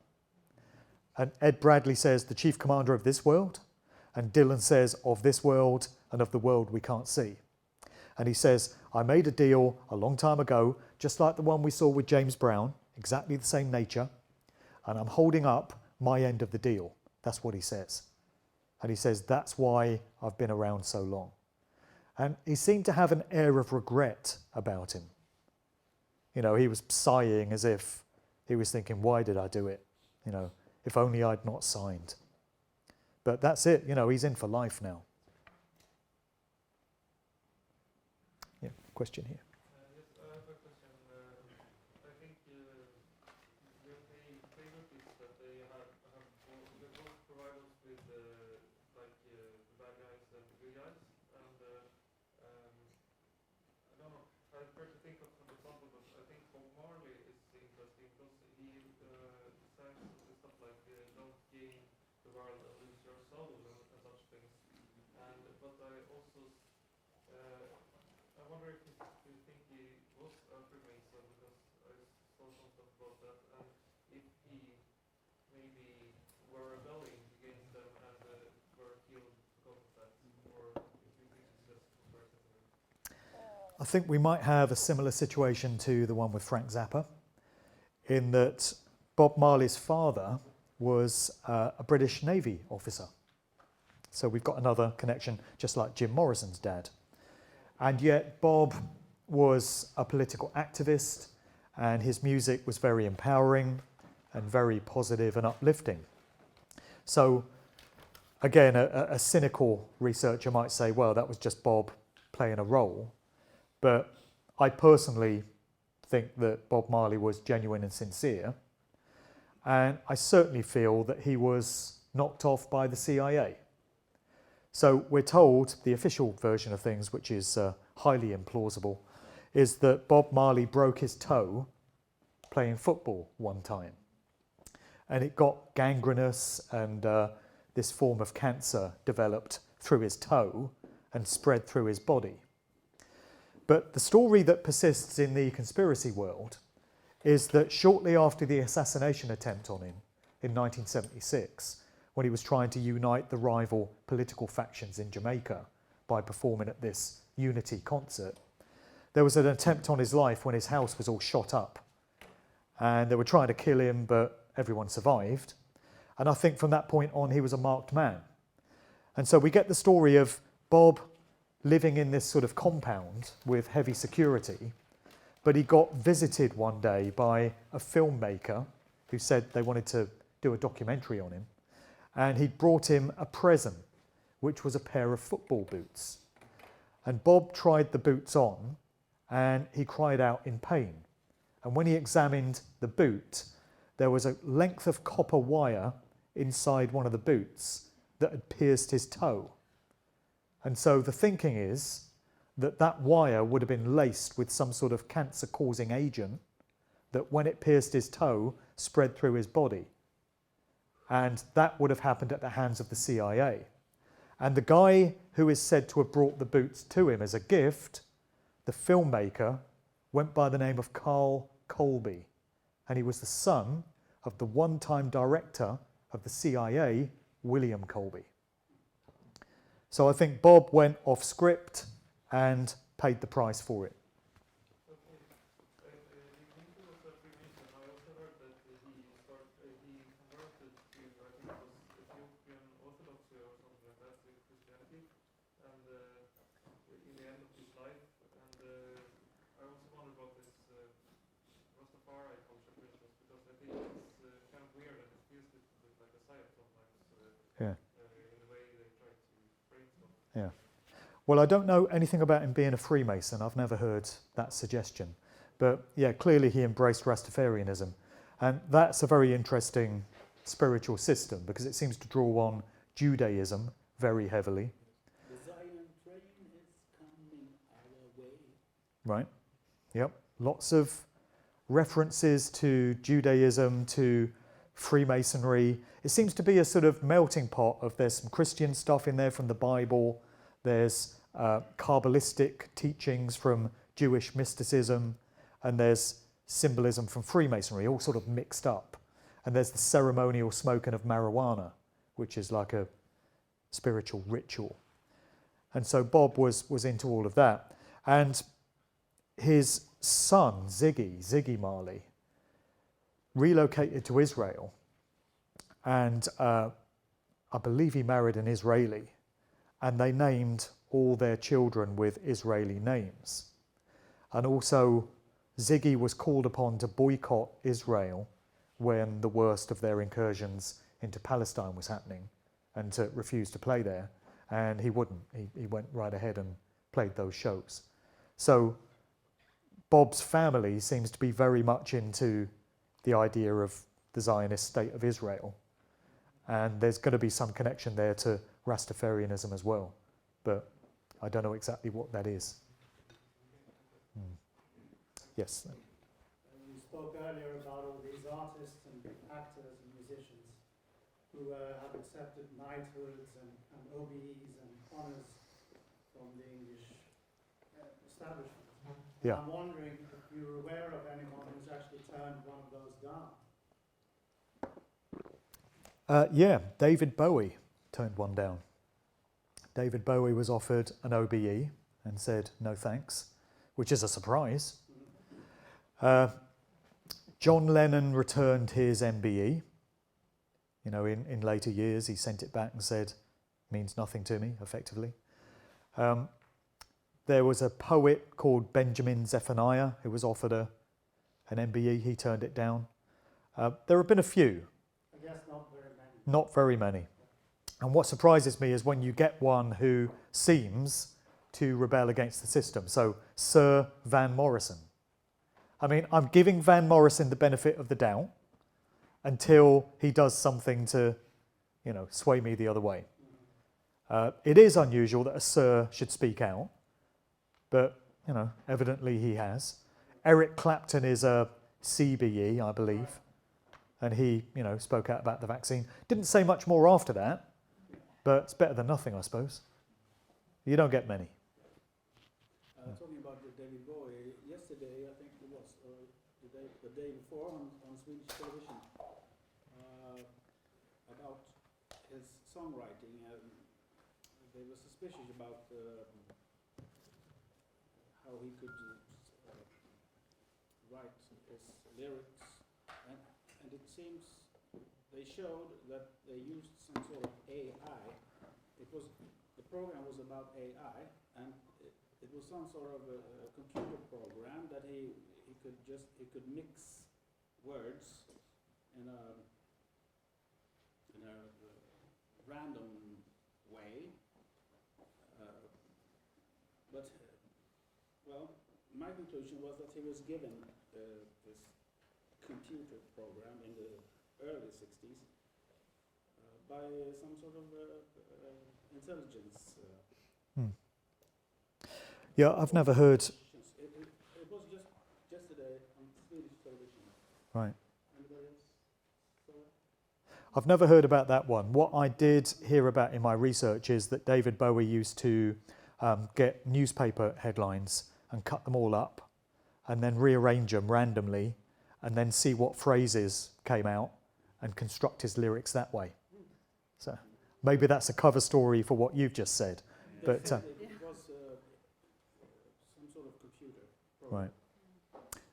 S1: And Ed Bradley says, the chief commander of this world. And Dylan says, of this world and of the world we can't see. And he says, I made a deal a long time ago, just like the one we saw with James Brown, exactly the same nature. And I'm holding up my end of the deal. That's what he says. And he says, that's why I've been around so long. And he seemed to have an air of regret about him. You know, he was sighing as if he was thinking, why did I do it? You know, if only I'd not signed. But that's it, you know, he's in for life now. Yeah, question here.
S21: Yes, I have a question. I think the favorite is that they both provide us with like the bad guys and the good guys, and I don't know. I try to think of an example, but I think Bob Marley is interesting because he says stuff like "Don't gain the world and lose your soul" and such things. And but I also I wonder if you think he was a Freemason, because I saw some stuff about that, and if he maybe were rebelling against them and were killed because of that, or if you think it's just comparison.
S1: I think we might have a similar situation to the one with Frank Zappa, in that Bob Marley's father was a British Navy officer. So we've got another connection, just like Jim Morrison's dad. And yet Bob was a political activist, and his music was very empowering and very positive and uplifting. So again, a cynical researcher might say, well, that was just Bob playing a role. But I personally think that Bob Marley was genuine and sincere. And I certainly feel that he was knocked off by the CIA. So we're told, the official version of things, which is highly implausible, is that Bob Marley broke his toe playing football one time. And it got gangrenous, and this form of cancer developed through his toe and spread through his body. But the story that persists in the conspiracy world is that shortly after the assassination attempt on him in 1976, when he was trying to unite the rival political factions in Jamaica by performing at this Unity concert, there was an attempt on his life when his house was all shot up. And they were trying to kill him, but everyone survived. And I think from that point on, he was a marked man. And so we get the story of Bob living in this sort of compound with heavy security, but he got visited one day by a filmmaker who said they wanted to do a documentary on him. And he'd brought him a present, which was a pair of football boots. And Bob tried the boots on, and he cried out in pain. And when he examined the boot, there was a length of copper wire inside one of the boots that had pierced his toe. And so the thinking is that that wire would have been laced with some sort of cancer-causing agent that, when it pierced his toe, spread through his body. And that would have happened at the hands of the CIA. And the guy who is said to have brought the boots to him as a gift, the filmmaker, went by the name of Carl Colby. And he was the son of the one-time director of the CIA, William Colby. So I think Bob went off script and paid the price for it. Yeah. Yeah. Well, I don't know anything about him being a Freemason. I've never heard that suggestion. But yeah, clearly he embraced Rastafarianism. And that's a very interesting spiritual system because it seems to draw on Judaism very heavily.
S20: The Zion train is coming our way.
S1: Right. Yep. Lots of references to Judaism, to Freemasonry. It seems to be a sort of melting pot of there's some Christian stuff in there from the Bible. There's Kabbalistic teachings from Jewish mysticism, and there's symbolism from Freemasonry, all sort of mixed up. And there's the ceremonial smoking of marijuana, which is like a spiritual ritual. And so Bob was into all of that. And his son, Ziggy Marley, relocated to Israel. And I believe he married an Israeli. And they named all their children with Israeli names. And also, Ziggy was called upon to boycott Israel when the worst of their incursions into Palestine was happening and to refuse to play there. And he wouldn't. He went right ahead and played those shows. So Bob's family seems to be very much into the idea of the Zionist state of Israel. And there's going to be some connection there to Rastafarianism as well. But I don't know exactly what that is. Yes.
S20: You spoke earlier about all these artists and actors and musicians who have accepted knighthoods and OBEs and honours from the English establishment.
S1: Yeah.
S20: I'm wondering if you're aware of anyone who's actually turned one of those down.
S1: Yeah, David Bowie turned one down. David Bowie was offered an OBE and said no thanks, which is a surprise. John Lennon returned his MBE. You know, in later years, he sent it back and said, means nothing to me, effectively. There was a poet called Benjamin Zephaniah who was offered an MBE. He turned it down. There have been a few.
S20: I guess not very many.
S1: Not very many. And what surprises me is when you get one who seems to rebel against the system. So, Sir Van Morrison. I mean, I'm giving Van Morrison the benefit of the doubt until he does something to, you know, sway me the other way. It is unusual that a Sir should speak out, but, you know, evidently he has. Eric Clapton is a CBE, I believe, and he, you know, spoke out about the vaccine. Didn't say much more after that, but it's better than nothing, I suppose. You don't get many.
S20: Talking about David Bowie, yesterday, I think it was, the day before on Swedish television, about his songwriting. They were suspicious about how he could write his lyrics, and it seems they showed that they used some sort of AI. The program was about AI, and it was some sort of a computer program that he could mix words in a random way. But well, my conclusion was that he was given this computer program in the early 60s by some sort of intelligence.
S1: Yeah, I've never heard.
S20: It was just yesterday on Swedish television.
S1: Right.
S20: Anybody else saw it?
S1: I've never heard about that one. What I did hear about in my research is that David Bowie used to get newspaper headlines and cut them all up and then rearrange them randomly and then see what phrases came out and construct his lyrics that way. So maybe that's a cover story for what you've just said. But
S20: it was some sort of computer program.
S1: Right.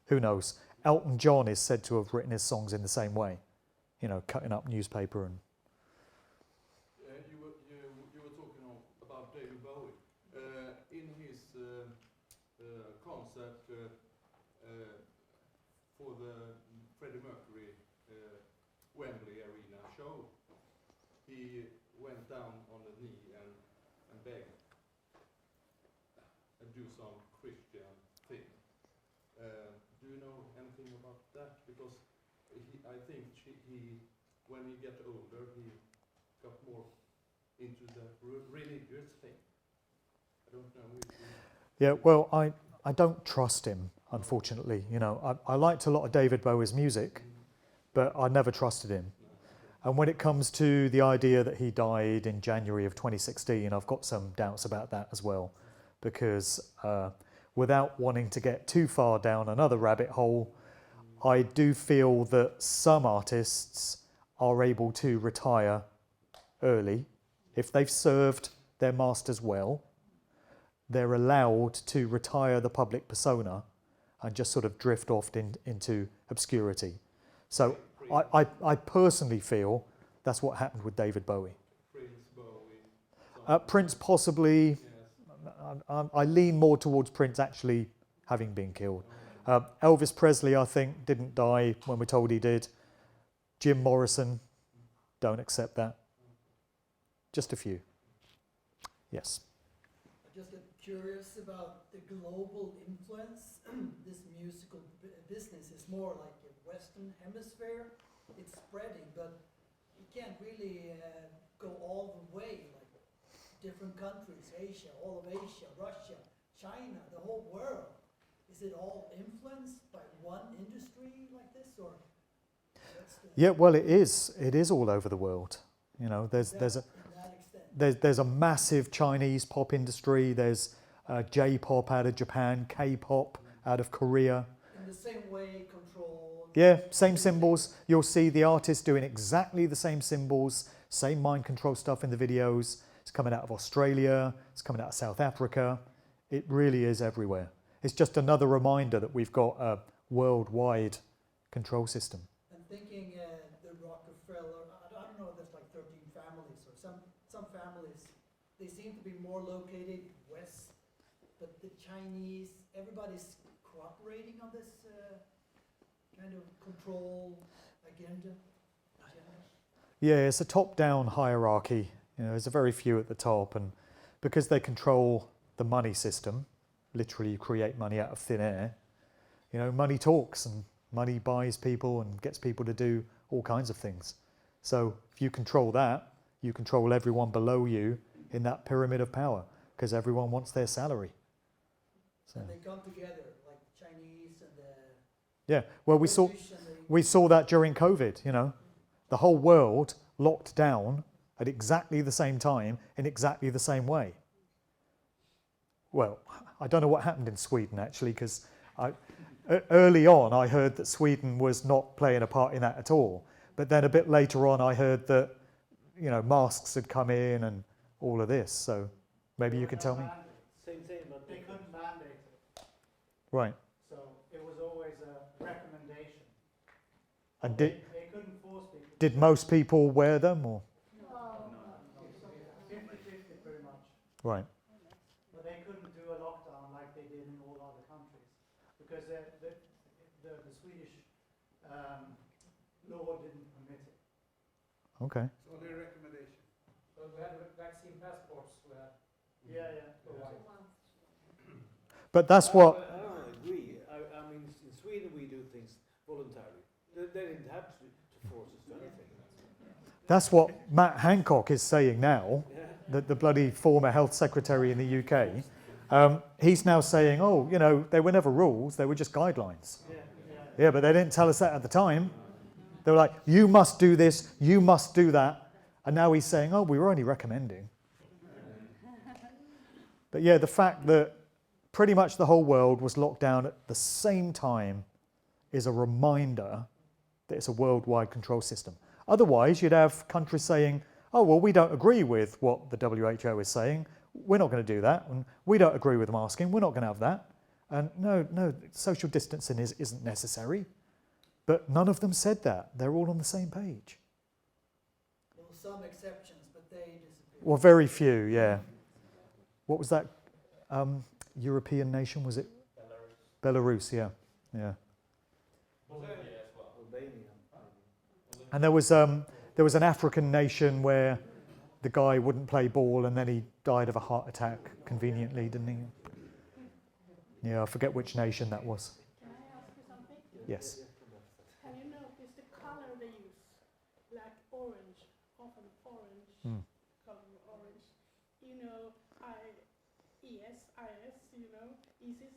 S1: Who knows? Elton John is said to have written his songs in the same way, you know, cutting up newspaper and.
S18: You were talking about David Bowie. In his concert for the Freddie Mercury Wembley Arena show, he
S15: went down on the knee and begged and do some Christian thing. Do you know anything about that? Because I think he, when he got older, he got more into the religious thing. I don't know.
S1: Yeah, well, I don't trust him, unfortunately. You know, I liked a lot of David Bowie's music, but I never trusted him. And when it comes to the idea that he died in January of 2016, I've got some doubts about that as well, because without wanting to get too far down another rabbit hole, I do feel that some artists are able to retire early if they've served their masters well. They're allowed to retire the public persona and just sort of drift off into obscurity. So I personally feel that's what happened with David Bowie. Prince possibly. I lean more towards Prince actually having been killed. Elvis Presley, I think, didn't die when we're told he did. Jim Morrison, don't accept that. Just a few. Yes.
S3: I just get curious about the global influence. This musical business is more like a Western hemisphere. It's spreading, but it can't really go all the way. Like different countries, Asia, all of Asia, Russia, China, the whole world. Is it all influenced by one industry like this, or?
S1: Yeah, well, it is. It is all over the world. You know, there's a massive Chinese pop industry. There's J-pop out of Japan, K-pop out of Korea.
S3: In the same way, control.
S1: Yeah, same symbols. You'll see the artists doing exactly the same symbols, same mind control stuff in the videos. It's coming out of Australia. It's coming out of South Africa. It really is everywhere. It's just another reminder that we've got a worldwide control system.
S3: I'm thinking the Rockefeller, I don't know, there's like 13 families, or some families, they seem to be more located west, but the Chinese, everybody's cooperating on this kind of control agenda.
S1: Yeah, it's a top-down hierarchy. You know, there's a very few at the top, and because they control the money system, literally you create money out of thin air, you know, money talks and money buys people and gets people to do all kinds of things. So if you control that, you control everyone below you in that pyramid of power, because everyone wants their salary. So.
S3: And they come together, like Chinese and
S1: yeah, well, we saw that during COVID, you know. The whole world locked down at exactly the same time in exactly the same way. Well, I don't know what happened in Sweden, actually, because early on I heard that Sweden was not playing a part in that at all. But then a bit later on I heard that, you know, masks had come in and all of this. So maybe you can tell me.
S20: Same thing, but they couldn't mandate it.
S1: Right.
S20: So it was always a recommendation.
S1: And
S20: they couldn't force people.
S1: Did most people wear them, or?
S20: No. 50-50 pretty much.
S1: Right.
S20: But they couldn't do a lockdown like they did in all other countries, because the Swedish law didn't permit it.
S1: Okay.
S21: It's only a recommendation.
S20: But we had vaccine passports. We had. Yeah.
S1: But that's what.
S22: I don't agree. I mean, in Sweden we do things voluntarily. They didn't have to force us to anything.
S1: That's what Matt Hancock is saying now, the bloody former health secretary in the UK. He's now saying, oh, you know, they were never rules, they were just guidelines. Yeah, but they didn't tell us that at the time. They were like, you must do this, you must do that. And now he's saying, oh, we were only recommending. But yeah, the fact that pretty much the whole world was locked down at the same time is a reminder that it's a worldwide control system. Otherwise, you'd have countries saying, oh, well, we don't agree with what the WHO is saying. We're not going to do that. And we don't agree with masking. We're not going to have that. And no, social distancing isn't necessary. But none of them said that. They're all on the same page.
S3: There were some exceptions, but they disappeared.
S1: Well, very few, yeah. What was that European nation? Was it? Belarus, yeah. And there was an African nation where the guy wouldn't play ball and then he died of a heart attack conveniently, didn't he? Yeah, I forget which nation that was.
S4: Can I ask you something?
S1: Yes.
S4: Have you noticed the color they use? Like orange, often orange, color orange. You know, IS, you know, ISIS,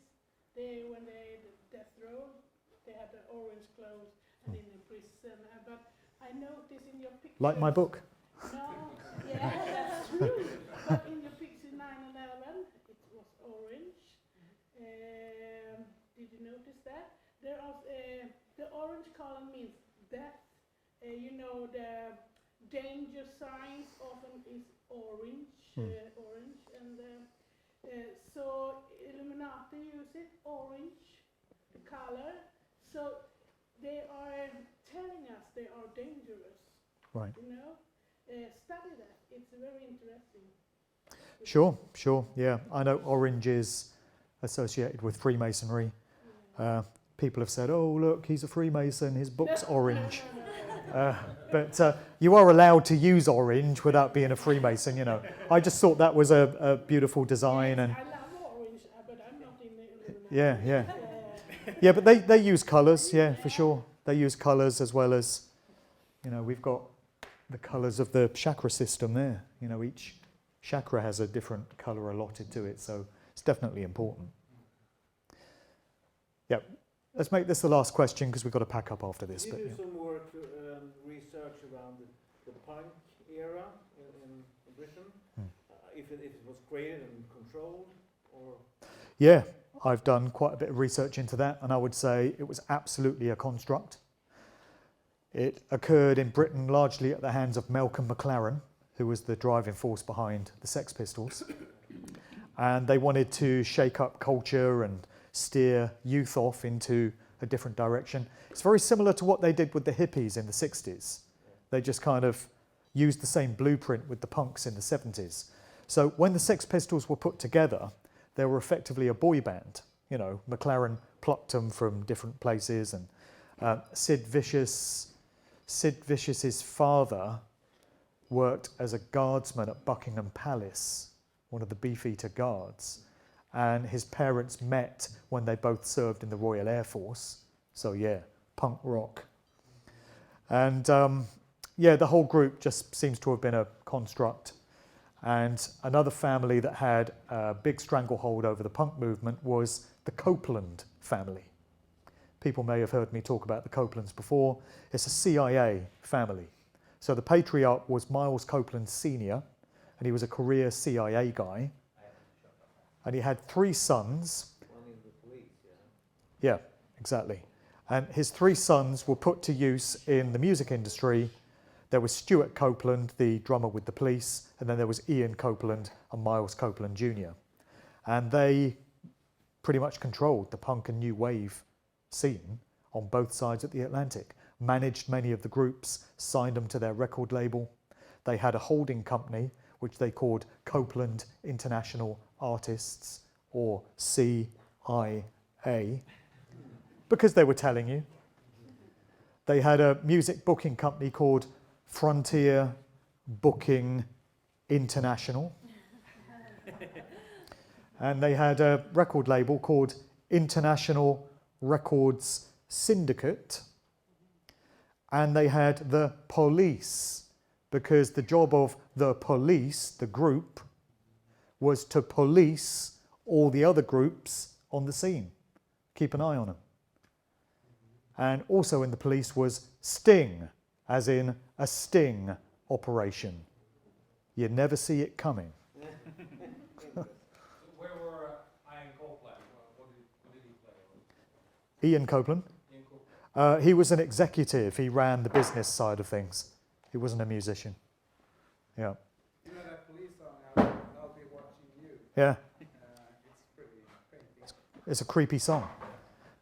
S4: when they death row, they have the orange clothes and in the prison. But I noticed in your picture.
S1: Like my book.
S4: No, yeah, that's true. But in your picture 9/11, it was orange. Did you notice that? There are the orange color means death. You know, the danger signs often is orange, orange, and so Illuminati use it orange, the color. So they are telling us they are dangerous.
S1: Right.
S4: You know, study that. It's very interesting.
S1: Sure, yeah. I know orange is associated with Freemasonry. People have said, oh, look, he's a Freemason, his book's orange. But you are allowed to use orange without being a Freemason, you know. I just thought that was a beautiful design.
S4: Yes,
S1: and
S4: I love orange, but I'm not in the Illuminati.
S1: Yeah. Yeah, but they use colours, yeah, for sure. They use colours as well as, you know, we've got the colours of the chakra system there. You know, each chakra has a different colour allotted to it, so it's definitely important. Yeah, let's make this the last question because we've got to pack up after this.
S22: Did you do
S1: yeah.
S22: some more research around the punk era in Britain? If it was created and controlled, or?
S1: Yeah, I've done quite a bit of research into that, and I would say it was absolutely a construct. It occurred in Britain largely at the hands of Malcolm McLaren, who was the driving force behind the Sex Pistols. And they wanted to shake up culture and steer youth off into a different direction. It's very similar to what they did with the hippies in the 60s. They just kind of used the same blueprint with the punks in the 70s. So when the Sex Pistols were put together, they were effectively a boy band. You know, McLaren plucked them from different places, and Sid Vicious's father worked as a guardsman at Buckingham Palace, one of the Beefeater guards, and his parents met when they both served in the Royal Air Force. So yeah, punk rock. And yeah, the whole group just seems to have been a construct. And another family that had a big stranglehold over the punk movement was the Copeland family. People may have heard me talk about the Copelands before. It's a CIA family. So the patriarch was Miles Copeland Sr., and he was a career CIA guy. And he had 3 sons.
S22: One in the police,
S1: Yeah, exactly. And his 3 sons were put to use in the music industry. There was Stuart Copeland, the drummer with the Police, and then there was Ian Copeland and Miles Copeland Jr. And they pretty much controlled the punk and new wave scene on both sides of the Atlantic, managed many of the groups, signed them to their record label. They had a holding company, which they called Copeland International Artists, or CIA, because they were telling you. They had a music booking company called Frontier Booking International. And they had a record label called International Records Syndicate. And they had the police, because the job of the police, the group, was to police all the other groups on the scene, keep an eye on them. And also in the police was Sting, as in a sting operation. You never see it coming.
S5: Where were Ian Copeland? What did he play?
S1: Ian Copeland? He was an executive. He ran the business side of things. He wasn't a musician. Yeah.
S5: You know that police song, I'll Be Watching You?
S1: Yeah.
S5: It's pretty creepy.
S1: It's a creepy song.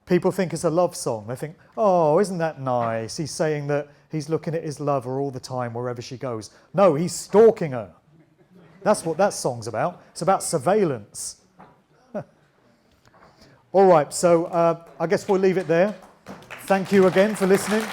S1: People think it's a love song. They think, oh, isn't that nice? He's saying that he's looking at his lover all the time wherever she goes. No, he's stalking her. That's what that song's about. It's about surveillance. All right, so I guess we'll leave it there. Thank you again for listening.